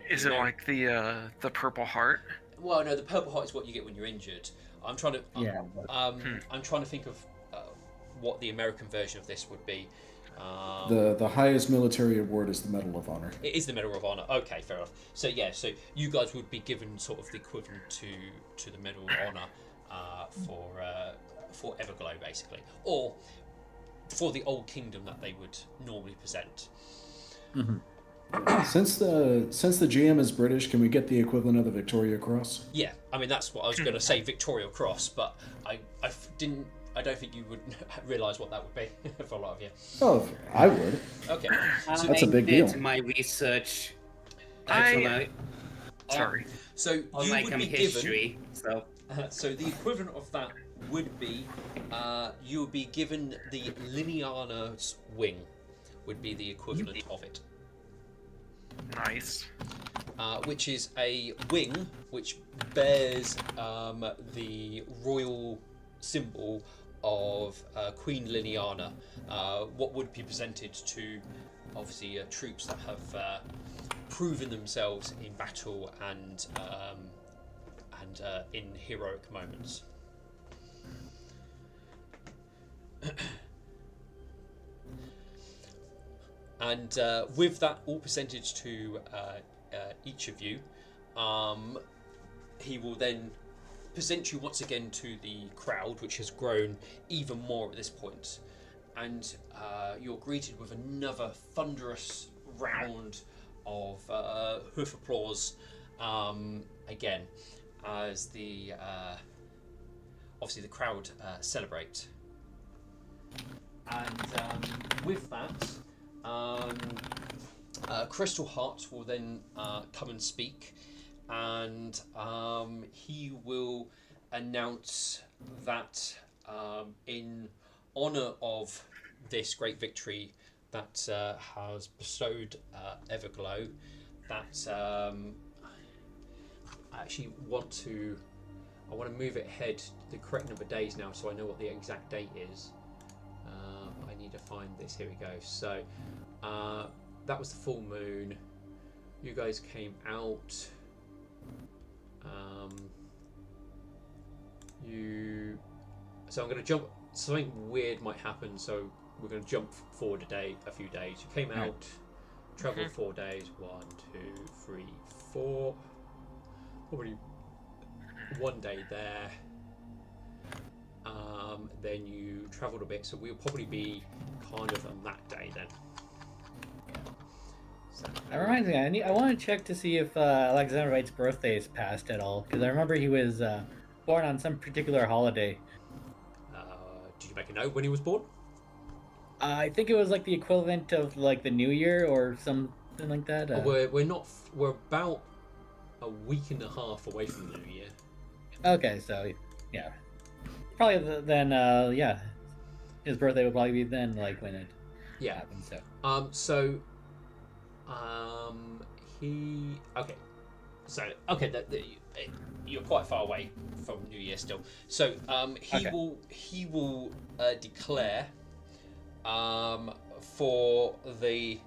Speaker 4: Is it like the Purple Heart?
Speaker 1: Well, no, the Purple Heart is what you get when you're injured. I'm trying to.
Speaker 8: Yeah.
Speaker 1: I'm trying to think of what the American version of this would be.
Speaker 2: The highest military award is the Medal of Honor.
Speaker 1: It is the Medal of Honor. Okay, fair enough. So yeah, so you guys would be given sort of the equivalent to the Medal of Honor for Everglow, basically, or for the Old Kingdom that they would normally present.
Speaker 8: Mm-hmm.
Speaker 2: Since the GM is British, can we get the equivalent of the Victoria Cross?
Speaker 1: Yeah, I mean that's what I was going to say, Victoria Cross, but I don't think you would realise what that would be for a lot of you.
Speaker 2: Oh, I would.
Speaker 1: Okay,
Speaker 2: That's a big deal.
Speaker 6: My research.
Speaker 4: Sorry.
Speaker 1: So
Speaker 6: On
Speaker 1: you
Speaker 6: my
Speaker 1: would be
Speaker 6: history.
Speaker 1: given. So the equivalent of that would be, you would be given the Iliana's wing, would be the equivalent of it.
Speaker 4: Nice.
Speaker 1: Which is a wing which bears the royal symbol of Queen Iliana, what would be presented to, obviously, troops that have proven themselves in battle and in heroic moments. And with that all presented to each of you, he will then present you once again to the crowd, which has grown even more at this point. And you're greeted with another thunderous round of hoof applause again, as the obviously the crowd celebrate. And with that, Crystal Heart will then come and speak, and he will announce that in honour of this great victory that has bestowed Everglow, that I actually want to move it ahead the correct number of days now, so I know what the exact date is. I need to find this. Here we go. So that was the full moon. You guys came out. So I'm going to jump. Something weird might happen. So we're going to jump forward a few days. You came out, traveled 4 days. 1, 2, 3, 4. Probably 1 day there. Then you travelled a bit, so we'll probably be kind of on that day then. So,
Speaker 8: That reminds me, I want to check to see if Alexander Wright's birthday is passed at all, because I remember he was born on some particular holiday.
Speaker 1: Did you make a note when he was born?
Speaker 8: I think it was like the equivalent of like the New Year or something like that.
Speaker 1: We're about a week and a half away from the New Year.
Speaker 8: Okay, so yeah, probably then yeah, his birthday would probably be then, like when it happens. So you're quite far away from New Year still. So he will declare for the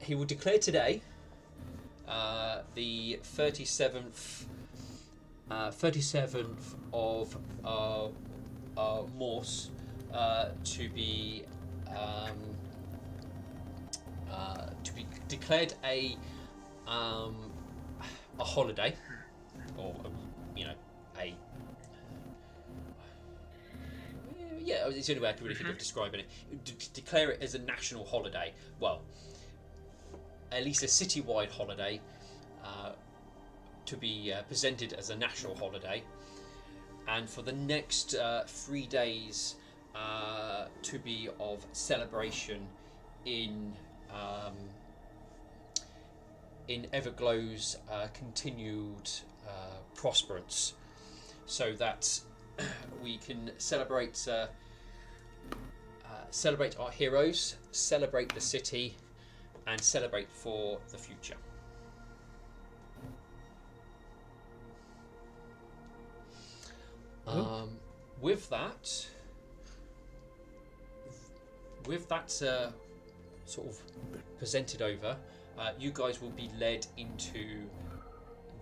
Speaker 8: he will declare today the 37th of Morse to be declared a holiday, or it's the only way I can really think of describing it. Declare it as a national holiday. Well, at least a citywide holiday, to be presented as a national holiday, and for the next 3 days to be of celebration in Everglow's continued prosperance, so that we can celebrate our heroes, celebrate the city, and celebrate for the future.
Speaker 1: With that, sort of presented over, you guys will be led into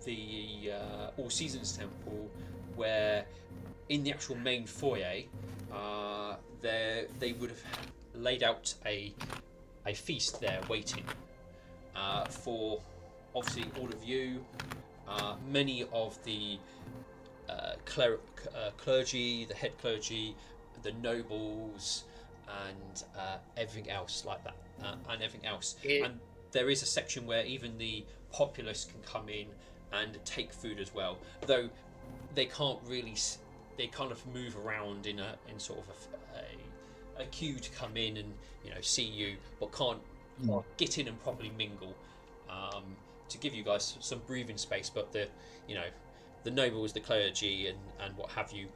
Speaker 1: the All Seasons Temple, where in the actual main foyer, they would have laid out a feast there waiting for obviously all of you. Many of the clergy, the head clergy, the nobles, and everything else like that, and everything else. And there is a section where even the populace can come in and take food as well, though they can't really. They kind of move around in sort of a queue to come in and see you, but can't get in and properly mingle. To give you guys some breathing space, but the nobles, the clergy, and what have you,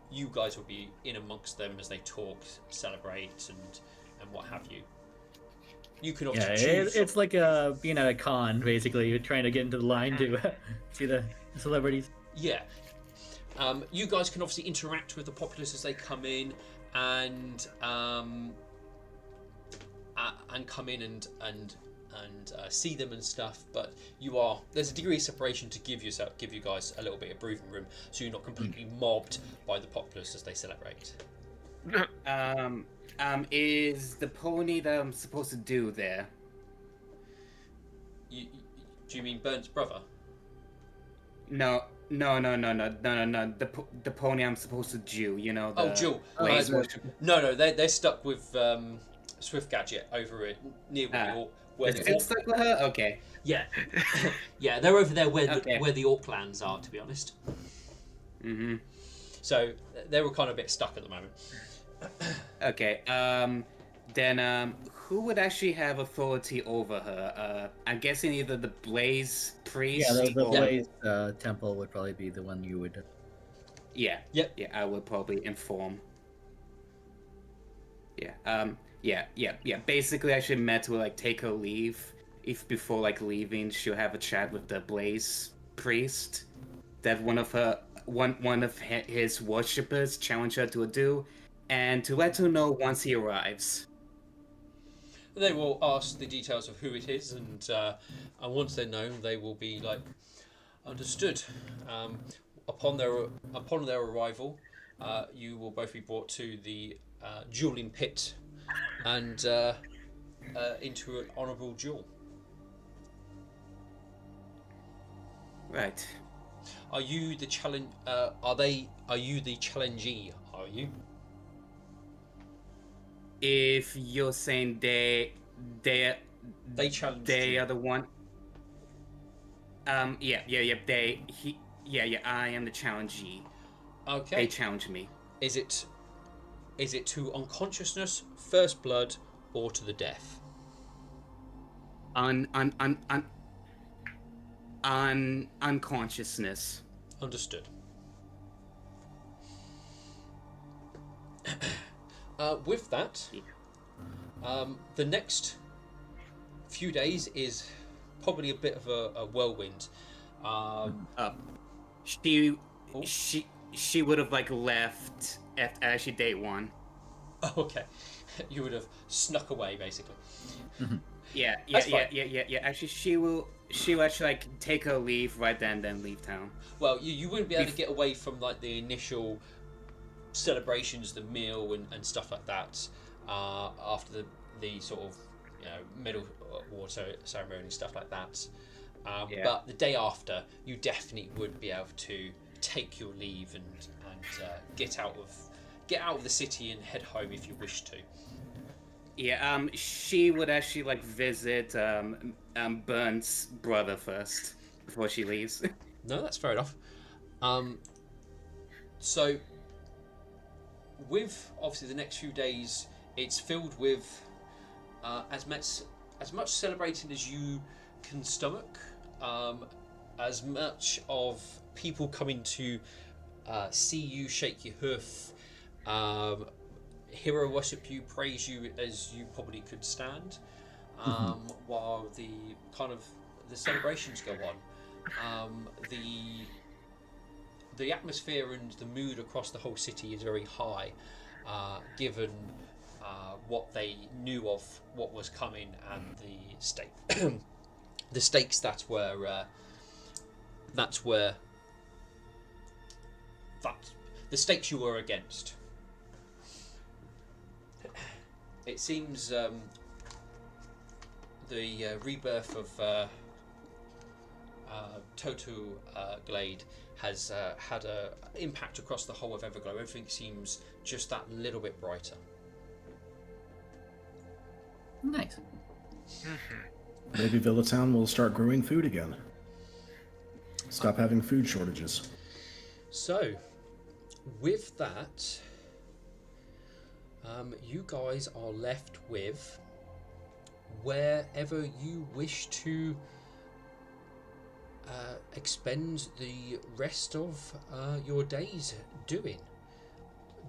Speaker 1: you guys will be in amongst them as they talk, celebrate, and what have you. You can obviously choose.
Speaker 7: It's like being at a con, basically. You're trying to get into the line to see the celebrities.
Speaker 1: Yeah. You guys can obviously interact with the populace as they come in, and come in and see them and stuff. But there's a degree of separation to give you guys a little bit of breathing room, so you're not completely mobbed by the populace as they celebrate.
Speaker 6: Is the pony that I'm supposed to do there?
Speaker 1: Do you mean Burnt's brother?
Speaker 6: No. The pony I'm supposed to do.
Speaker 1: Jewel. No, they're stuck with Swift Gadget over it near where the
Speaker 6: it's stuck with her. Okay.
Speaker 1: Yeah, yeah, they're over there where the Orclands are, to be honest.
Speaker 6: Mhm.
Speaker 1: So they were kind of a bit stuck at the moment.
Speaker 6: Okay. Then who would actually have authority over her? I'm guessing either the Blaze priest.
Speaker 7: Yeah, the Blaze temple would probably be the one you would.
Speaker 6: Yeah.
Speaker 1: Yep.
Speaker 6: Yeah, I would probably inform. Yeah. Yeah. Basically, I should met to take her leave. If before leaving, she'll have a chat with the Blaze priest. That one of his worshippers challenge her to a duel, and to let her know once he arrives.
Speaker 1: They will ask the details of who it is, and once they're known, they will be understood. Upon their arrival, you will both be brought to the dueling pit and into an honourable duel.
Speaker 6: Right.
Speaker 1: Are you the challenge? Are you the challengee? Are you?
Speaker 6: If you're saying they
Speaker 1: challenged
Speaker 6: they
Speaker 1: you.
Speaker 6: are the one. Yeah. I am the challengee.
Speaker 1: Okay.
Speaker 6: They challenge me.
Speaker 1: Is it to unconsciousness, first blood, or to the death?
Speaker 6: Unconsciousness.
Speaker 1: Understood. With that, the next few days is probably a bit of a whirlwind.
Speaker 6: She would have left after actually day one.
Speaker 1: Oh, okay. You would have snuck away, basically.
Speaker 6: Yeah. Actually, she'll actually take her leave right then leave town.
Speaker 1: Well, you wouldn't be able to get away from the initial celebrations, the meal and stuff like that, after the sort of medal award ceremony and stuff like that. But the day after, you definitely would be able to take your leave and get out of the city and head home if you wish to.
Speaker 6: Yeah, she would actually visit Burnt's brother first before she leaves.
Speaker 1: No, that's fair enough. So with obviously the next few days, it's filled with as much celebrating as you can stomach, as much of people coming to see you, shake your hoof, hero worship you, praise you as you probably could stand, while the celebrations go on.
Speaker 8: the atmosphere and the mood across the whole city is very high, given what they knew of what was coming and the stakes that the stakes you were against. It seems the rebirth of Total Glade has had an impact across the whole of Everglow. Everything seems just that little bit brighter.
Speaker 7: Nice.
Speaker 2: Maybe Villatown will start growing food again. Stop having food shortages.
Speaker 8: So, with that, you guys are left with wherever you wish to expend the rest of your days doing.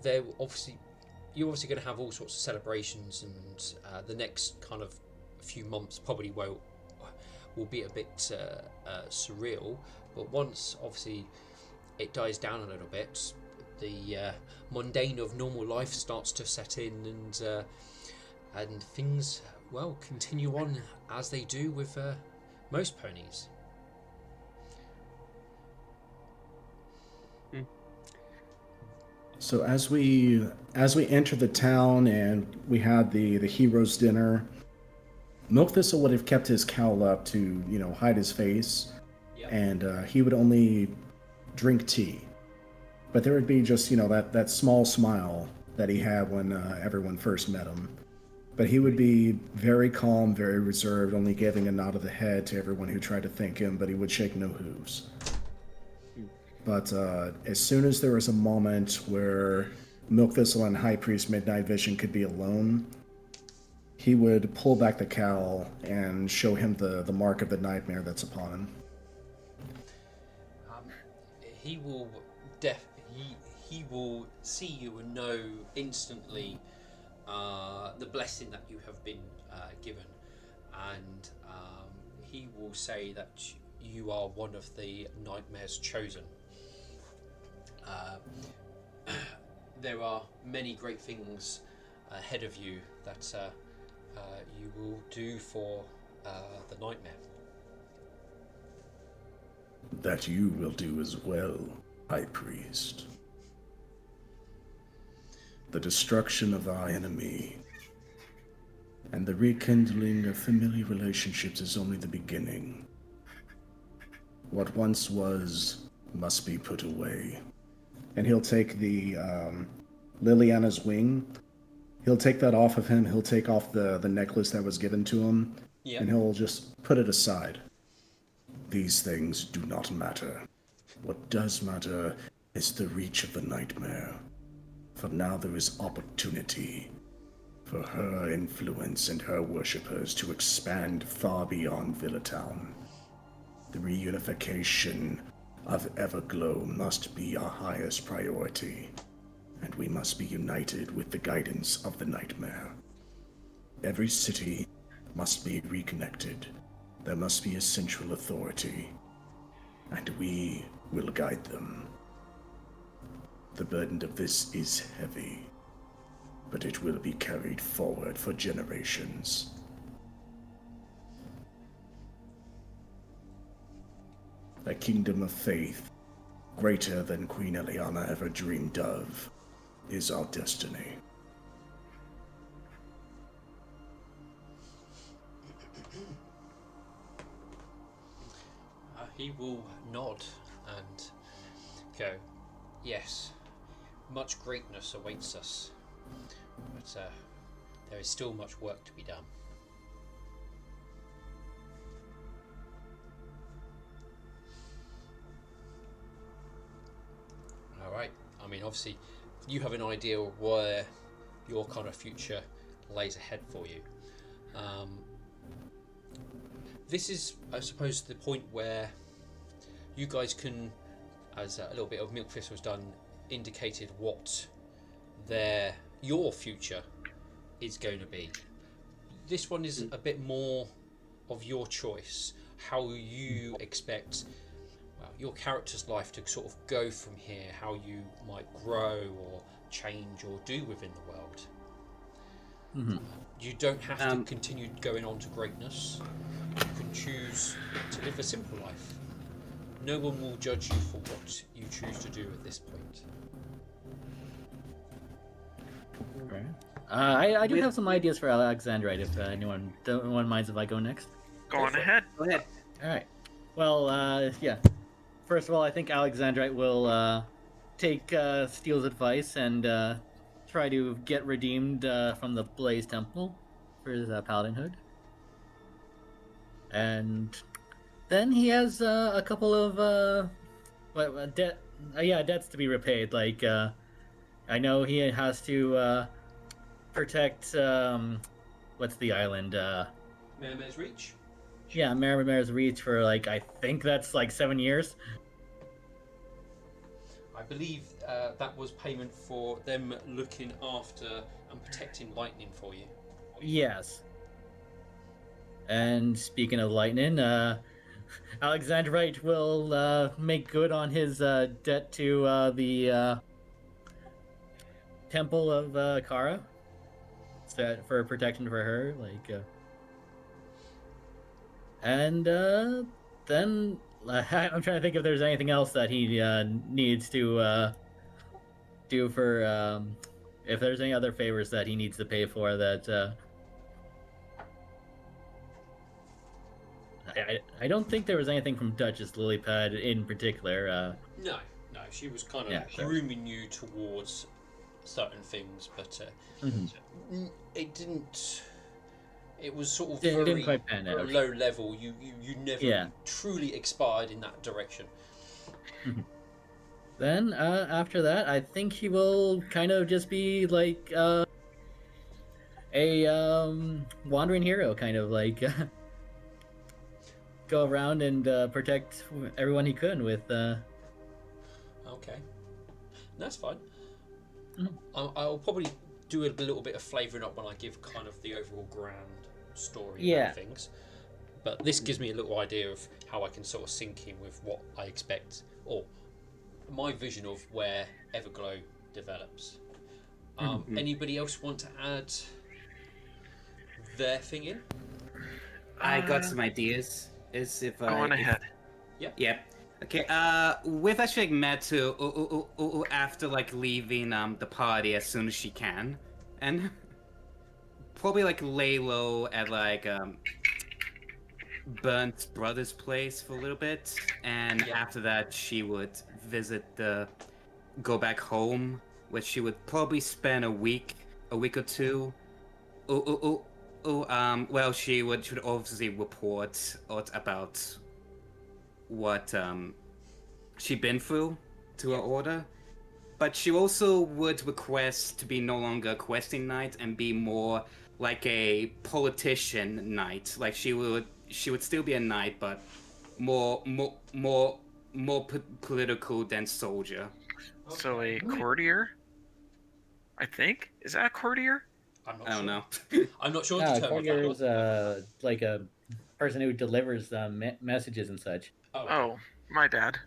Speaker 8: You're obviously going to have all sorts of celebrations, and the next kind of few months probably will be a bit surreal. But once obviously it dies down a little bit, the mundane of normal life starts to set in, and things continue on as they do with most ponies.
Speaker 2: So as we enter the town and we had the hero's dinner, Milk Thistle would have kept his cowl up to hide his face, and he would only drink tea. But there would be just that small smile that he had when everyone first met him. But he would be very calm, very reserved, only giving a nod of the head to everyone who tried to thank him, but he would shake no hooves. But as soon as there was a moment where Milk Thistle and High Priest Midnight Vision could be alone, he would pull back the cowl and show him the mark of the nightmare that's upon him.
Speaker 8: He will he will see you and know instantly the blessing that you have been given, and he will say that you are one of the nightmares chosen. There are many great things ahead of you that you will do for the nightmare.
Speaker 2: That you will do as well, High Priest. The destruction of our enemy and the rekindling of familiar relationships is only the beginning. What once was must be put away. And he'll take the Liliana's wing. He'll take that off of him. He'll take off the necklace that was given to him.
Speaker 8: Yep.
Speaker 2: And he'll just put it aside. These things do not matter. What does matter is the reach of the nightmare. For now there is opportunity for her influence and her worshippers to expand far beyond Villatown. The reunification of Everglow must be our highest priority, and we must be united with the guidance of the nightmare. Every city must be reconnected. There must be a central authority, and we will guide them. The burden of this is heavy, but it will be carried forward for generations. A kingdom of faith, greater than Queen Iliana ever dreamed of, is our destiny.
Speaker 8: He will nod and go, yes, much greatness awaits us, but there is still much work to be done. Alright, I mean obviously you have an idea of where your kind of future lays ahead for you. This is, I suppose, the point where you guys can, as a little bit of Milk Fist was done, indicated what your future is going to be. This one is a bit more of your choice, how you expect
Speaker 1: your character's life to sort of go from here, how you might grow or change or do within the world. You don't have to continue going on to greatness. You can choose to live a simple life. No one will judge you for what you choose to do at this point.
Speaker 7: Right. I do have some ideas for Alexandrite if anyone minds if I go next.
Speaker 4: Go on ahead.
Speaker 6: Go ahead.
Speaker 7: All right. Well, yeah. First of all, I think Alexandrite will take Steele's advice and try to get redeemed from the Blaze Temple for his paladinhood. And then he has a couple of debts to be repaid. Like I know he has to protect what's the island?
Speaker 1: Mermaid's Reach?
Speaker 7: Yeah, Mermaid's Reach for like I think that's like 7 years.
Speaker 1: I believe that was payment for them looking after and protecting lightning for you.
Speaker 7: Yes. And speaking of lightning, Alexandrite will make good on his debt to the Temple of Kara. For protection for her, and then I'm trying to think if there's anything else that he needs to do for if there's any other favors that he needs to pay for that. I don't think there was anything from Duchess Lilypad in particular.
Speaker 1: No, she was kind of grooming you towards certain things, but it didn't. It was sort of very
Speaker 7: quite pan out.
Speaker 1: low level. You never truly expired in that direction.
Speaker 7: Then after that, I think he will kind of just be like a wandering hero, kind of like go around and protect everyone he could with.
Speaker 1: Okay, that's fine. I'll probably do a little bit of flavouring up when I give kind of the overall grand story and things. But this gives me a little idea of how I can sort of sink in with what I expect, or my vision of where Everglow develops. Anybody else want to add their thing in?
Speaker 6: I got some ideas.
Speaker 4: Go on ahead.
Speaker 6: Yeah. Okay, we've actually met to after like leaving the party as soon as she can, and probably like lay low at like Burnt's brother's place for a little bit, and after that she would go back home, where she would probably spend a week or two. Well, she should obviously report about what she'd been through to her order, but she also would request to be no longer a questing knight and be more like a politician knight. Like she would still be a knight, but more political than soldier.
Speaker 4: So a courtier, I think. Is that a courtier?
Speaker 6: I don't know.
Speaker 1: I'm not sure.
Speaker 7: No, courtier is like a person who delivers messages and such.
Speaker 4: Oh, my dad.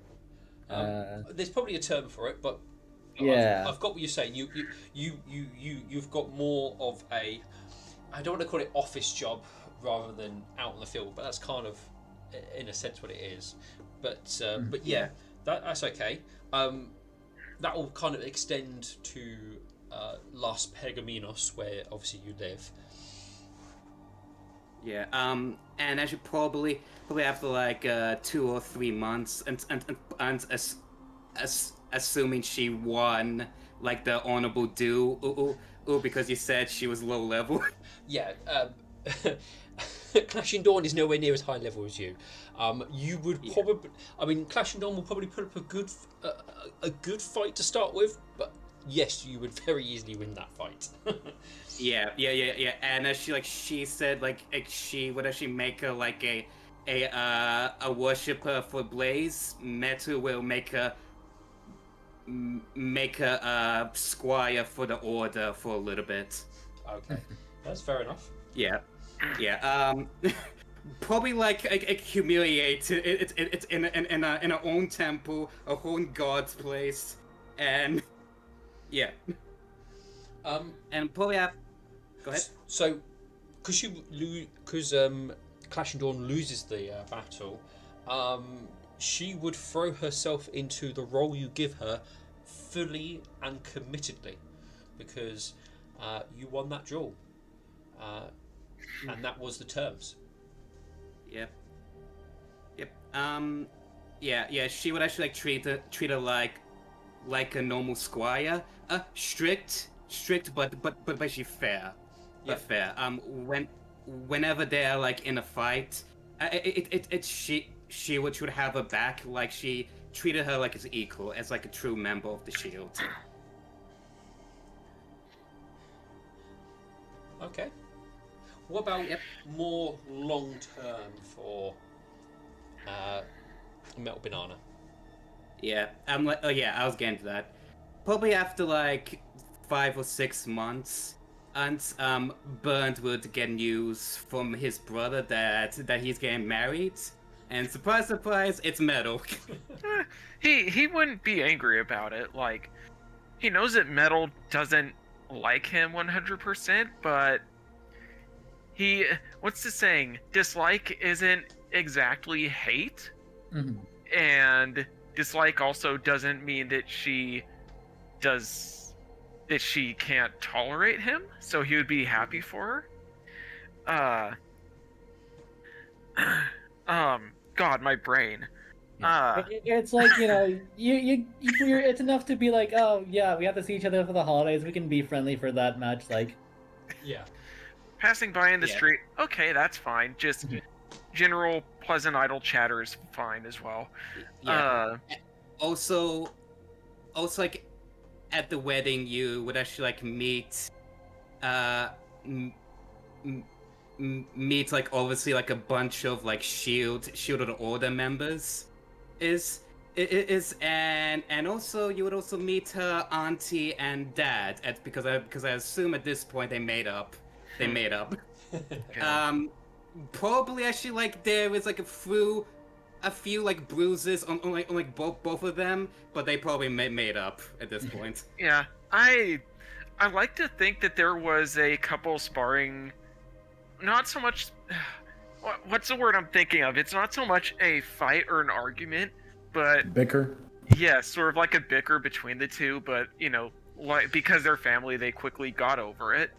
Speaker 1: There's probably a term for it, but I've got what you're saying. You've got more of a, I don't want to call it office job rather than out in the field, but that's kind of in a sense what it is. But that's okay. That will kind of extend to Las Pergaminos, where obviously you live.
Speaker 6: Yeah. And I should probably after like 2 or 3 months, and assuming she won like the honorable due, because you said she was low level.
Speaker 1: Yeah. Clashing Dawn is nowhere near as high level as you. You would probably. I mean, Clashing Dawn will probably put up a good fight to start with, but yes, you would very easily win that fight.
Speaker 6: Yeah. And as she said, like she would actually make her like a worshipper for Blaze. Metu will make a squire for the order for a little bit.
Speaker 1: Okay, that's fair enough.
Speaker 6: Yeah. probably like humiliate it in a own temple, a own god's place, and yeah, and probably have. Go ahead.
Speaker 8: So, because Clashing Dawn loses the battle, she would throw herself into the role you give her fully and committedly, because you won that duel, and that was the terms.
Speaker 6: Yep. Yeah. She would actually like treat her like a normal squire. Strict, but she fair.
Speaker 8: Yep.
Speaker 6: Fair. Whenever they're like in a fight, she would have her back. Like she treated her like as equal, as like a true member of the Shield.
Speaker 8: Okay. What about more long term for Metal Banana?
Speaker 6: Yeah, I'm like, oh yeah, I was getting to that. Probably after like 5 or 6 months, and Bernd would get news from his brother that he's getting married, and surprise, surprise, it's Metal.
Speaker 4: He wouldn't be angry about it. Like, he knows that Metal doesn't like him 100%, but what's the saying? Dislike isn't exactly hate, and dislike also doesn't mean that she can't tolerate him. So he would be happy for her. God, my brain.
Speaker 7: It's like, you know, it's enough to be like, oh yeah, we have to see each other for the holidays. We can be friendly for that much. Like,
Speaker 8: Yeah.
Speaker 4: Passing by in the street, okay, that's fine. Just general pleasant idle chatter is fine as well.
Speaker 6: Yeah. Also, like at the wedding, you would actually like meet like obviously like a bunch of like shielded order members and also you would also meet her auntie and dad because I assume at this point they made up. Probably actually like there is like a few like bruises on both of them, but they probably made up at this point.
Speaker 4: Yeah, I like to think that there was a couple sparring. Not so much. What's the word I'm thinking of? It's not so much a fight or an argument, but
Speaker 2: Bicker.
Speaker 4: yeah, sort of like a bicker between the two. But you know, like because they're family, they quickly got over it.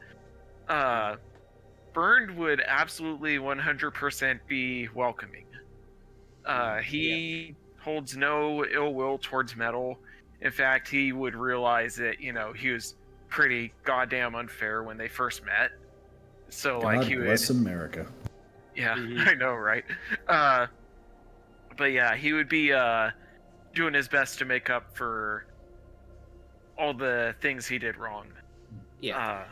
Speaker 4: Bernd would absolutely 100% be welcoming. He holds no ill will towards Metal. In fact, he would realize that, you know, he was pretty goddamn unfair when they first met. So,
Speaker 2: God
Speaker 4: like, he would...
Speaker 2: bless America.
Speaker 4: Yeah, I know, right? But yeah, he would be doing his best to make up for all the things he did wrong.
Speaker 6: Yeah.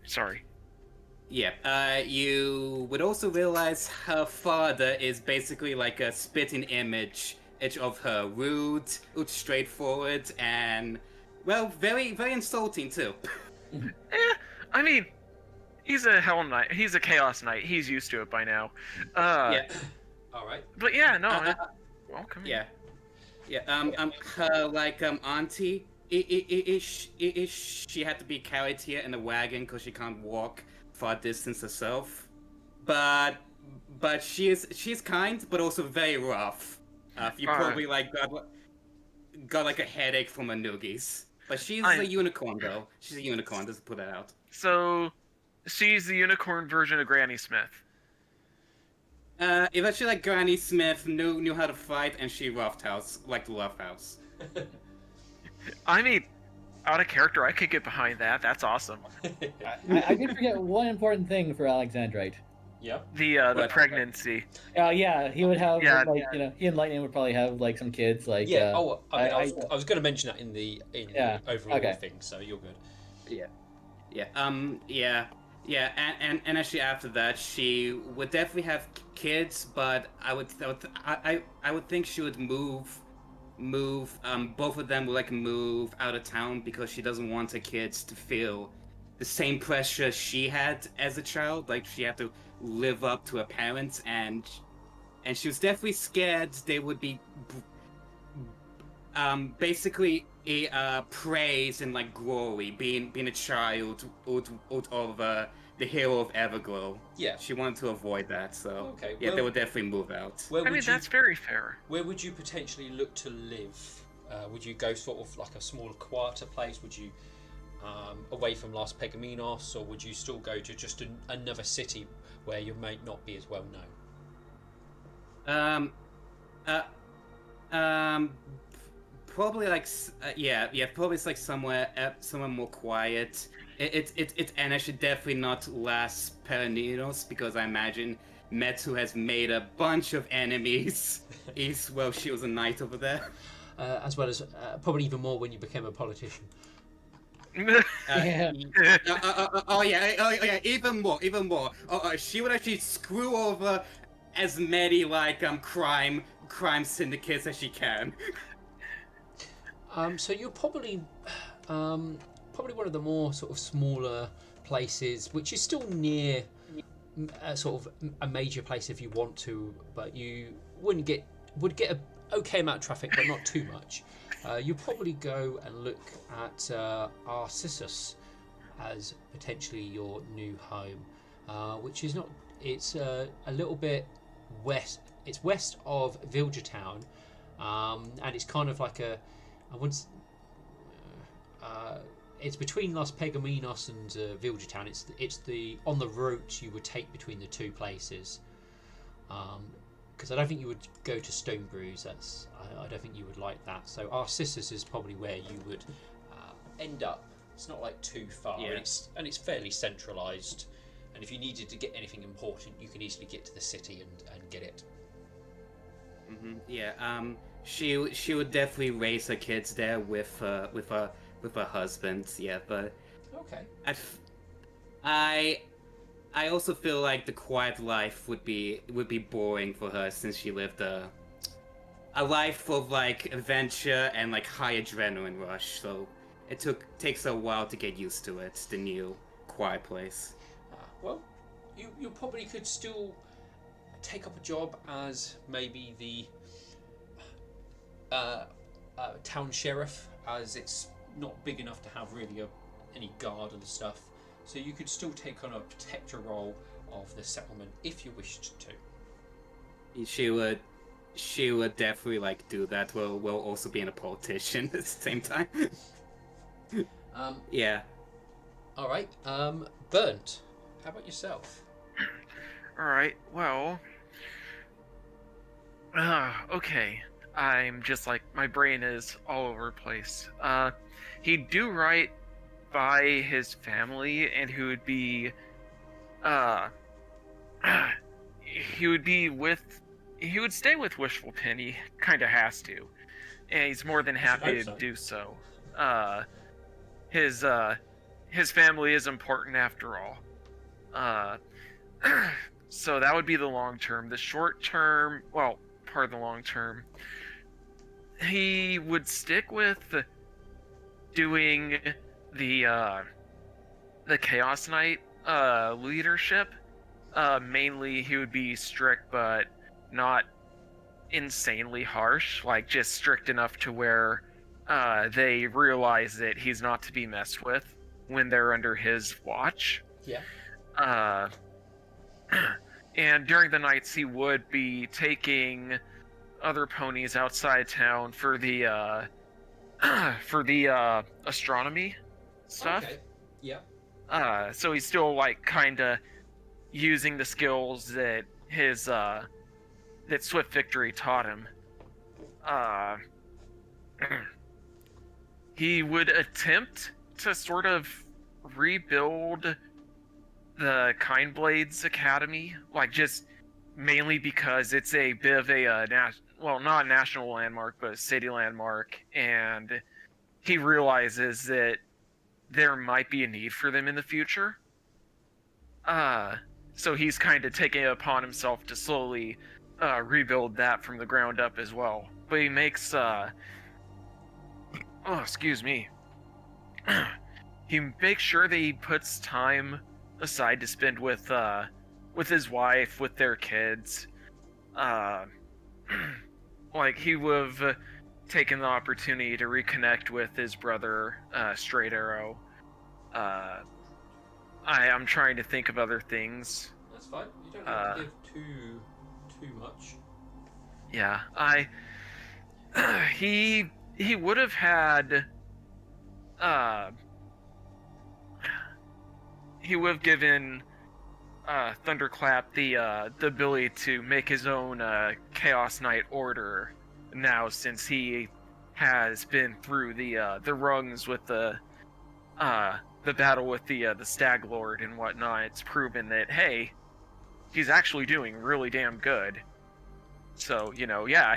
Speaker 4: Sorry.
Speaker 6: Yeah, you would also realize her father is basically like a spitting image of her, rude, straightforward, and, well, very, very insulting too.
Speaker 4: I mean, he's a Hell Knight. He's a Chaos Knight. He's used to it by now.
Speaker 6: Yeah.
Speaker 8: All right.
Speaker 4: But yeah, no, welcome.
Speaker 6: Yeah. Yeah, her, like, auntie, she had to be carried here in a wagon because she can't walk far distance herself, but she's kind, but also very rough. You probably like got like a headache from her noogies. But she's a unicorn though. She's a unicorn. Just put that out.
Speaker 4: So, she's the unicorn version of Granny Smith.
Speaker 6: Eventually, like Granny Smith knew how to fight, and she roughhouse like the Love House.
Speaker 4: I mean, out of character, I could get behind that. That's awesome.
Speaker 7: I did forget one important thing for Alexandrite.
Speaker 8: Yep.
Speaker 4: The pregnancy.
Speaker 7: Yeah, he would have,
Speaker 4: Yeah.
Speaker 7: like, you know, he and Lightning would probably have, like, some kids, like...
Speaker 8: Yeah. I was going to mention that in the overall thing, so you're good.
Speaker 6: Yeah, and actually after that, she would definitely have kids, but I would think she would move. Both of them would like move out of town because she doesn't want her kids to feel the same pressure she had as a child. Like she had to live up to her parents, and she was definitely scared they would be basically praise and like glory being a child of the hero of Everglow.
Speaker 8: Yeah.
Speaker 6: She wanted to avoid that, so
Speaker 8: Okay,
Speaker 6: yeah,
Speaker 8: well-
Speaker 6: they would definitely move out.
Speaker 8: Where
Speaker 4: I
Speaker 8: would
Speaker 4: mean,
Speaker 8: you,
Speaker 4: that's very fair.
Speaker 8: where would you potentially look to live? Would you go sort of like a smaller, quieter place? Would you away from Las Pegaminos, or would you still go to just another city where you may not be as well known?
Speaker 6: Probably like probably it's like somewhere more quiet. And I should definitely not Las Perninos, because I imagine Metsu has made a bunch of enemies. Well, she was a knight over there.
Speaker 8: As well as probably even more when you became a politician.
Speaker 7: Yeah.
Speaker 6: Oh yeah, even more. She would actually screw over as many like crime syndicates as she can.
Speaker 8: So you're probably one of the more sort of smaller places, which is still near sort of a major place if you want to, but you would get a okay amount of traffic, but not too much. You probably go and look at Arcissus as potentially your new home, which is not. It's a little bit west. It's west of Vilgertown, and it's kind of like a. I wouldn't. It's between Las Pegaminos and Vilgertown. It's the on the route you would take between the two places. Because I don't think you would go to Stonebrews. I don't think you would like that. So Arcissus is probably where you would end up. It's not like too far,
Speaker 6: Yeah.
Speaker 8: and it's fairly centralised. And if you needed to get anything important, you can easily get to the city and get it.
Speaker 6: Mm-hmm. Yeah. She would definitely raise her kids there with her husband. Yeah, but
Speaker 8: Okay.
Speaker 6: I also feel like the quiet life would be boring for her, since she lived a life of like adventure and like high adrenaline rush. So it takes a while to get used to it, the new quiet place.
Speaker 8: Well, you probably could still take up a job as maybe the town sheriff, as it's not big enough to have really any guard and stuff. So you could still take on a protector role of the settlement if you wished to.
Speaker 6: She would definitely like do that. While also being a politician at the same time. Yeah.
Speaker 8: All right. Burnt. How about yourself?
Speaker 4: All right. Well. Okay. I'm just like my brain is all over the place. He'd do right by his family, and he would be he would stay with Wishful Pin. He kind of has to, and he's more than happy to do so. His family is important after all. So that would be the long term. The short term, well, part of the long term, he would stick with doing the Chaos Knight leadership. Mainly, he would be strict, but not insanely harsh. Like just strict enough to where they realize that he's not to be messed with when they're under his watch.
Speaker 8: Yeah.
Speaker 4: And during the nights, he would be taking other ponies outside town for the astronomy stuff.
Speaker 8: Okay. Yeah.
Speaker 4: So he's still like kind of using the skills that his that Swift Victory taught him. He would attempt to sort of rebuild the Kindblades Academy, like just mainly because it's a bit of a not a national landmark, but a city landmark, and he realizes that there might be a need for them in the future. So he's kind of taking it upon himself to slowly rebuild that from the ground up as well. But he makes excuse me. he makes sure that he puts time aside to spend with his wife, with their kids. Like he would have taken the opportunity to reconnect with his brother, Straight Arrow. I'm trying to think of other things.
Speaker 8: That's fine. You don't have to give too much.
Speaker 4: Yeah, he would have had he would have given Thunderclap the ability to make his own Chaos Knight order now, since he has been through the rungs with the battle with the Stag Lord and whatnot. It's proven that, hey, he's actually doing really damn good. So, yeah,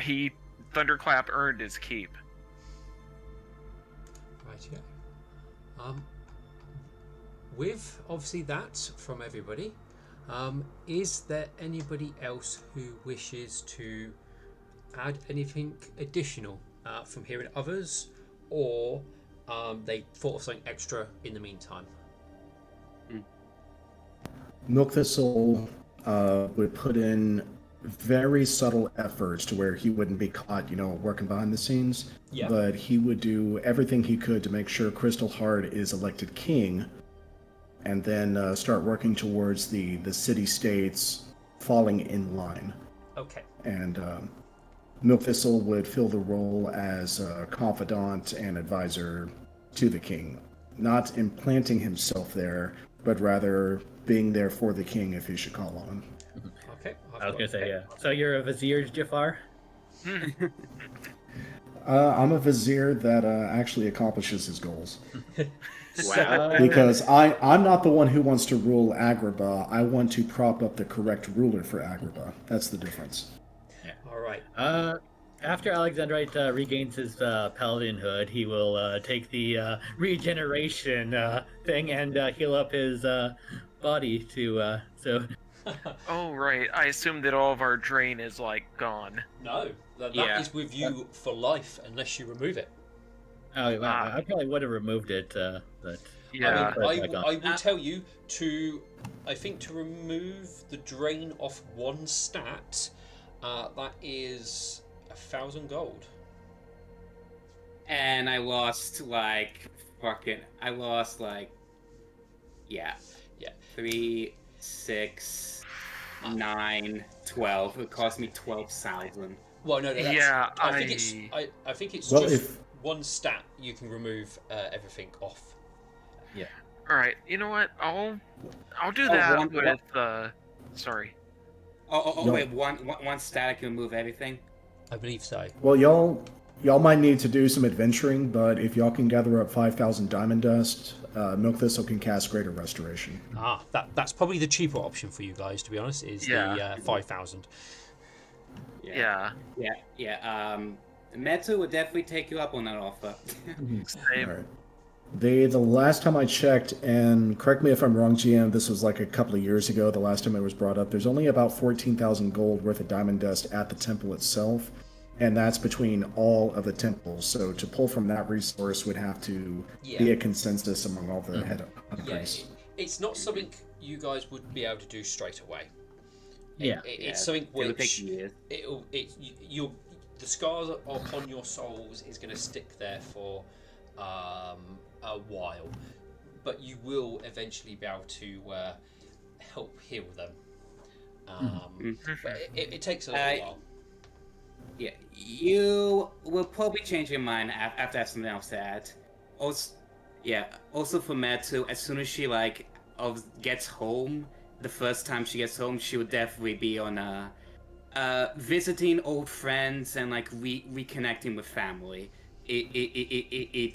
Speaker 4: Thunderclap earned his keep.
Speaker 8: Right, yeah. With obviously that from everybody, is there anybody else who wishes to add anything additional from hearing others, or they thought of something extra in the meantime?
Speaker 2: Milk Thistle would put in very subtle efforts to where he wouldn't be caught, working behind the scenes.
Speaker 8: Yeah.
Speaker 2: But he would do everything he could to make sure Crystal Heart is elected king, and then start working towards the city-states falling in line.
Speaker 8: Okay.
Speaker 2: And Milk Thistle would fill the role as a confidant and advisor to the king, not implanting himself there, but rather being there for the king if he should call on him.
Speaker 8: Okay.
Speaker 7: I was gonna say, yeah. So you're a vizier, Jafar?
Speaker 2: I'm a vizier that actually accomplishes his goals.
Speaker 7: Wow.
Speaker 2: Because I'm not the one who wants to rule Agrabah. I want to prop up the correct ruler for Agrabah. That's the difference.
Speaker 8: All right.
Speaker 7: After Alexandrite regains his paladin hood, he will take the regeneration thing and heal up his body to so.
Speaker 4: Oh, right. I assume that all of our drain is, gone.
Speaker 8: No, that
Speaker 6: Yeah.
Speaker 8: is with you for life unless you remove it.
Speaker 7: Oh, wow. I probably would have removed it, but
Speaker 4: Yeah.
Speaker 8: I will tell you to remove the drain off one stat. That is 1,000 gold.
Speaker 6: And I lost yeah. 3, 6, 9, 12. It cost me 12,000.
Speaker 8: Well, no, that's,
Speaker 4: Yeah,
Speaker 8: I think it's
Speaker 2: Well,
Speaker 8: just
Speaker 2: if-
Speaker 8: one stat you can remove everything off.
Speaker 4: All right. You know what? I'll do
Speaker 6: Oh,
Speaker 4: that
Speaker 6: one-
Speaker 4: with sorry.
Speaker 2: No.
Speaker 6: Wait, one stat can move everything?
Speaker 8: I believe so.
Speaker 2: Well, y'all might need to do some adventuring, but if y'all can gather up 5,000 diamond dust, Milk Thistle can cast Greater Restoration.
Speaker 8: That's probably the cheaper option for you guys, to be honest, is the 5,000.
Speaker 4: Yeah.
Speaker 6: Metu would definitely take you up on that offer.
Speaker 4: Same.
Speaker 2: All right. The last time I checked, and correct me if I'm wrong, GM, this was like a couple of years ago, the last time it was brought up, there's only about 14,000 gold worth of diamond dust at the temple itself, and that's between all of the temples. So to pull from that resource would have to be a consensus among all the head hunters.
Speaker 8: It's not something you guys would be able to do straight away.
Speaker 7: Yeah.
Speaker 8: It's something
Speaker 6: It would
Speaker 8: which
Speaker 6: take years.
Speaker 8: the scars upon your souls is going to stick there for a while, but you will eventually be able to help heal them. But it takes a little while.
Speaker 6: Yeah, you will probably change your mind after I have something else to add. Also for Metu, as soon as she gets home, the first time she gets home, she would definitely be on visiting old friends and reconnecting with family.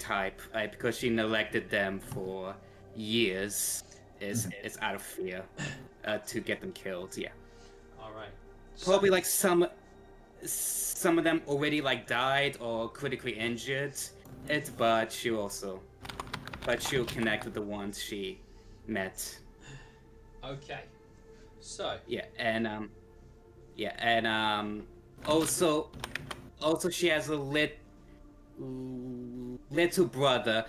Speaker 6: Type, because she neglected them for years, is out of fear to get them killed. Yeah,
Speaker 8: All right.
Speaker 6: probably some of them already died or critically injured. But she'll connect with the ones she met.
Speaker 8: Okay. So.
Speaker 6: Also she has a little brother,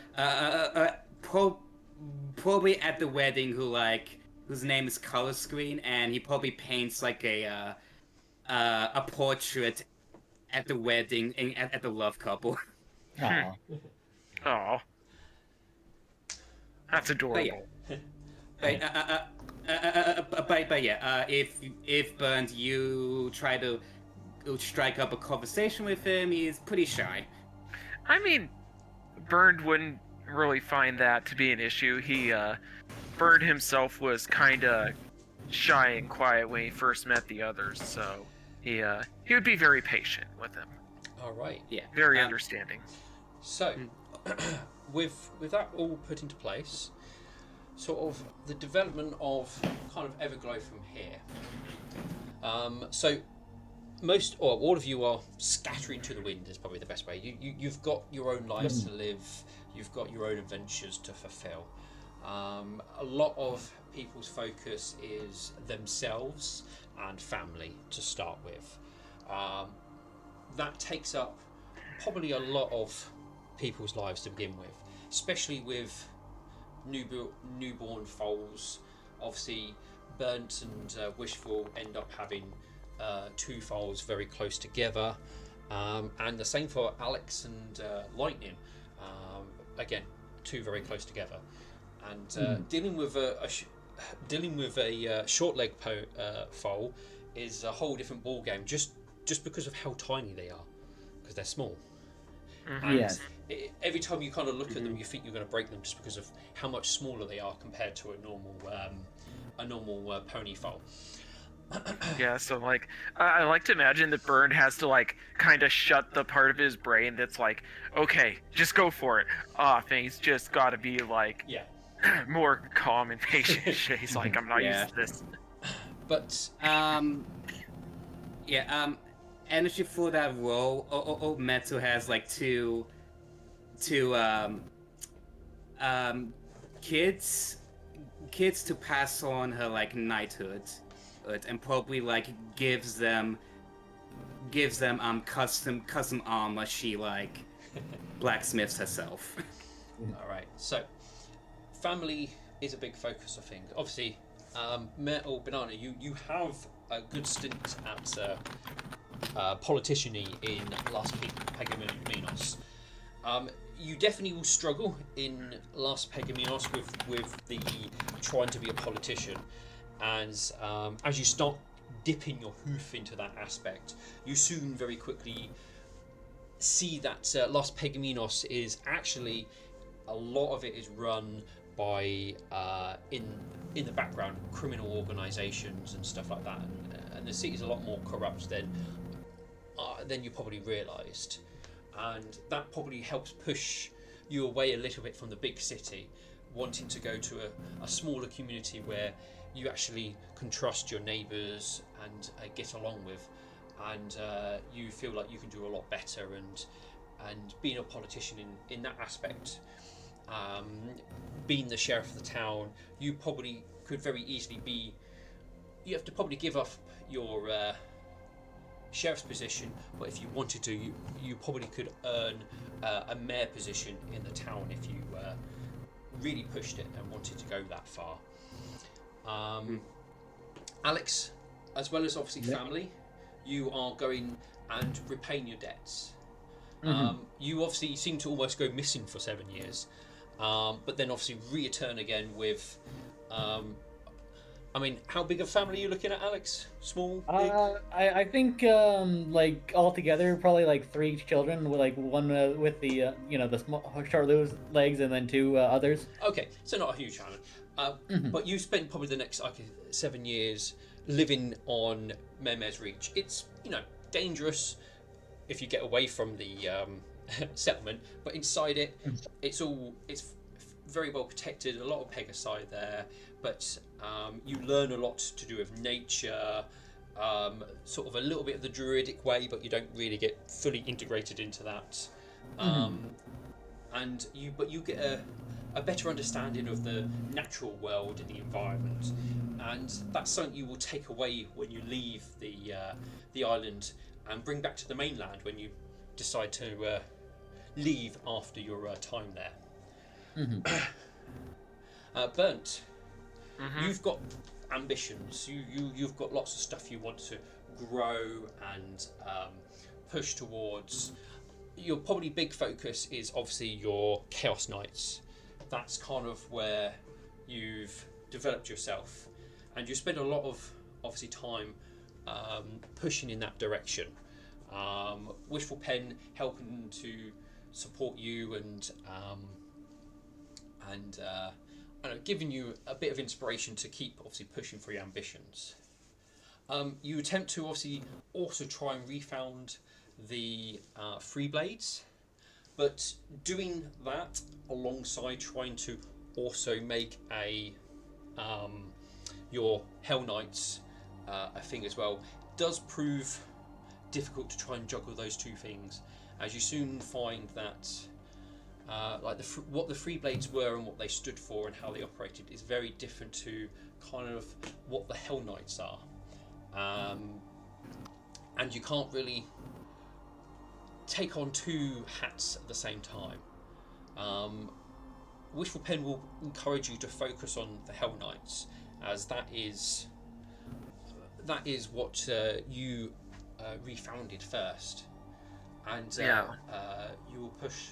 Speaker 6: probably at the wedding whose name is Color Screen, and he probably paints like a portrait at the wedding at the love couple.
Speaker 7: Aw.
Speaker 4: Oh, that's adorable.
Speaker 6: But yeah, if Burns, you try to strike up a conversation with him, he's pretty shy.
Speaker 4: I mean, Burned wouldn't really find that to be an issue. Burned himself was kinda shy and quiet when he first met the others, so he would be very patient with him.
Speaker 1: All right.
Speaker 6: Yeah,
Speaker 4: Very understanding.
Speaker 1: So, with that all put into place, sort of the development of kind of Everglow from here. So most or all of you are scattering to the wind is probably the best way. You've got your own lives to live. You've got your own adventures to fulfill. A lot of people's focus is themselves and family to start with. That takes up probably a lot of people's lives to begin with, especially with newborn foals. Obviously, Burnt and Wishful end up having two foals very close together, and the same for Alex and Lightning. Again, two very close together, and dealing with a short leg foal is a whole different ball game. Just because of how tiny they are, because they're small. And
Speaker 7: Yes.
Speaker 1: every time you kind of look at them, you think you're going to break them just because of how much smaller they are compared to a normal pony foal.
Speaker 4: Yeah, so like, I like to imagine that Burned has to like kind of shut the part of his brain that's like, okay, just go for it off, and he's just got to be like,
Speaker 1: Yeah.
Speaker 4: more calm and patient. He's like, I'm not used to this.
Speaker 1: But
Speaker 6: energy for that role. Old Metu has like two kids to pass on her like knighthood, and probably like gives them custom armor she like blacksmiths herself.
Speaker 1: all right, so family is a big focus of things. Obviously, Metal Banana, you have a good stint at politician-y in Las Pegaminos. You definitely will struggle in Las Pegaminos with the trying to be a politician, and as you start dipping your hoof into that aspect, you soon very quickly see that Las Pegaminos is actually a lot of it is run by in the background criminal organisations and stuff like that, and the city's a lot more corrupt than you probably realised, and that probably helps push you away a little bit from the big city, wanting to go to a smaller community where you actually can trust your neighbours and get along with, and you feel like you can do a lot better, and being a politician in that aspect, being the sheriff of the town, you probably could very easily be. You have to probably give up your sheriff's position, but if you wanted to, you probably could earn a mayor position in the town if you really pushed it and wanted to go that far. Alex, as well as obviously family, you are going and repaying your debts. You obviously seem to almost go missing for 7 years, but then obviously return again with. I mean, how big a family are you looking at, Alex? Small, big?
Speaker 7: I think like altogether probably like 3 children with like one with the the small short legs and then 2 others.
Speaker 1: Okay, so not a huge family. But you spent probably the next 7 years living on Mermaid's Reach. It's dangerous if you get away from the settlement, but inside it, it's very well protected. A lot of Pegasi there, but you learn a lot to do with nature, sort of a little bit of the druidic way, but you don't really get fully integrated into that. And you get a better understanding of the natural world and the environment, and that's something you will take away when you leave the island and bring back to the mainland when you decide to leave after your time there. Burnt.
Speaker 4: Mm-hmm.
Speaker 1: You've got ambitions. You've got lots of stuff you want to grow and push towards. Your probably big focus is obviously your Chaos Knights. That's kind of where you've developed yourself, and you spend a lot of obviously time pushing in that direction. Wishful Pen helping to support you and I don't know, giving you a bit of inspiration to keep obviously pushing for your ambitions. You attempt to obviously also try and refound the Free Blades, but doing that alongside trying to also make a your Hell Knights a thing as well does prove difficult to try and juggle those two things, as you soon find that like what the Free Blades were and what they stood for and how they operated is very different to kind of what the Hell Knights are, and you can't really take on two hats at the same time. Wishful Pen will encourage you to focus on the Hell Knights, as that is what you refounded first, and you will push,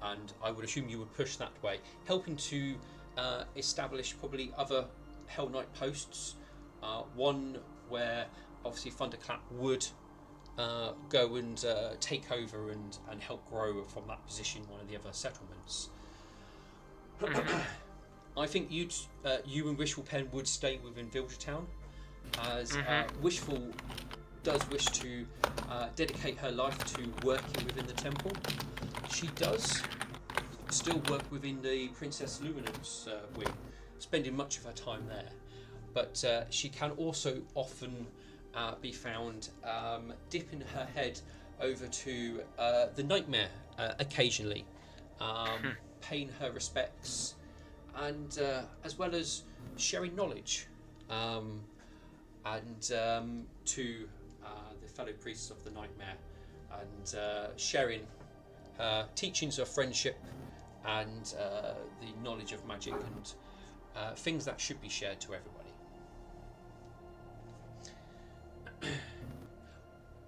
Speaker 1: and I would assume you would push that way, helping to establish probably other Hell Knight posts. One where obviously Thunderclap would go and take over and help grow from that position, one of the other settlements. I think you and Wishful Pen would stay within Villagertown, as Wishful does wish to dedicate her life to working within the temple. She does still work within the Princess Luminance wing, spending much of her time there, but she can also often be found dipping her head over to the Nightmare occasionally, paying her respects, and as well as sharing knowledge and to the fellow priests of the Nightmare, and sharing her teachings of friendship and the knowledge of magic and things that should be shared to everybody.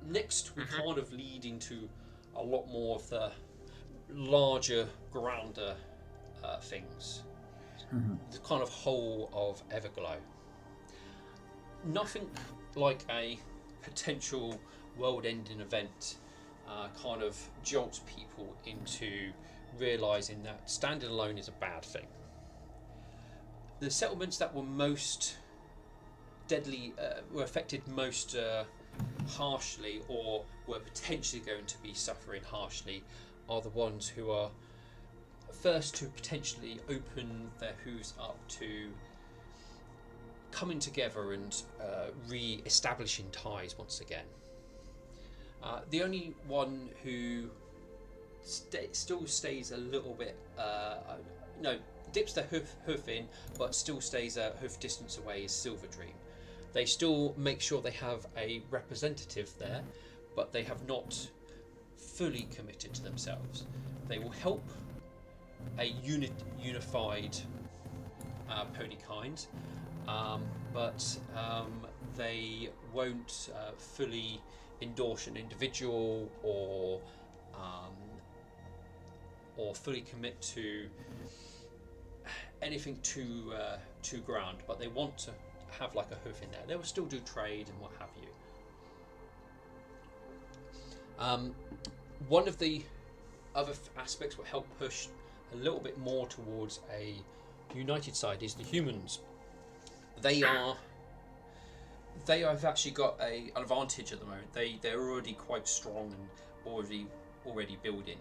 Speaker 1: Next, we kind of lead into a lot more of the larger, grounder things. The kind of whole of Everglow. Nothing like a potential world-ending event kind of jolts people into realising that standing alone is a bad thing. The settlements that were most deadly, were affected most harshly, or were potentially going to be suffering harshly, are the ones who are first to potentially open their hooves up to coming together and re-establishing ties once again. The only one who still stays a little bit, dips their hoof in, but still stays a hoof distance away, is Silver Dream. They still make sure they have a representative there, but they have not fully committed to themselves. They will help a unified pony kind, but they won't fully endorse an individual or fully commit to anything too grand. But they want to have like a hoof in there. They will still do trade and what have you. One of the other aspects will help push a little bit more towards a united side is the humans. They have actually got an advantage at the moment. They're already quite strong and already building,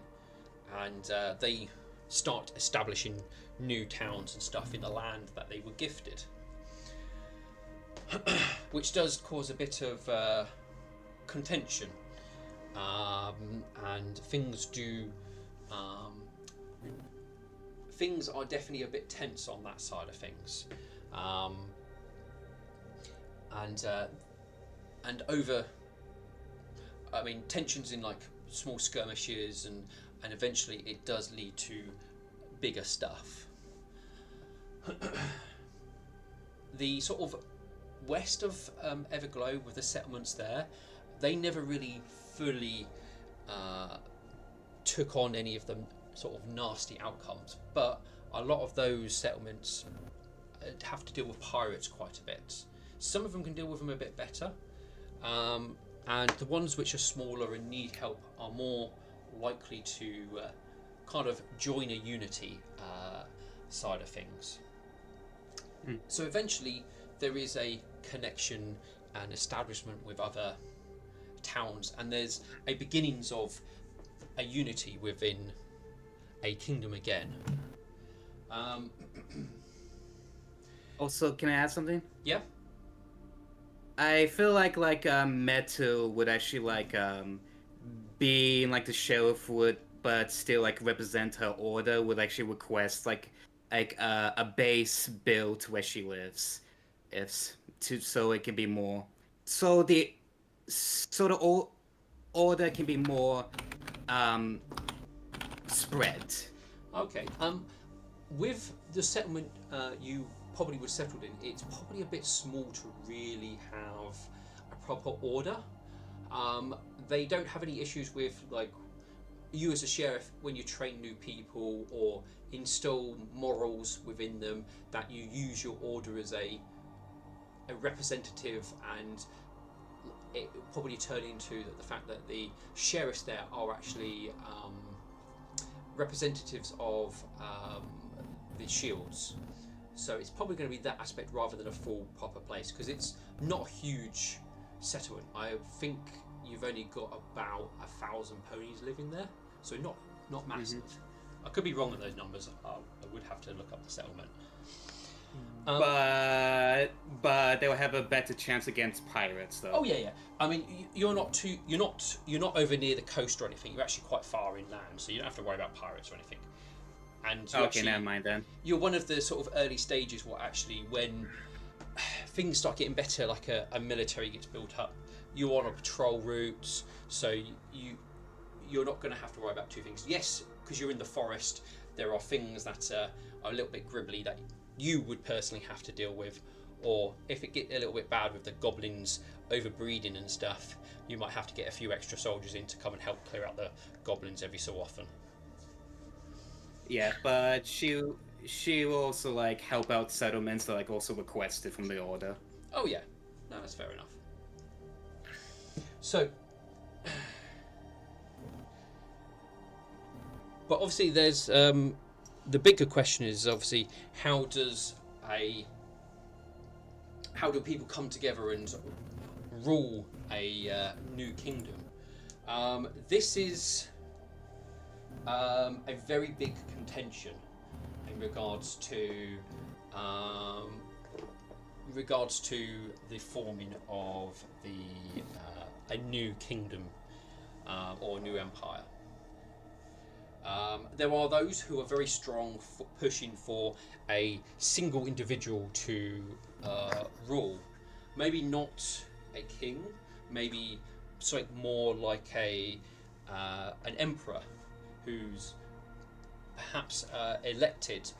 Speaker 1: and they start establishing new towns and stuff in the land that they were gifted, which does cause a bit of contention, and things are definitely a bit tense on that side of things, and over, tensions in like small skirmishes, and eventually it does lead to bigger stuff.
Speaker 8: the sort of west of Everglow with the settlements there, they never really fully took on any of the sort of nasty outcomes, but a lot of those settlements have to deal with pirates quite a bit. Some of them can deal with them a bit better, and the ones which are smaller and need help are more likely to kind of join a unity side of things. So eventually there is a connection and establishment with other towns, and there's a beginnings of a unity within a kingdom again.
Speaker 6: Also, can I add something?
Speaker 8: Yeah.
Speaker 6: I feel like Metu would actually be in the sheriff would, but still represent her order, would actually request a base built where she lives, so it can be more, so the order can be more spread.
Speaker 8: Okay. With the settlement you probably were settled in, it's probably a bit small to really have a proper order. They don't have any issues with you as a sheriff when you train new people or instill morals within them, that you use your order as a representative, and it will probably turn into the fact that the sheriffs there are actually representatives of the shields. So it's probably going to be that aspect rather than a full proper place, because it's not a huge settlement. I think you've only got about 1,000 ponies living there, so not massive. I could be wrong with those numbers. I would have to look up the settlement.
Speaker 6: But they'll have a better chance against pirates, though.
Speaker 8: Oh yeah. I mean, you're not over near the coast or anything. You're actually quite far inland, so you don't have to worry about pirates or anything. And
Speaker 6: okay, never mind then.
Speaker 8: You're one of the sort of early stages when things start getting better, like a military gets built up. You're on a patrol route, so you're not going to have to worry about two things. Yes, because you're in the forest, there are things that are a little bit gribbly that you would personally have to deal with, or if it get a little bit bad with the goblins overbreeding and stuff, you might have to get a few extra soldiers in to come and help clear out the goblins every so often.
Speaker 6: Yeah, but she will also help out settlements that also requested from the order.
Speaker 8: Oh yeah, no, that's fair enough. So, but obviously there's the bigger question is obviously how do people come together and rule a new kingdom? This is a very big contention in regards to the forming of a new kingdom or new empire. There are those who are very strong pushing for a single individual to rule. Maybe not a king, maybe something more like an emperor who's perhaps elected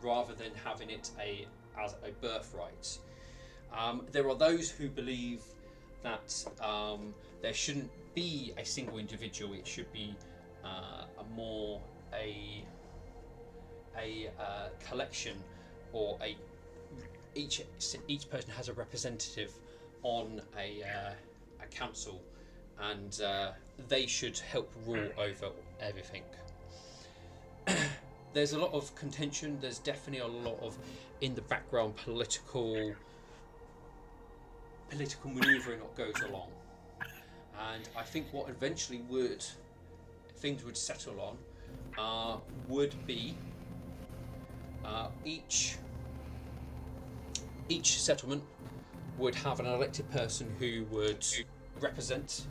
Speaker 8: rather than having it as a birthright. There are those who believe that there shouldn't be a single individual, it should be a collection, or each person has a representative on a council, and they should help rule over everything. There's a lot of contention. There's definitely a lot of in the background political manoeuvring that goes along, and I think what eventually things would settle on would be each settlement would have an elected person who would represent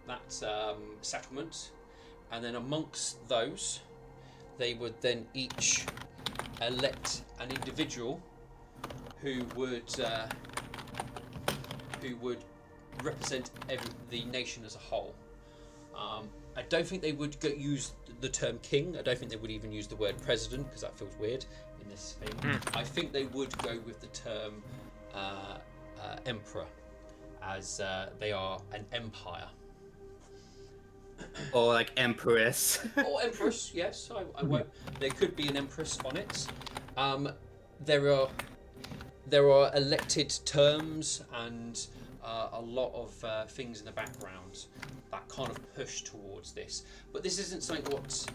Speaker 8: that settlement, and then amongst those they would then each elect an individual who would represent the nation as a whole. I don't think they would use the term king. I don't think they would even use the word president because that feels weird in this thing. I think they would go with the term emperor, as they are an empire.
Speaker 6: Or like empress.
Speaker 8: Or empress, yes. I won't. There could be an empress on it. There are elected terms and a lot of things in the background that kind of push towards this. But this isn't something what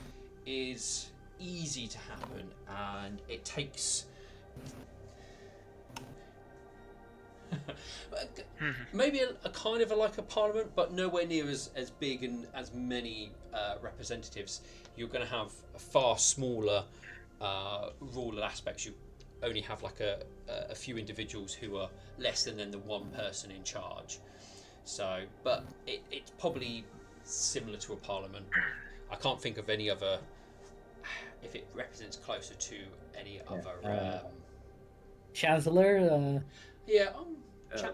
Speaker 8: is easy to happen, and it takes maybe a kind of like a parliament, but nowhere near as big and as many representatives. You're going to have a far smaller rural aspects. You only have like a few individuals who are less than the one person in charge. So, but it's probably similar to a parliament. I can't think of any other, if it represents closer to any other.
Speaker 7: Chancellor.
Speaker 8: Yeah, like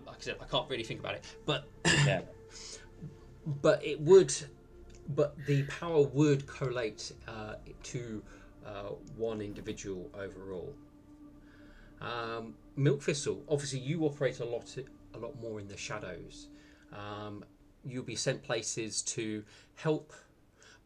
Speaker 8: I said, I can't really think about it, but
Speaker 7: Yeah.
Speaker 8: but it would, but the power would collate to one individual overall. Milk Thistle, obviously, you operate a lot more in the shadows. You'll be sent places to help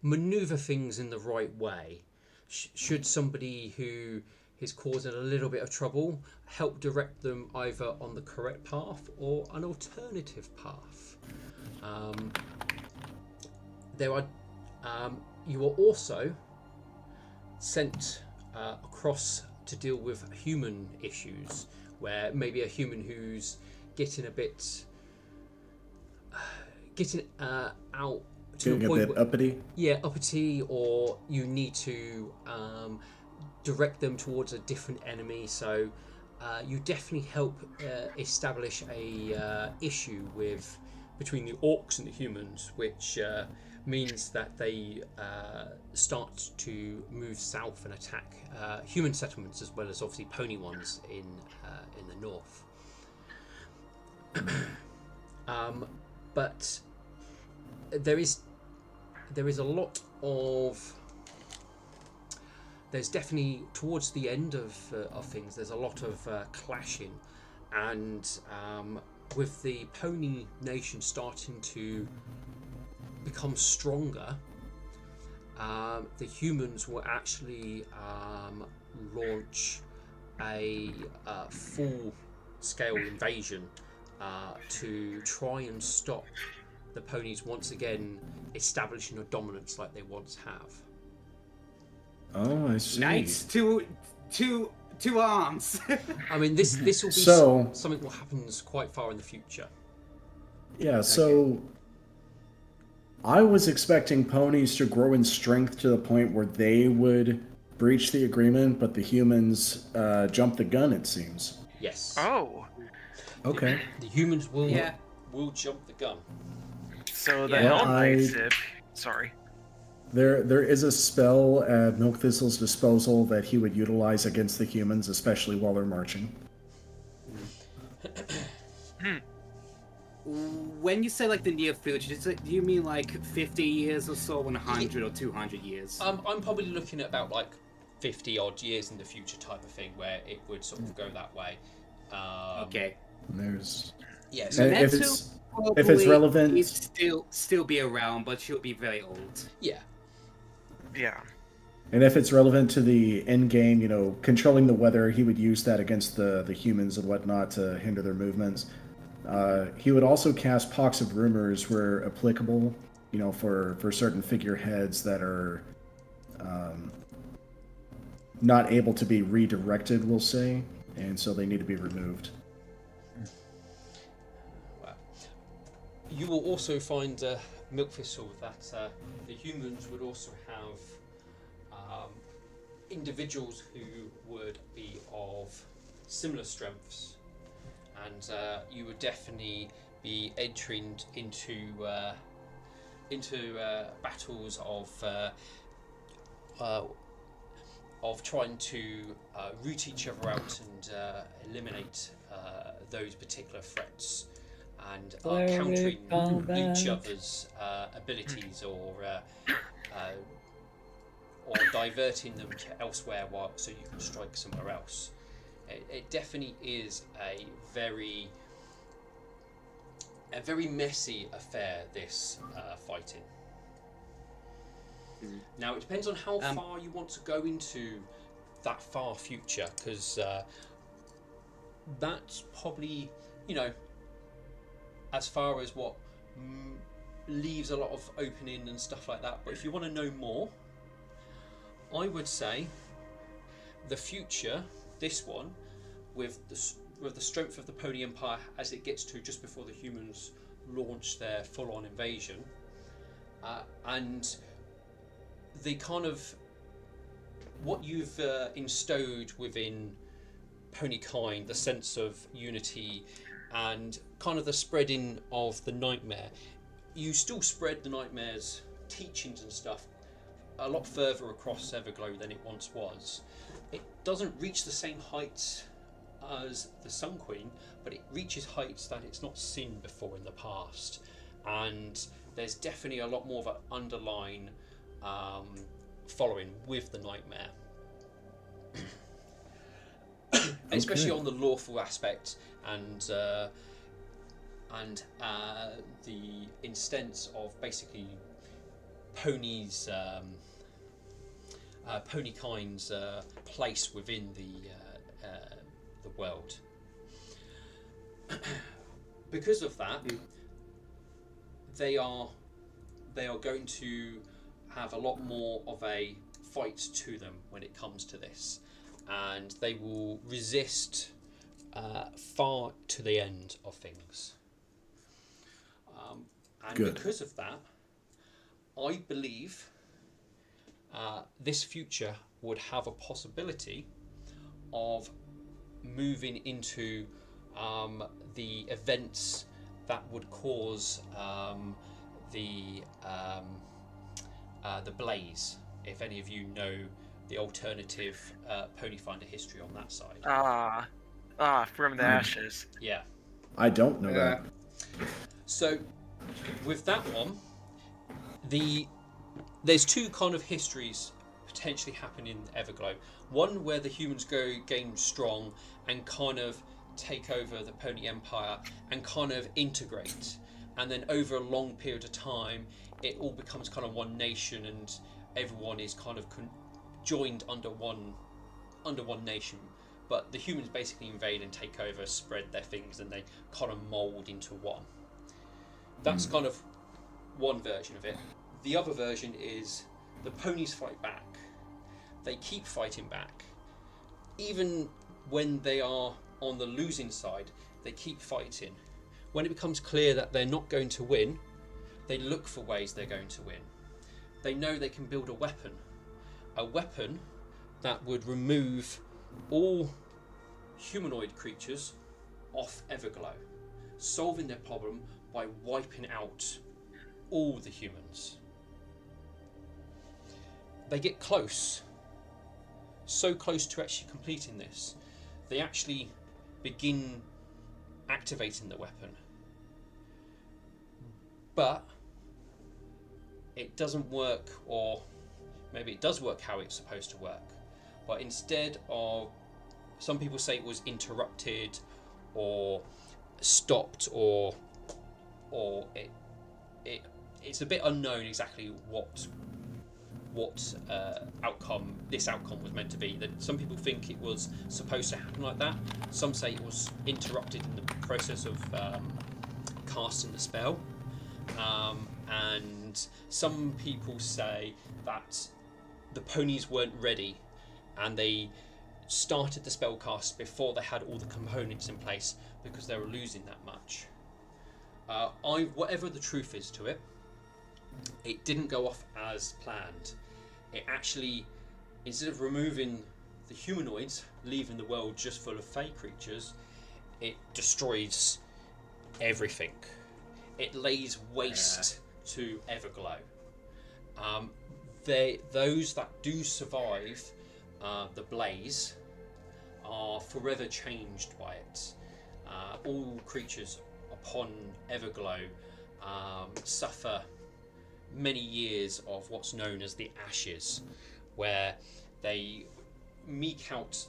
Speaker 8: maneuver things in the right way. Should somebody who is causing a little bit of trouble, help direct them either on the correct path or an alternative path. You are also sent across to deal with human issues, where maybe a human who's getting out to
Speaker 2: Getting a bit uppity.
Speaker 8: Yeah, uppity, or you need to direct them towards a different enemy. So you definitely help establish a issue between the orcs and the humans, which means that they start to move south and attack human settlements, as well as obviously pony ones in the north. But there is a lot of. There's definitely towards the end of things. There's a lot of clashing, and with the pony nation starting to become stronger, the humans will actually launch a full-scale invasion to try and stop the ponies once again establishing a dominance like they once have.
Speaker 2: Oh, I see.
Speaker 6: Knights to arms.
Speaker 8: I mean, this will be something that happens quite far in the future.
Speaker 2: Yeah, so I was expecting ponies to grow in strength to the point where they would breach the agreement, but the humans jumped the gun, it seems.
Speaker 8: Yes.
Speaker 4: Oh.
Speaker 2: Okay.
Speaker 8: The humans will jump the gun.
Speaker 4: So the Hell Knights, sorry.
Speaker 2: There is a spell at Milk Thistle's disposal that he would utilize against the humans, especially while they're marching.
Speaker 6: When you say like the near future, do you mean like 50 years or so, 100 or 200 years?
Speaker 8: I'm probably looking at about like 50 odd years in the future type of thing, where it would sort of go that way.
Speaker 6: Okay.
Speaker 2: There's
Speaker 8: so
Speaker 2: if it's relevant,
Speaker 6: he'd still be around, but she'll be very old.
Speaker 8: Yeah.
Speaker 4: Yeah.
Speaker 2: And if it's relevant to the end game, controlling the weather, he would use that against the humans and whatnot to hinder their movements. He would also cast Pox of Rumors where applicable, for certain figureheads that are not able to be redirected, we'll say, and so they need to be removed.
Speaker 8: Wow. You will also find Milk Thistle that the humans would also have individuals who would be of similar strengths, and you would definitely be entering into battles of trying to root each other out and eliminate those particular threats.
Speaker 1: and are
Speaker 5: Cleric
Speaker 1: countering
Speaker 5: combat.
Speaker 1: each other's abilities or diverting them to elsewhere so you can strike somewhere else. It definitely is a very messy affair, this fighting. Now it depends on how far you want to go into that far future, because that's probably, as far as what leaves a lot of opening and stuff like that. But if you want to know more, I would say the future, this one, with the strength of the Pony Empire as it gets to just before the humans launch their full-on invasion, and the kind of what you've instilled within Ponykind, the sense of unity and kind of the spreading of the nightmare. You still spread the nightmare's teachings and stuff a lot further across Everglow than it once was. It doesn't reach the same heights as the Sun Queen, but it reaches heights that it's not seen before in the past, and there's definitely a lot more of an underlying following with the nightmare. Especially on the lawful aspect and the instance of basically Ponykind's place within the world. Because of that, they are going to have a lot more of a fight to them when it comes to this, and they will resist far to the end of things. And
Speaker 2: Good.
Speaker 1: Because of that, I believe this future would have a possibility of moving into the events that would cause the blaze. If any of you know the alternative Ponyfinder history on that side.
Speaker 4: From the ashes.
Speaker 1: Yeah.
Speaker 2: I don't know that.
Speaker 1: So, with that one, there's two kind of histories potentially happening in Everglow. One where the humans gain strong and kind of take over the Pony Empire and kind of integrate, and then over a long period of time, it all becomes kind of one nation, and everyone is kind of joined under one nation. But the humans basically invade and take over, spread their things, and they kind of mould into one. That's kind of one version of it. The other version is the ponies fight back. They keep fighting back. Even when they are on the losing side, they keep fighting. When it becomes clear that they're not going to win, they look for ways they're going to win. They know they can build a weapon that would remove all humanoid creatures off Everglow, solving their problem by wiping out all the humans. They get close, so close to actually completing this. They actually begin activating the weapon, but it doesn't work, or maybe it does work how it's supposed to work, but instead of, some people say it was interrupted or stopped, or it's a bit unknown exactly what outcome this outcome was meant to be. That some people think it was supposed to happen like that. Some say it was interrupted in the process of casting the spell, and some people say that the ponies weren't ready and they started the spell cast before they had all the components in place because they were losing that much. Whatever the truth is to it, it didn't go off as planned. It actually, instead of removing the humanoids, leaving the world just full of fey creatures, it destroys everything. It lays waste to Everglow. Those that do survive the blaze are forever changed by it. All creatures are
Speaker 8: upon Everglow suffer many years of what's known as the Ashes, where they meek out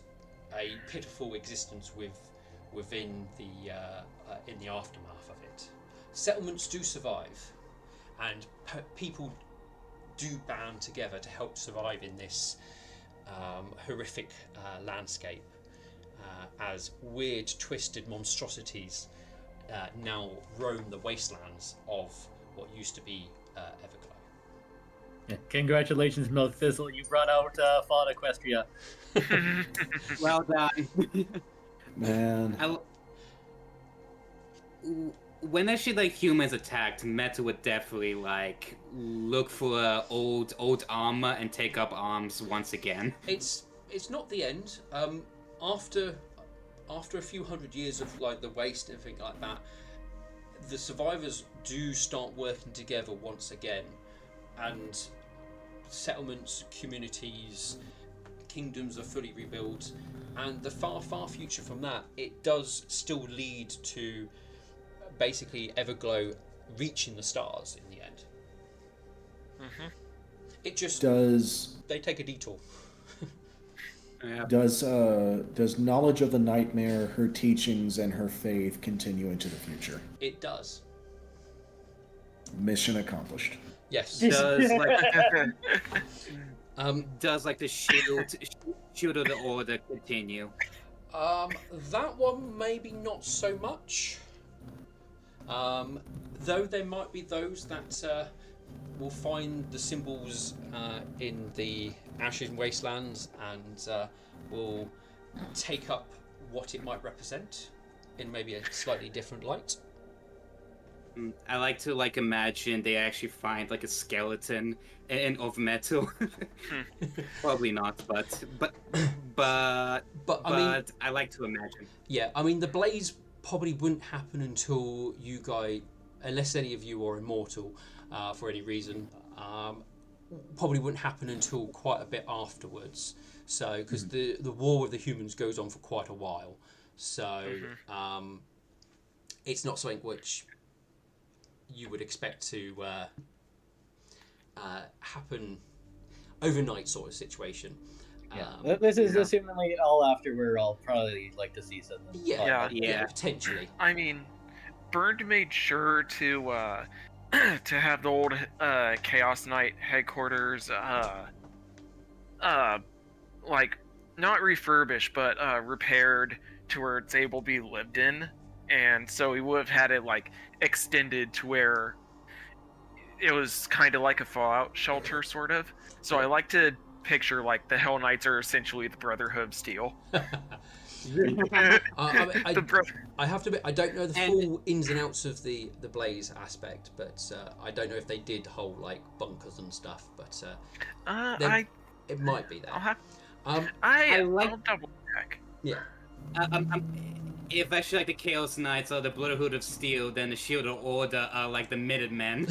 Speaker 8: a pitiful existence within the in the aftermath of it. Settlements do survive, and people do band together to help survive in this horrific landscape, as weird, twisted monstrosities now roam the wastelands of what used to be Everglow.
Speaker 7: Yeah, congratulations, Milk Thistle. You brought out Fauna Equestria.
Speaker 6: Well done.
Speaker 2: Man.
Speaker 6: When actually like humans attacked, Meta would definitely like look for old armor and take up arms once again.
Speaker 8: It's not the end. After a few hundred years of like the waste and everything like that, the survivors do start working together once again, and settlements, communities, kingdoms are fully rebuilt, and the far future from that, it does still lead to basically Everglow reaching the stars in the end.
Speaker 4: Mm-hmm.
Speaker 8: It just they take a detour.
Speaker 6: Yeah.
Speaker 2: Does knowledge of the nightmare, her teachings, and her faith continue into the future?
Speaker 8: It does.
Speaker 2: Mission accomplished.
Speaker 8: Yes.
Speaker 6: Does like the shield of the order continue?
Speaker 8: That one maybe not so much. Though there might be those that will find the symbols in the Ashes and Wastelands and will take up what it might represent in maybe a slightly different light.
Speaker 6: I like to imagine they actually find like a skeleton of metal. Probably not, but I mean, I like to imagine.
Speaker 8: Yeah, I mean the blaze probably wouldn't happen until you guys, unless any of you are immortal for any reason, probably wouldn't happen until quite a bit afterwards. So, because the war of the humans goes on for quite a while, so it's not something which you would expect to happen overnight, sort of situation.
Speaker 7: Yeah, this is assumingly all after we're all probably like deceased.
Speaker 8: Yeah, potentially.
Speaker 4: I mean, Burned made sure to to have the old Chaos Knight headquarters like not refurbished but repaired to where it's able to be lived in, and so we would have had it like extended to where it was kind of like a Fallout shelter sort of. So I like to picture like the Hell Knights are essentially the Brotherhood of Steel.
Speaker 8: I have to admit, I don't know the full ins and outs of the blaze aspect, but I don't know if they did whole like bunkers and stuff. But it might be there.
Speaker 4: I'll double check.
Speaker 8: Yeah.
Speaker 6: If actually like the Chaos Knights are the Brotherhood of Steel, then the Shield of Order are like the Minutemen.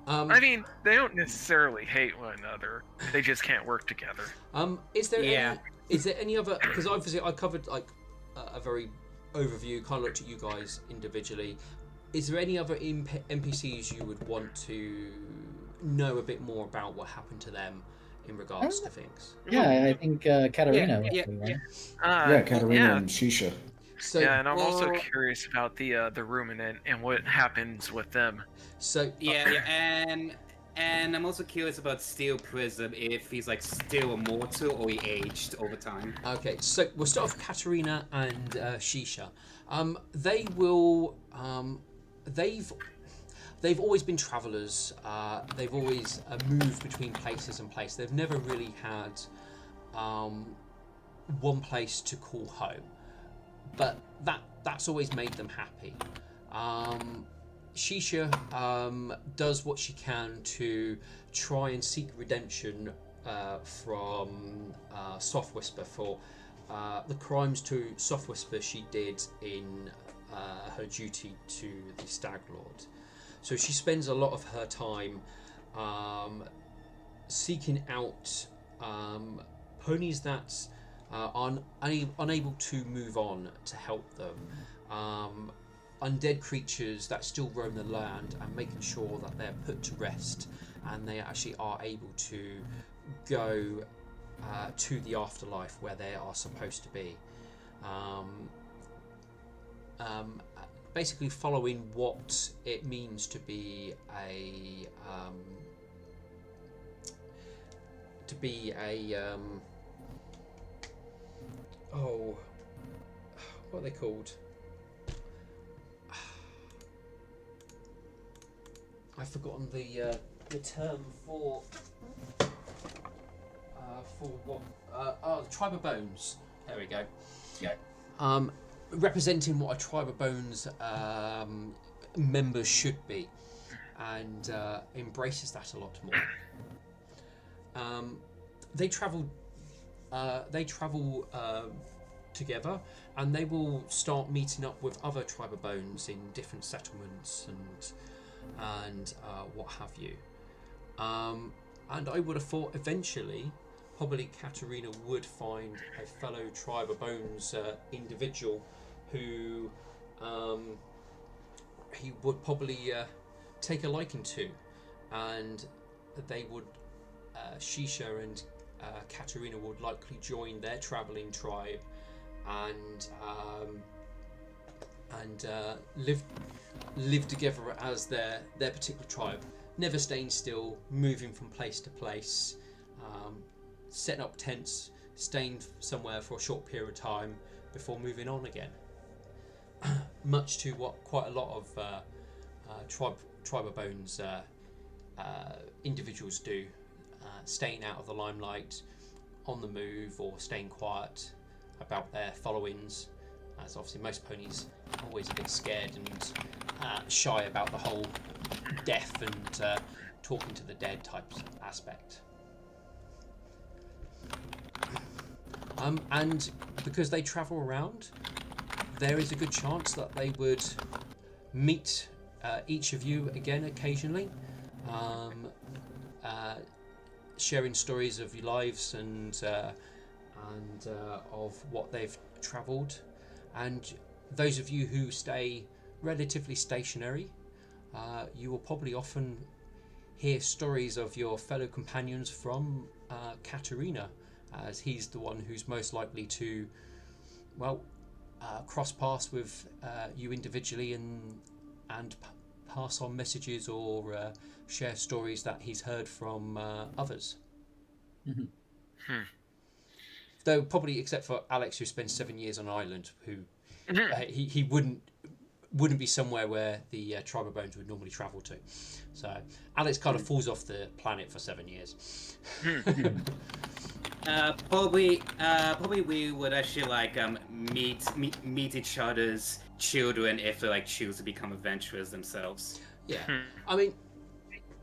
Speaker 4: I mean, they don't necessarily hate one another. They just can't work together.
Speaker 8: Is there any other? Because obviously I covered like a very overview, kind of looked at you guys individually. Is there any other NPCs you would want to know a bit more about what happened to them in regards to things?
Speaker 7: Yeah, I think Katarina.
Speaker 2: Katarina and Shisha.
Speaker 8: So,
Speaker 4: and I'm also curious about the Ruminant and what happens with them.
Speaker 8: So
Speaker 6: and I'm also curious about Steel Prism, if he's like still immortal or he aged over time.
Speaker 8: Okay, so we'll start off with Katarina and Shisha. They will. They've always been travellers. They've always moved between places and places. They've never really had one place to call home, but that's always made them happy. Shisha does what she can to try and seek redemption from Soft Whisper for the crimes to Soft Whisper she did in her duty to the Stag Lord. So she spends a lot of her time seeking out ponies that are unable to move on to help them.
Speaker 1: undead creatures that still roam the land and making sure that they're put to rest and they actually are able to go to the afterlife where they are supposed to be. Basically following what it means to be a what are they called? I've forgotten the term for what? The Tribe of Bones. There we go. Yeah. Representing what a Tribe of Bones members should be, and embraces that a lot more. They travel together, and they will start meeting up with other Tribe of Bones in different settlements and what have you. And I would have thought eventually, probably Katerina would find a fellow Tribe of Bones individual who he would probably take a liking to, and they would, Shisha and Katerina would likely join their travelling tribe and live together as their particular tribe, never staying still, moving from place to place, setting up tents, staying somewhere for a short period of time before moving on again. Much to what quite a lot of Tribe of Bones individuals do, staying out of the limelight, on the move, or staying quiet about their followings, as obviously most ponies are always a bit scared and shy about the whole death and talking to the dead type aspect. And because they travel around, there is a good chance that they would meet each of you again occasionally, sharing stories of your lives and of what they've travelled. And those of you who stay relatively stationary, you will probably often hear stories of your fellow companions from Katerina, as he's the one who's most likely to, cross paths with you individually and pass on messages or share stories that he's heard from others.
Speaker 7: Mm-hmm.
Speaker 1: Though probably except for Alex, who spends 7 years on an island, who he wouldn't be somewhere where the Tribe of Bones would normally travel to. So Alex kind of falls off the planet for 7 years.
Speaker 6: Probably we would actually meet each other's children if they choose to become adventurers themselves.
Speaker 1: Yeah, I mean,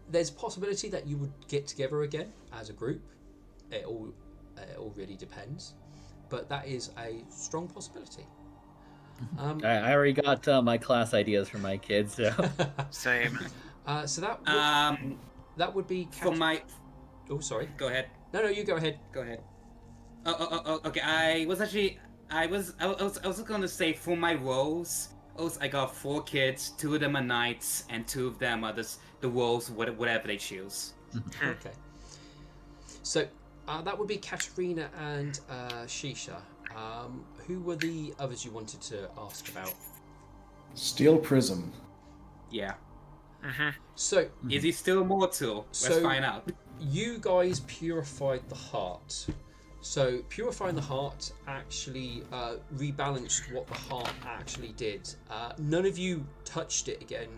Speaker 1: there's a possibility that you would get together again as a group. It all really depends, but that is a strong possibility.
Speaker 7: I already got my class ideas for my kids. So.
Speaker 4: Same.
Speaker 1: So that would be
Speaker 6: for my.
Speaker 1: Oh, sorry.
Speaker 6: Go ahead.
Speaker 1: No, you go ahead.
Speaker 6: Go ahead. Oh, okay. I was going to say for my roles. Also, I got 4 kids. 2 of them are knights, and 2 of them are the roles, whatever they choose.
Speaker 1: Okay. So that would be Katerina and Shisha. Who were the others you wanted to ask about?
Speaker 2: Steel Prism.
Speaker 6: Yeah.
Speaker 1: So
Speaker 6: is he still mortal? Let's find out.
Speaker 1: You guys purified the heart. So purifying the heart actually rebalanced what the heart actually did. None of you touched it again,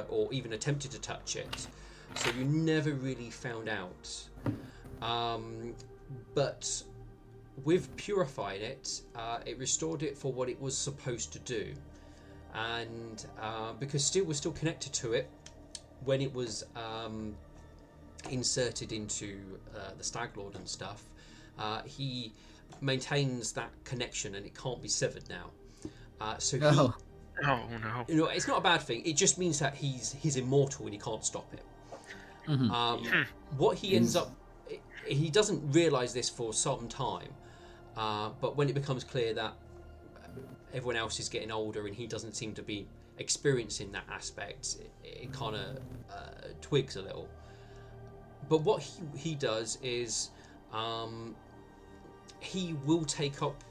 Speaker 1: or even attempted to touch it. So you never really found out. But with purifying it, it restored it for what it was supposed to do. And because steel was still connected to it when it was inserted into the Stag Lord and stuff, he maintains that connection and it can't be severed now.
Speaker 4: Oh no!
Speaker 1: You know, it's not a bad thing. It just means that he's immortal and he can't stop it. What he ends up, he doesn't realise this for some time, but when it becomes clear that everyone else is getting older and he doesn't seem to be experiencing that aspect, it kind of twigs a little. But what he does is he will take up.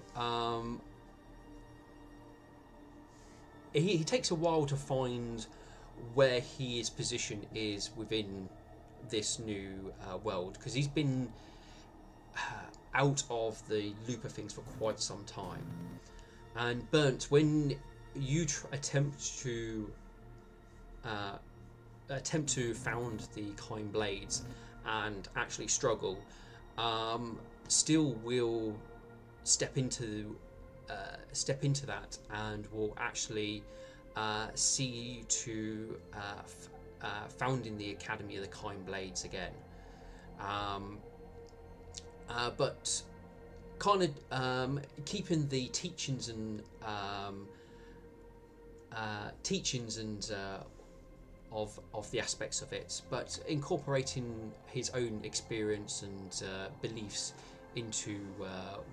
Speaker 1: He takes a while to find where his position is within this new world, because he's been out of the loop of things for quite some time. And Burnt, when you attempt to found the Kind Blades and actually struggle, Steel will step into that and will actually see you to founding the Academy of the Kind Blades again. But kind of keeping the teachings and of the aspects of it, but incorporating his own experience and beliefs into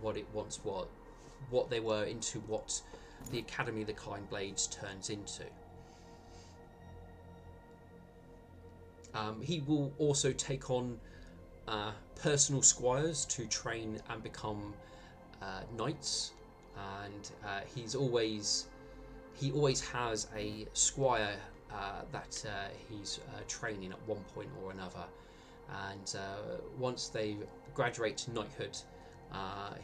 Speaker 1: what it once was, what they were, into what the Academy of the Kind Blades turns into. He will also take on personal squires to train and become knights, and he always has a squire that he's training at one point or another, and once they graduate to knighthood,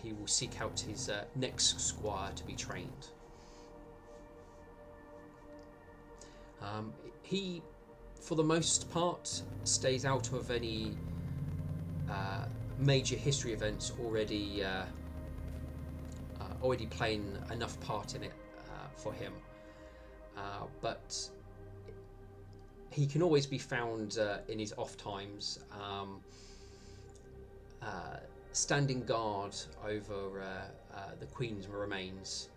Speaker 1: he will seek out his next squire to be trained. He, for the most part, stays out of any major history events already playing enough part in it for him, but he can always be found in his off times, standing guard over the Queen's remains.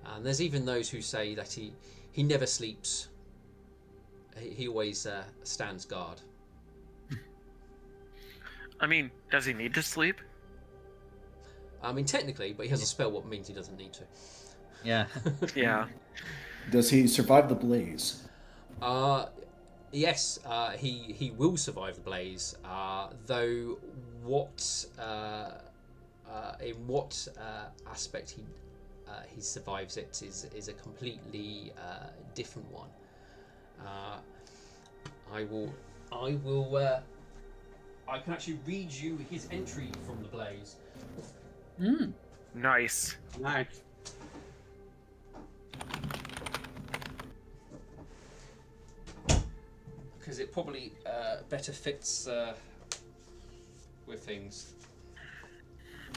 Speaker 1: And there's even those who say that he never sleeps. He always stands guard.
Speaker 4: I mean, does he need to sleep?
Speaker 1: I mean, technically, but he has a spell, what means he doesn't need to.
Speaker 7: Yeah.
Speaker 4: Yeah.
Speaker 2: Does he survive the blaze?
Speaker 1: Yes, he will survive the blaze. Though what in what aspect he survives it is a completely different one. I can actually read you his entry from the blaze.
Speaker 4: Nice.
Speaker 6: Nice.
Speaker 1: Because it probably better fits with things.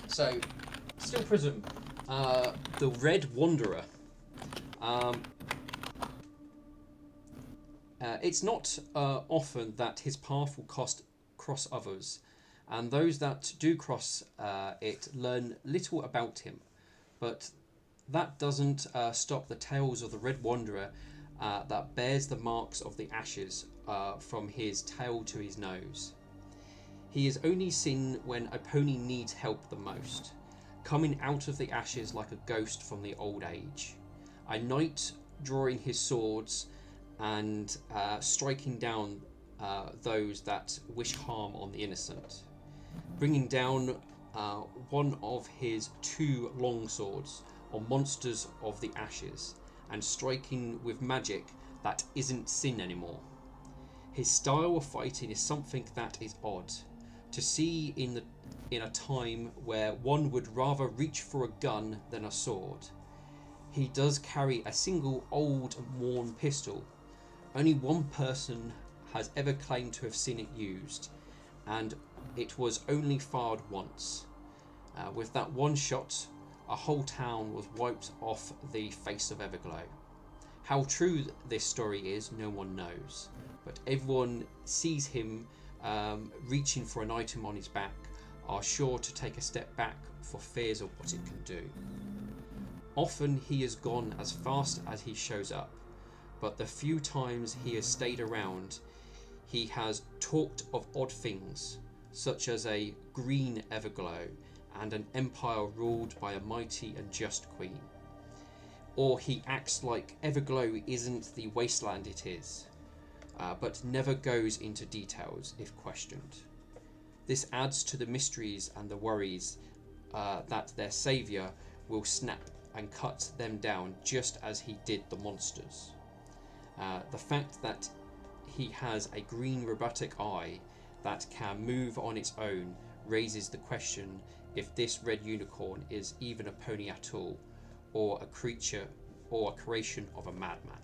Speaker 1: So, Steel Prism, the Red Wanderer. It's not often that his path will cross others, and those that do cross it learn little about him. But that doesn't stop the tales of the Red Wanderer that bears the marks of the ashes from his tail to his nose. He is only seen when a pony needs help the most, coming out of the ashes like a ghost from the old age. A knight drawing his swords and striking down those that wish harm on the innocent, bringing down one of his two long swords on monsters of the ashes, and striking with magic that isn't sin anymore. His style of fighting is something that is odd to see in a time where one would rather reach for a gun than a sword. He does carry a single old worn pistol. Only one person has ever claimed to have seen it used, and it was only fired once. With that one shot, a whole town was wiped off the face of Everglow. How true this story is, no one knows, but everyone sees him reaching for an item on his back are sure to take a step back for fears of what it can do. Often he has gone as fast as he shows up, but the few times he has stayed around, he has talked of odd things, such as a green Everglow and an empire ruled by a mighty and just queen. or he acts like Everglow isn't the wasteland it is, but never goes into details if questioned. This adds to the mysteries and the worries that their saviour will snap and cut them down just as he did the monsters. The fact that he has a green robotic eye that can move on its own raises the question if this red unicorn is even a pony at all, or a creature or a creation of a madman.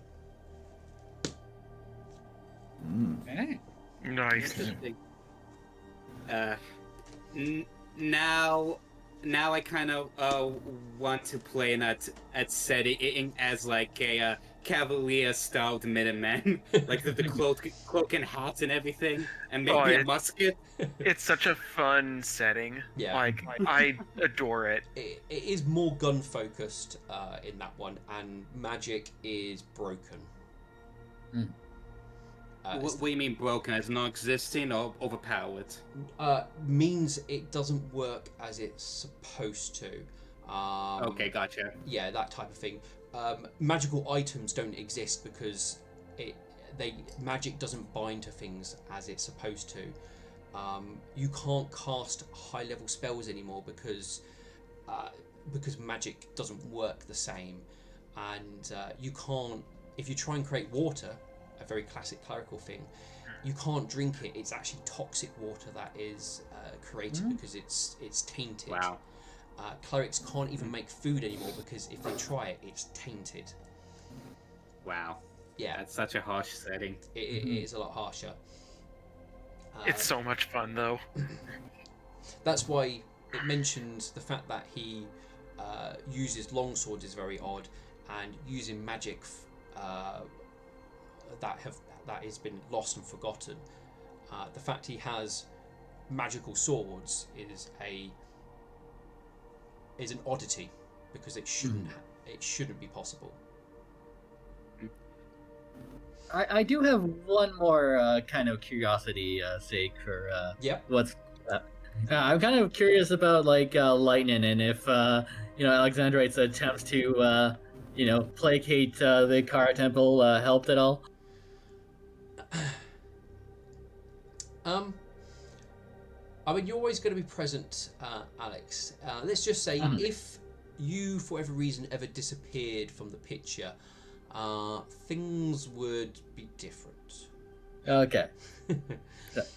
Speaker 7: Okay.
Speaker 4: Nice.
Speaker 6: Interesting. Now I kind of want to play in at setting as like a cavalier-styled Minuteman, like the cloak and hat and everything, and maybe a musket.
Speaker 4: It's such a fun setting.
Speaker 1: Yeah.
Speaker 4: Like, I adore it.
Speaker 1: It is more gun focused in that one, and magic is broken.
Speaker 6: What do you mean broken? As non-existing or overpowered?
Speaker 1: Means it doesn't work as it's supposed to.
Speaker 6: Okay, gotcha.
Speaker 1: Yeah, that type of thing. Magical items don't exist because magic doesn't bind to things as it's supposed to. You can't cast high-level spells anymore because magic doesn't work the same, and you can't. If you try and create water, a very classic clerical thing, you can't drink it. It's actually toxic water that is created because it's tainted.
Speaker 6: Wow.
Speaker 1: Clerics can't even make food anymore because if they try it, it's tainted.
Speaker 6: Wow.
Speaker 1: Yeah,
Speaker 6: That's such a harsh setting.
Speaker 1: it is a lot harsher.
Speaker 4: It's so much fun, though.
Speaker 1: That's why it mentions the fact that he uses longswords is very odd, and using magic that has been lost and forgotten. The fact he has magical swords is an oddity because it shouldn't be possible.
Speaker 7: I do have one more kind of curiosity sake for
Speaker 1: Yep.
Speaker 7: what's. I'm kind of curious about like lightning and if Alexandrite's attempts to placate the Kara Temple helped at all.
Speaker 1: I mean, you're always going to be present, Alex. Let's just say if you, for whatever reason, ever disappeared from the picture, things would be different.
Speaker 7: Okay.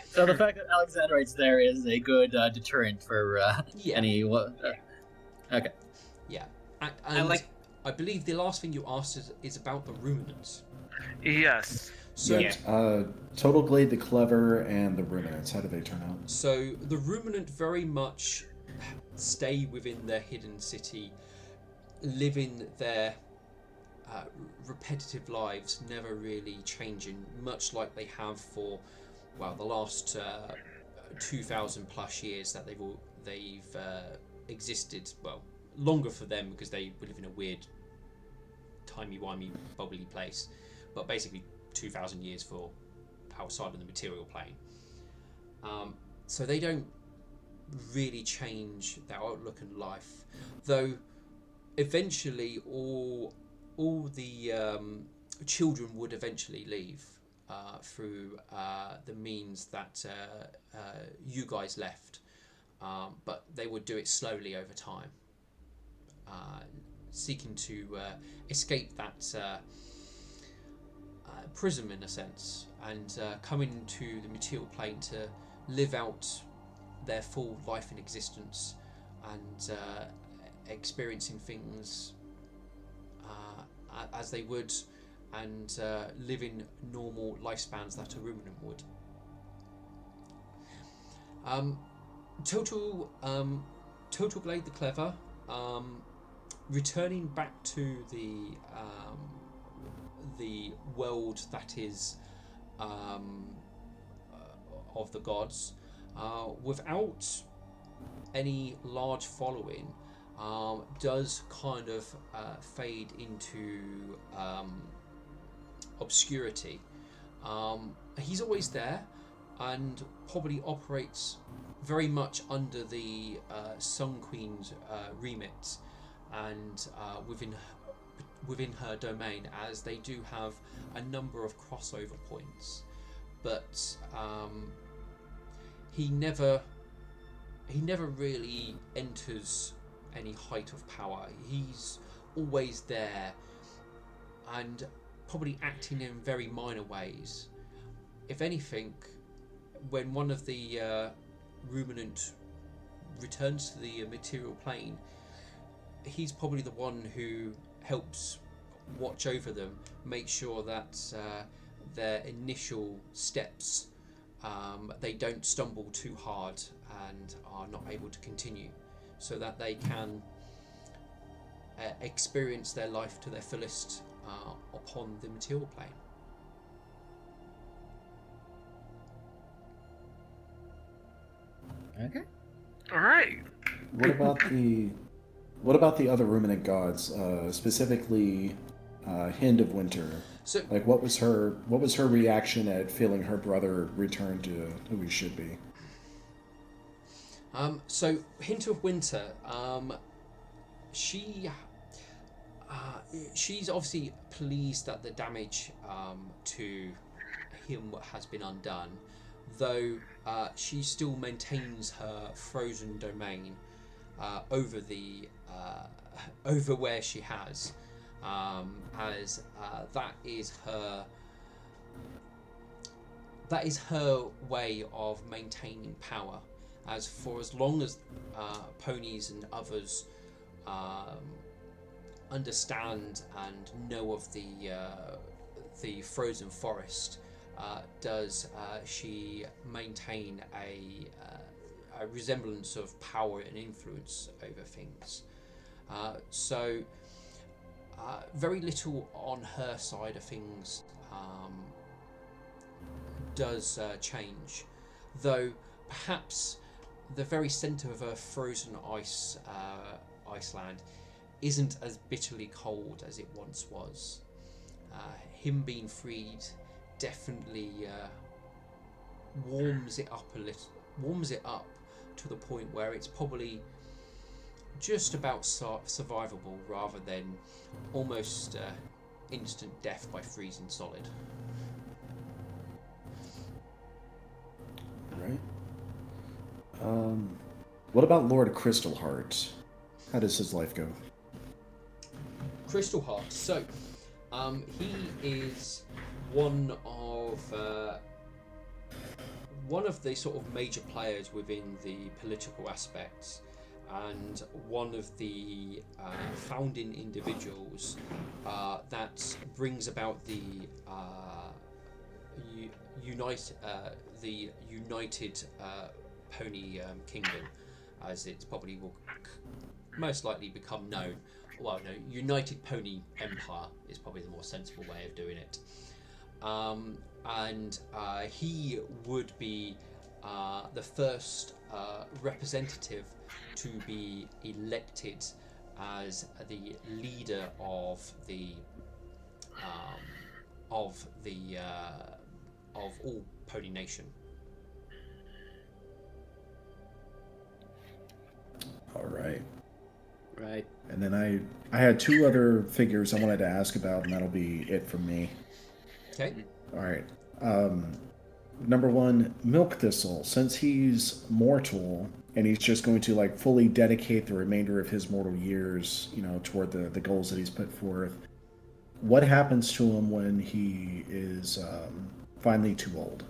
Speaker 7: So the fact that Alexandrite's there is a good deterrent for any. Okay.
Speaker 1: Yeah. And I believe the last thing you asked is about the ruminants.
Speaker 4: Yes.
Speaker 1: So,
Speaker 2: Total Glade, the Clever, and the Ruminants. How do they turn out?
Speaker 1: So the ruminant very much stay within their hidden city, living their repetitive lives, never really changing, much like they have for the last 2,000 plus years that they've existed. Well, longer for them because they live in a weird, timey-wimey, bubbly place, but basically 2,000 years for outside of the material plane. So they don't really change their outlook in life, though eventually all the children would eventually leave through the means that you guys left, but they would do it slowly over time, seeking to escape that prism in a sense, and coming to the material plane to live out their full life in existence and experiencing things as they would, and living normal lifespans that a ruminant would. Total Glade the Clever, returning back to the world that is of the gods, without any large following, does kind of fade into obscurity. He's always there and probably operates very much under the Sun Queen's remit, and within within her domain, as they do have a number of crossover points. But he never really enters any height of power. He's always there, and probably acting in very minor ways. If anything, when one of the ruminant returns to the material plane, he's probably the one who helps watch over them, make sure that their initial steps, they don't stumble too hard and are not able to continue, so that they can experience their life to their fullest upon the material plane.
Speaker 7: Okay.
Speaker 4: All right.
Speaker 2: What about the other ruminant gods, specifically Hind of Winter?
Speaker 1: So,
Speaker 2: Like, what was her reaction at feeling her brother return to who he should be?
Speaker 1: so Hint of Winter, she's obviously pleased that the damage to him has been undone, though she still maintains her frozen domain over over where she has, as that is her way of maintaining power. As for as long as ponies and others understand and know of the frozen forest, does she maintain a resemblance of power and influence over things. So very little on her side of things does change, though perhaps the very centre of her frozen Iceland isn't as bitterly cold as it once was. Him being freed definitely warms it up to the point where it's probably just about survivable, rather than almost instant death by freezing solid.
Speaker 2: Right. What about Lord Crystalheart? How does his life go?
Speaker 1: Crystalheart. So, he is one of the sort of major players within the political aspects, and one of the founding individuals that brings about the United Pony Kingdom, as it probably will most likely become known. Well, no, United Pony Empire is probably the more sensible way of doing it. And he would be the first representative to be elected as the leader of all Pony Nation.
Speaker 2: All right.
Speaker 6: Right.
Speaker 2: And then I had two other figures I wanted to ask about, and that'll be it from me.
Speaker 1: Okay.
Speaker 2: All right. Number one, Milk Thistle. Since he's mortal and he's just going to like fully dedicate the remainder of his mortal years, toward the goals that he's put forth, what happens to him when he is finally too old?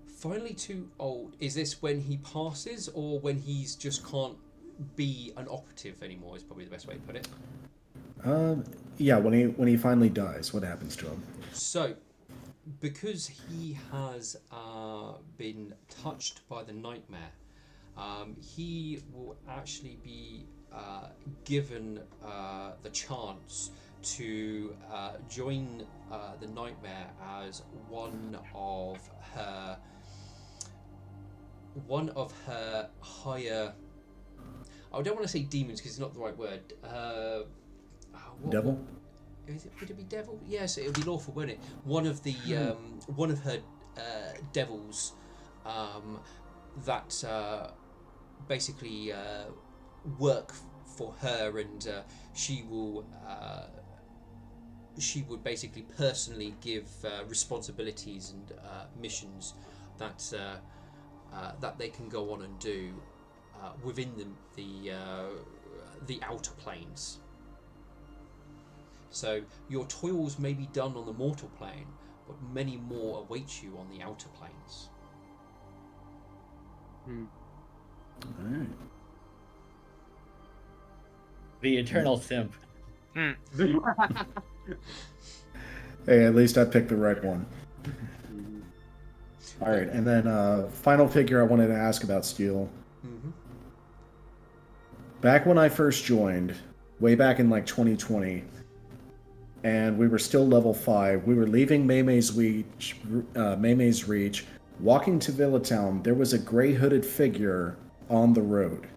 Speaker 1: Finally too old. Is this when he passes, or when he's just can't be an operative anymore? Is probably the best way to put it.
Speaker 2: Yeah, when he finally dies, what happens to him?
Speaker 1: So, because he has been touched by the nightmare, he will actually be given the chance to join the nightmare as one of her higher. I don't want to say demons because it's not the right word.
Speaker 2: Devil?
Speaker 1: Would it be devil? Yes, it would be lawful, wouldn't it? One of the one of her devils that basically work for her, and she will. She would basically personally give responsibilities and missions that that they can go on and do within the outer planes. So your toils may be done on the mortal plane, but many more await you on the outer planes.
Speaker 2: All right.
Speaker 7: The eternal simp.
Speaker 2: Hey, at least I picked the right one. All right, and then final figure I wanted to ask about Steel. Back when I first joined, way back in like 2020, and we were still level 5, we were leaving Maymay's Reach, walking to Villa Town, there was a gray hooded figure on the road.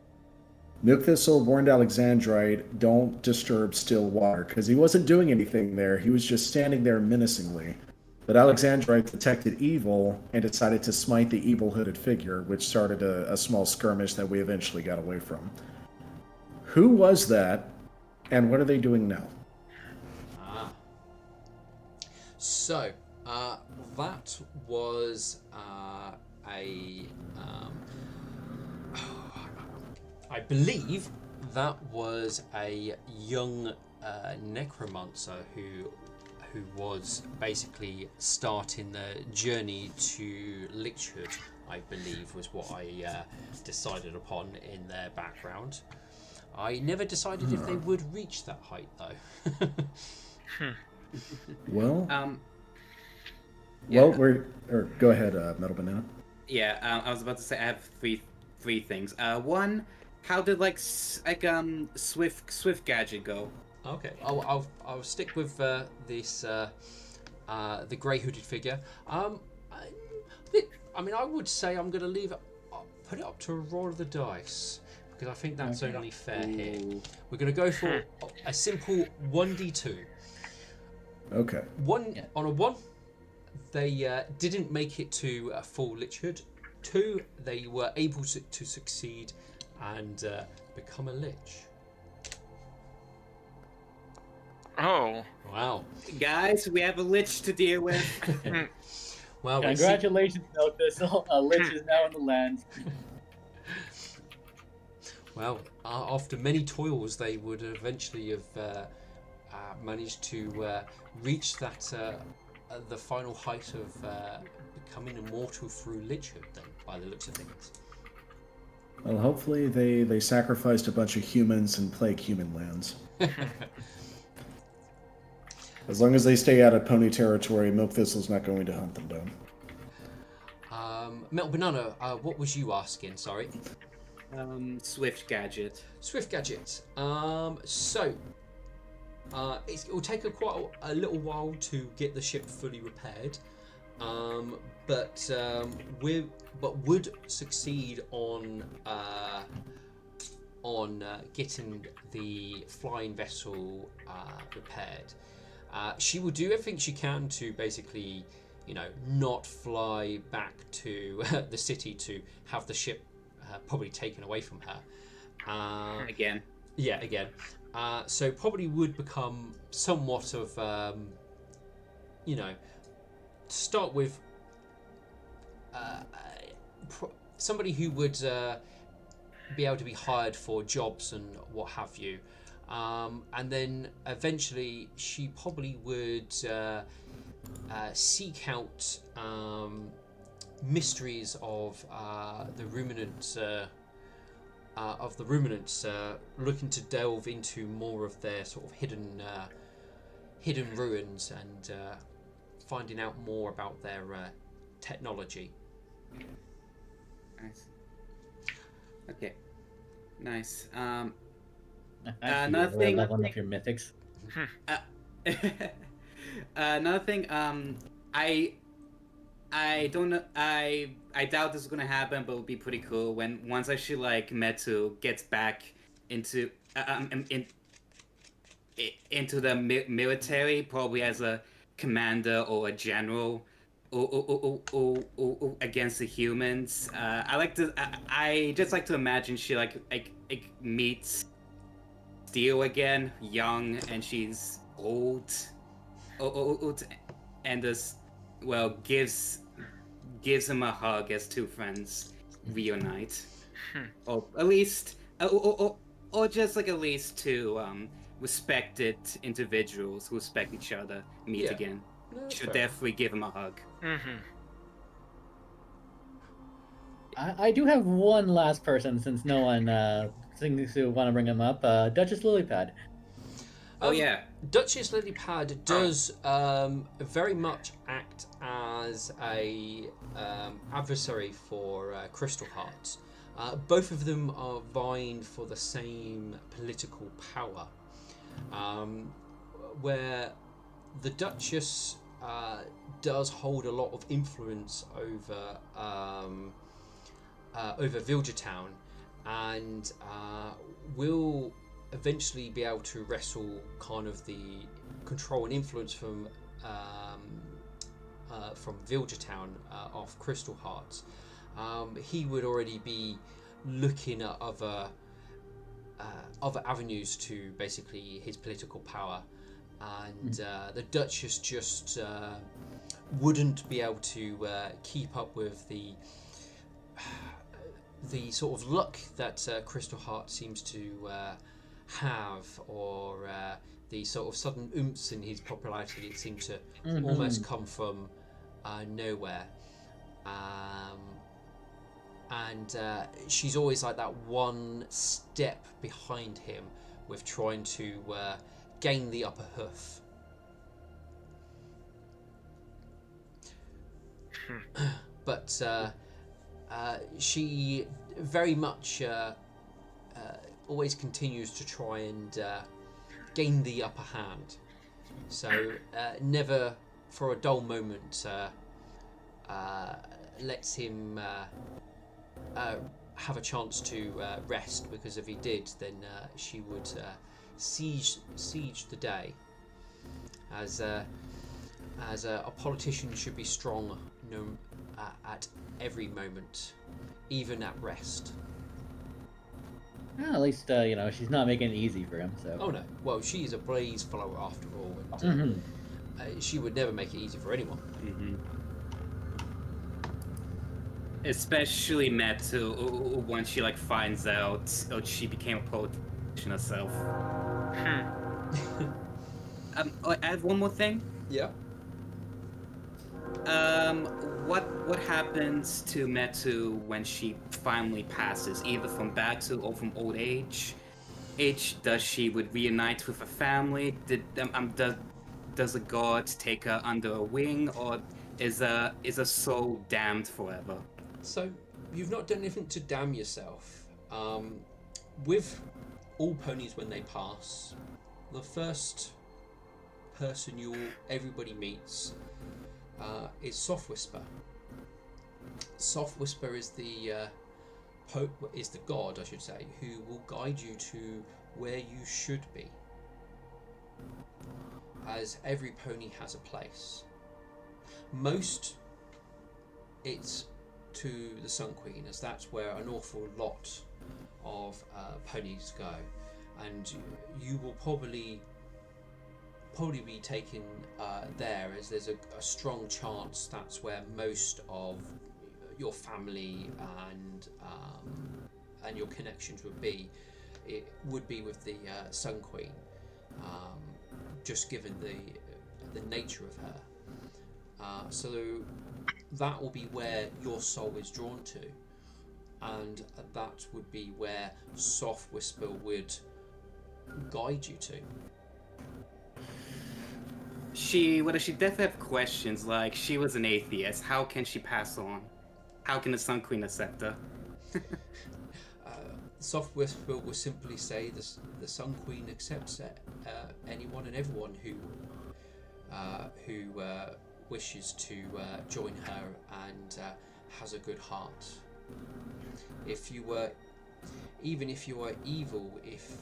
Speaker 2: Milk Thistle warned Alexandrite, don't disturb still water, because he wasn't doing anything there, he was just standing there menacingly. But Alexandrite detected evil and decided to smite the evil hooded figure, which started a small skirmish that we eventually got away from. Who was that, and what are they doing now?
Speaker 1: So, that was I believe that was a young necromancer who was basically starting the journey to Lichhood, I believe, was what I decided upon in their background. I never decided if they would reach that height, though.
Speaker 2: Well,
Speaker 6: Yeah.
Speaker 2: go ahead, Metal Banana.
Speaker 6: Yeah, I was about to say I have three things. One, how did Swift Gadget go?
Speaker 1: Okay, I'll stick with this the grey hooded figure. I mean, I would say I'm going to leave it, put it up to a roll of the dice, because I think that's only fair here. We're going to go for a simple 1d2.
Speaker 2: Okay.
Speaker 1: On a 1, they didn't make it to a full Lichhood. 2, they were able to succeed and become a Lich.
Speaker 4: Oh.
Speaker 1: Wow.
Speaker 6: Guys, we have a Lich to deal with.
Speaker 1: Well,
Speaker 7: Congratulations, Milk Thistle. A Lich is now in the land.
Speaker 1: Well, after many toils, they would eventually have managed to reach that the final height of becoming immortal through Lichhood, then, by the looks of things.
Speaker 2: Well, hopefully they sacrificed a bunch of humans and plague human lands. As long as they stay out of pony territory, Milk Thistle's not going to hunt them down.
Speaker 1: Metal Banana, what was you asking? Sorry.
Speaker 6: Swift Gadget.
Speaker 1: Swift Gadget. So it will take quite a little while to get the ship fully repaired, but would succeed on getting the flying vessel repaired. She will do everything she can to basically, not fly back to the city to have the ship probably taken away from her.
Speaker 6: Again.
Speaker 1: Yeah, again. So probably would become somewhat of, start with somebody who would be able to be hired for jobs and what have you. And then eventually she probably would seek out mysteries of the ruminants, looking to delve into more of their sort of hidden ruins and finding out more about their technology.
Speaker 6: Nice. Okay. Nice.
Speaker 7: Another
Speaker 6: thing-
Speaker 7: leveling up your mythics.
Speaker 6: Another thing. I don't know. I doubt this is gonna happen, but it would be pretty cool when once actually Metu gets back into into the military, probably as a commander or a general, or against the humans. I just like to imagine she meets Steel again, young, and she's old, old, and this, well, gives him a hug as two friends reunite, or at least, or just like at least two respected individuals who respect each other meet again.
Speaker 8: No,
Speaker 6: Should
Speaker 8: fair.
Speaker 6: definitely give him a hug.
Speaker 4: Mm-hmm.
Speaker 7: I do have one last person, since no one seems to want to bring him up. Duchess Lilypad.
Speaker 6: Oh yeah.
Speaker 8: Duchess Lilypad does very much act as a adversary for Crystal Heart. Both of them are vying for the same political power, where the Duchess does hold a lot of influence over Vilgertown, and will eventually be able to wrestle kind of the control and influence from Vilgertown off Crystal Heart. He would already be looking at other avenues to basically his political power, and the Duchess just wouldn't be able to keep up with the sort of luck that Crystal Heart seems to have, or the sort of sudden oomphs in his popularity that seem to almost come from nowhere. And she's always like that one step behind him with trying to gain the upper hoof. But she very much always continues to try and gain the upper hand. So never for a dull moment lets him have a chance to rest, because if he did, then she would siege the day. As a politician should be strong at every moment, even at rest.
Speaker 7: Well, at least she's not making it easy for him. So.
Speaker 8: Oh no, well, she is a blaze follower after all, and she would never make it easy for anyone.
Speaker 6: Especially Metu, when she finds out she became a politician herself. I have one more thing.
Speaker 8: Yeah.
Speaker 6: What happens to Metu when she finally passes, either from battle or from old age? Does she would reunite with her family? Does a god take her under a wing, or is her soul damned forever?
Speaker 8: So you've not done anything to damn yourself. With all ponies, when they pass, the first person everybody meets is Soft Whisper. Soft Whisper is the god, I should say, who will guide you to where you should be. As every pony has a place. Most, it's to the Sun Queen, as that's where an awful lot of ponies go, and you will probably be taken there, as there's a strong chance that's where most of your family and your connections would be. It would be with the Sun Queen, just given the nature of her. So that will be where your soul is drawn to, and that would be where Soft Whisper would guide you to.
Speaker 6: She definitely have questions, like, she was an atheist. How can she pass on? How can the Sun Queen accept her?
Speaker 8: Soft Whisper will simply say the Sun Queen accepts anyone and everyone who wishes to join her and has a good heart. Even if you were evil, if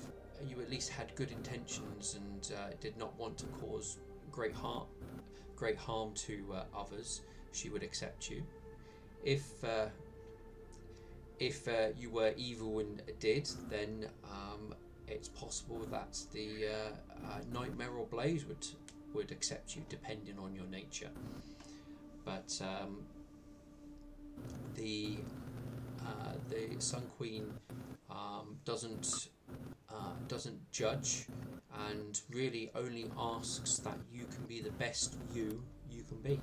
Speaker 8: you at least had good intentions and did not want to cause great harm to others, she would accept you. If you were evil and did, then
Speaker 1: it's possible that the nightmare or blaze would accept you, depending on your nature. But the Sun Queen doesn't judge, and really only asks that you can be the best you can be.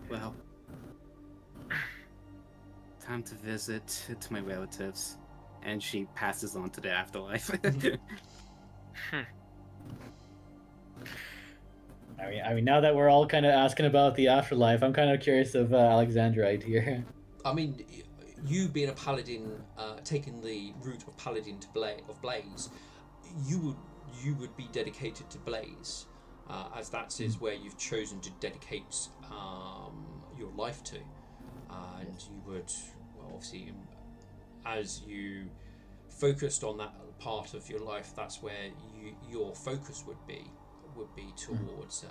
Speaker 6: Well, time to visit to my relatives, and she passes on to the afterlife.
Speaker 7: I mean, now that we're all kind of asking about the afterlife, I'm kind of curious of Alexandrite here.
Speaker 1: I mean, you being a paladin, taking the route of paladin to Blaze, you would be dedicated to Blaze, as that is where you've chosen to dedicate your life to, and you would, well, obviously, as you focused on that part of your life, that's where your focus would be towards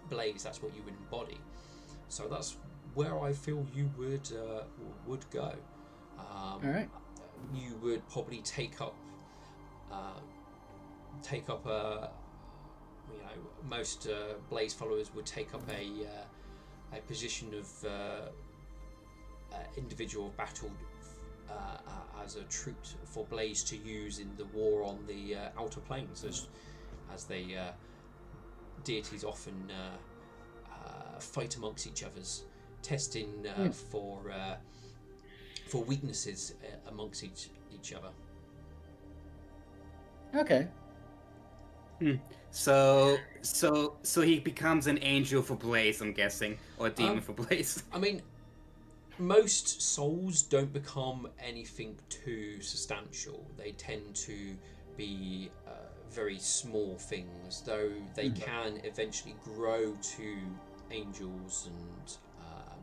Speaker 1: Blaze. That's what you would embody. So that's where I feel you would go.
Speaker 7: All right.
Speaker 1: You would probably take up most Blaze followers would take up a position of individual battle as a troop for Blaze to use in the war on the outer planes, as they deities often fight amongst each other's, testing for weaknesses amongst each other.
Speaker 7: Okay.
Speaker 6: So he becomes an angel for Blaze, I'm guessing, or a demon for Blaze.
Speaker 1: I mean, most souls don't become anything too substantial. They tend to be very small things, though they can eventually grow to angels and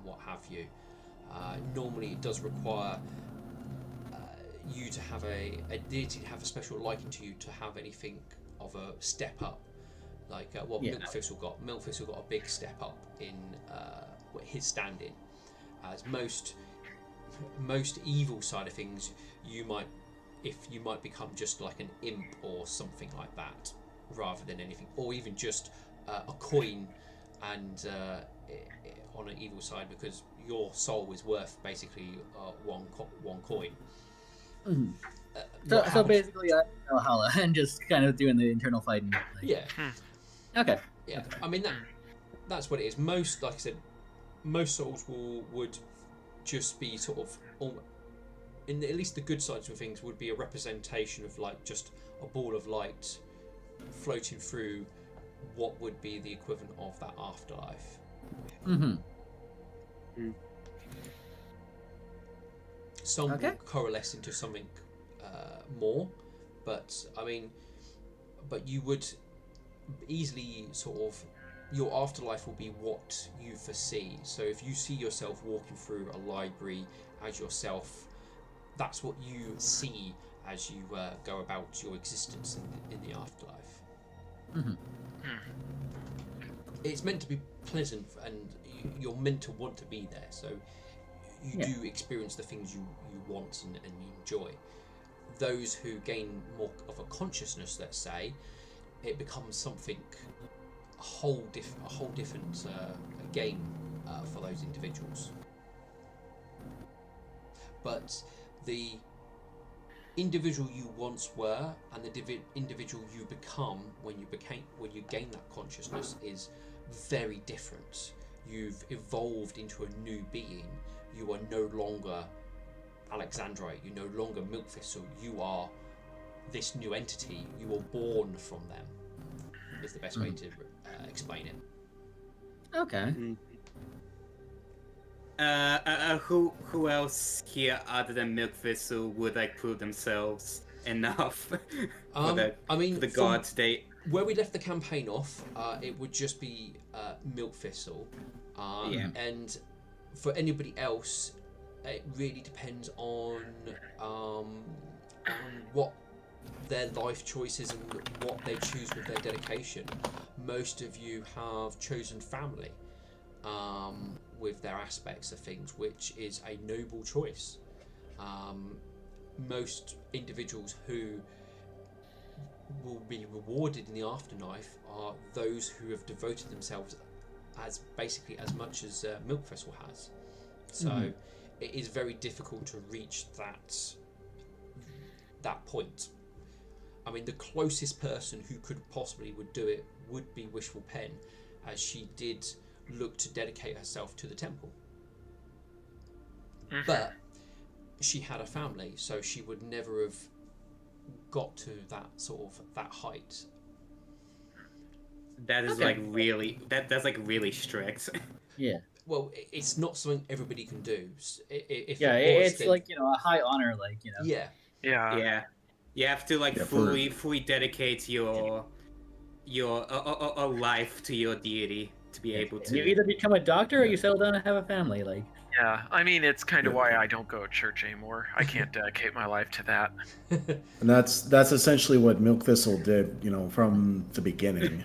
Speaker 1: what have you. Normally it does require you to have a deity to have a special liking to you to have anything of a step up, like what Milkfistle got. Milkfistle got a big step up in his standing. As most evil side of things, you might become just like an imp or something like that, rather than anything, or even just a coin, and on an evil side, because your soul is worth basically one coin.
Speaker 7: So basically, Valhalla and just kind of doing the internal fighting.
Speaker 1: Yeah.
Speaker 7: Okay.
Speaker 1: Yeah. I mean that's what it is. Most, like I said, most souls would just be sort of, in at least the good sides of things, would be a representation of like just a ball of light floating through what would be the equivalent of that afterlife. Some will coalesce into something more, but I mean, but you would easily sort of, your afterlife will be what you foresee. So if you see yourself walking through a library as yourself, that's what you see as you go about your existence in the afterlife. It's meant to be pleasant, and you're meant to want to be there, so you do experience the things you want and you enjoy. Those who gain more of a consciousness, let's say, it becomes something a whole different game for those individuals. But the individual you once were and the individual you become when you gain that consciousness is very different. You've evolved into a new being. You are no longer Alexandrite. You're no longer Milkfistle. You are this new entity. You were born from them. Is the best way to explain it.
Speaker 7: Okay.
Speaker 6: Who else here other than Milkfistle would like prove themselves enough for the god state?
Speaker 1: Where we left the campaign off, it would just be Milkfistle, and for anybody else, it really depends on what their life choices and what they choose with their dedication. Most of you have chosen family with their aspects of things, which is a noble choice.
Speaker 8: most individuals who will be rewarded in the afterlife are those who have devoted themselves as basically as much as Milk Thistle has. So it is very difficult to reach that point. I mean, the closest person who could possibly would do it would be Wishful Pen, as she did look to dedicate herself to the temple. But she had a family, so she would never have got to that height.
Speaker 6: That is like really that's like really strict.
Speaker 7: Yeah.
Speaker 8: Well, it's not something everybody can do. If
Speaker 7: Yeah,
Speaker 8: it was,
Speaker 7: it's
Speaker 8: then,
Speaker 7: like, a high honor, like,
Speaker 8: yeah.
Speaker 6: Yeah, you have to like
Speaker 2: Yeah,
Speaker 6: fully dedicate your a life to your deity to be able to.
Speaker 7: You either become a doctor or you settle down and have a family, like.
Speaker 4: Yeah, I mean, it's kind of why I don't go to church anymore. I can't dedicate my life to that.
Speaker 2: And that's essentially what Milk Thistle did, from the beginning.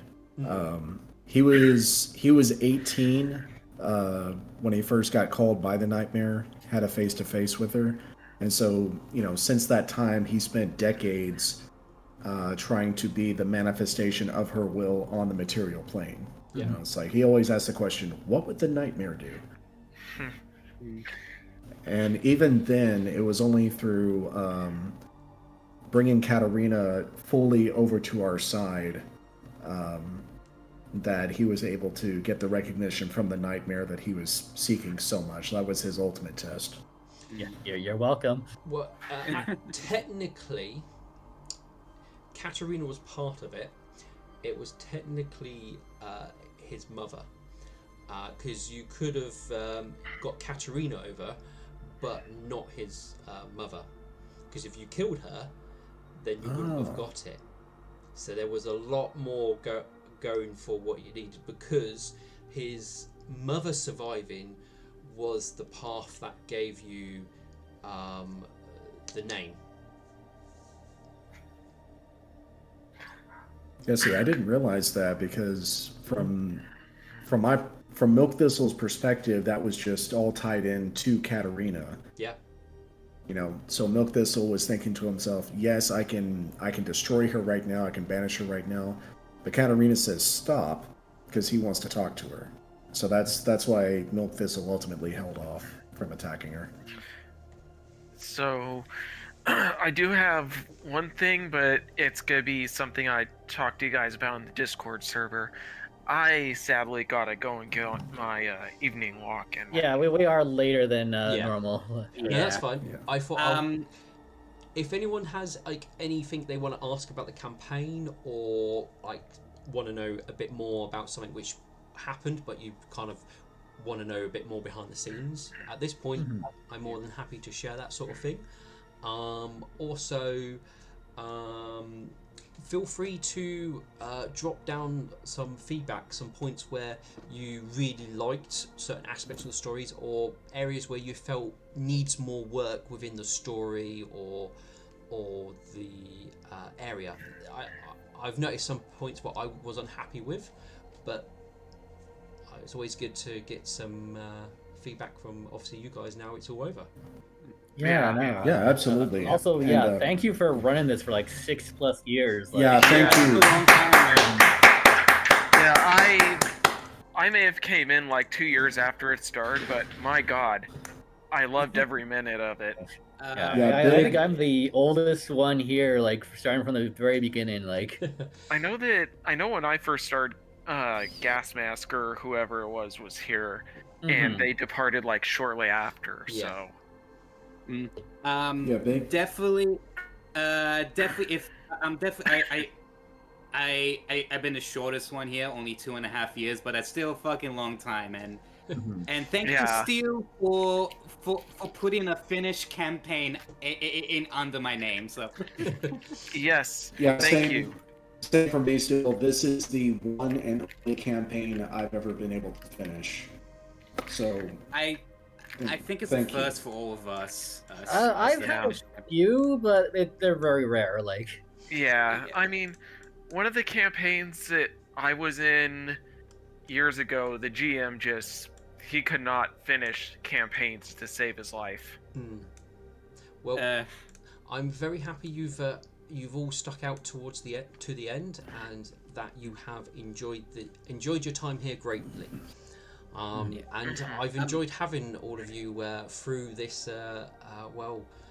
Speaker 2: He was 18 when he first got called by the Nightmare, had a face-to-face with her. And so, since that time, he spent decades trying to be the manifestation of her will on the material plane. It's like he always asks the question, what would the Nightmare do? And even then, it was only through bringing Katarina fully over to our side that he was able to get the recognition from the Nightmare that he was seeking so much. That was his ultimate test.
Speaker 7: Yeah, you're welcome.
Speaker 8: Well, technically, Katarina was part of it. It was technically his mother. Because you could have got Katarina over, but not his mother. Because if you killed her, then you wouldn't have got it. So there was a lot more going for what you needed, because his mother surviving was the path that gave you the name.
Speaker 2: Yeah, see, I didn't realize that, because from Milk Thistle's perspective, that was just all tied in to Katarina.
Speaker 8: Yeah.
Speaker 2: So Milk Thistle was thinking to himself, yes, I can destroy her right now, I can banish her right now. But Katarina says stop, because he wants to talk to her. So that's why Milk Thistle ultimately held off from attacking her.
Speaker 4: So, I do have one thing, but it's gonna be something I talked to you guys about in the Discord server. I sadly gotta go and get on my evening walk. And
Speaker 7: Yeah, we are later than normal.
Speaker 8: Yeah, that's fine.
Speaker 2: Yeah.
Speaker 8: I thought if anyone has like anything they want to ask about the campaign, or like want to know a bit more about something which happened but you kind of want to know a bit more behind the scenes, at this point I'm more than happy to share that sort of thing. Also, feel free to drop down some feedback, some points where you really liked certain aspects of the stories, or areas where you felt needs more work within the story or the area. I've noticed some points what I was unhappy with, but it's always good to get some feedback from obviously you guys now it's all over.
Speaker 7: Yeah, no.
Speaker 2: Yeah, absolutely.
Speaker 7: Also,
Speaker 2: And,
Speaker 7: thank you for running this for like 6+ years. Like,
Speaker 2: yeah, thank you.
Speaker 4: Yeah, I may have came in like 2 years after it started, but my God, I loved every minute of it.
Speaker 7: I think I'm the oldest one here, like starting from the very beginning. Like,
Speaker 4: I know when I first started, Gas Mask or whoever it was here, and they departed like shortly after.
Speaker 8: Yeah.
Speaker 4: So.
Speaker 6: Definitely. If I've been the shortest one here, only 2.5 years, but that's still a fucking long time. And thank you, Steel, for putting a Finnish campaign in under my name. So
Speaker 4: Yes.
Speaker 2: Yeah,
Speaker 4: Thank you.
Speaker 2: Same from me, Steel. This is the one and only campaign I've ever been able to finish. So
Speaker 6: I think it's a first for all of us.
Speaker 7: I've had a few, but they're very rare. Like,
Speaker 4: Yeah, I mean, one of the campaigns that I was in years ago, the GM he could not finish campaigns to save his life.
Speaker 8: Well,
Speaker 1: I'm very happy you've all stuck out towards the end, and that you have enjoyed your time here greatly. And I've enjoyed having all of you through this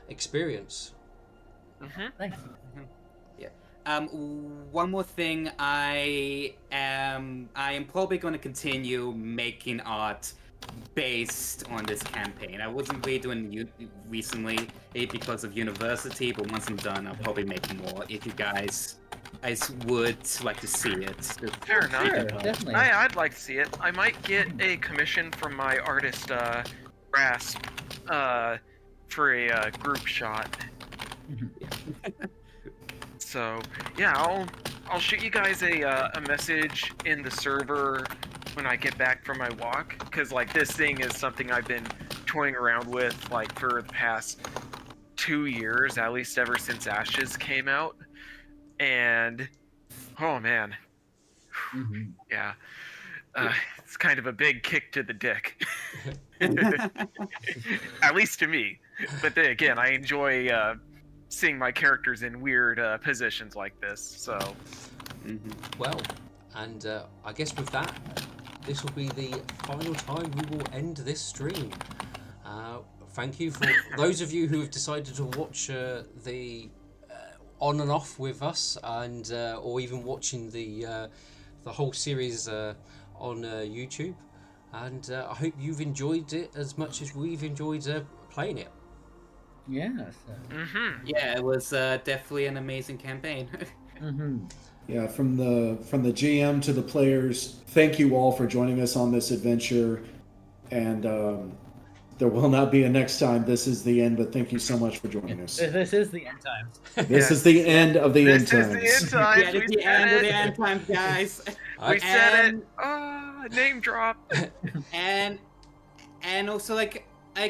Speaker 1: experience.
Speaker 7: Thanks.
Speaker 6: One more thing. I am probably going to continue making art based on this campaign. I wasn't really doing recently because of university, but once I'm done, I'll probably make more. If you guys would like to see it.
Speaker 4: Fair enough.
Speaker 7: Sure, definitely.
Speaker 4: I'd like to see it. I might get a commission from my artist, Grasp, for a group shot. So yeah, I'll shoot you guys a message in the server when I get back from my walk, because like this thing is something I've been toying around with like for the past 2 years, at least ever since Ashes came out, and oh man, yeah, it's kind of a big kick to the dick, at least to me. But then again, I enjoy seeing my characters in weird positions like this. So,
Speaker 1: Well, and I guess with that, this will be the final time we will end this stream. Thank you for those of you who have decided to watch the on and off with us, and or even watching the whole series on YouTube. And I hope you've enjoyed it as much as we've enjoyed playing it.
Speaker 7: Yes.
Speaker 6: Yeah, it was definitely an amazing campaign.
Speaker 2: Yeah, from the GM to the players, thank you all for joining us on this adventure. And there will not be a next time. This is the end, but thank you so much for joining us.
Speaker 7: This is the end time.
Speaker 2: This is the end of the end times.
Speaker 4: This is the end times.
Speaker 6: Yeah, it's the end of the end time, guys.
Speaker 4: We said it. Oh, name drop.
Speaker 6: And also like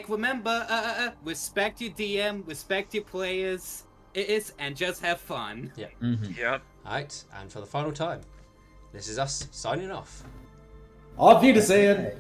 Speaker 6: remember, respect your DM, respect your players, and just have fun.
Speaker 1: Yeah.
Speaker 4: Yep.
Speaker 1: Alright, and for the final time, this is us signing off.
Speaker 2: Auf Wiedersehen!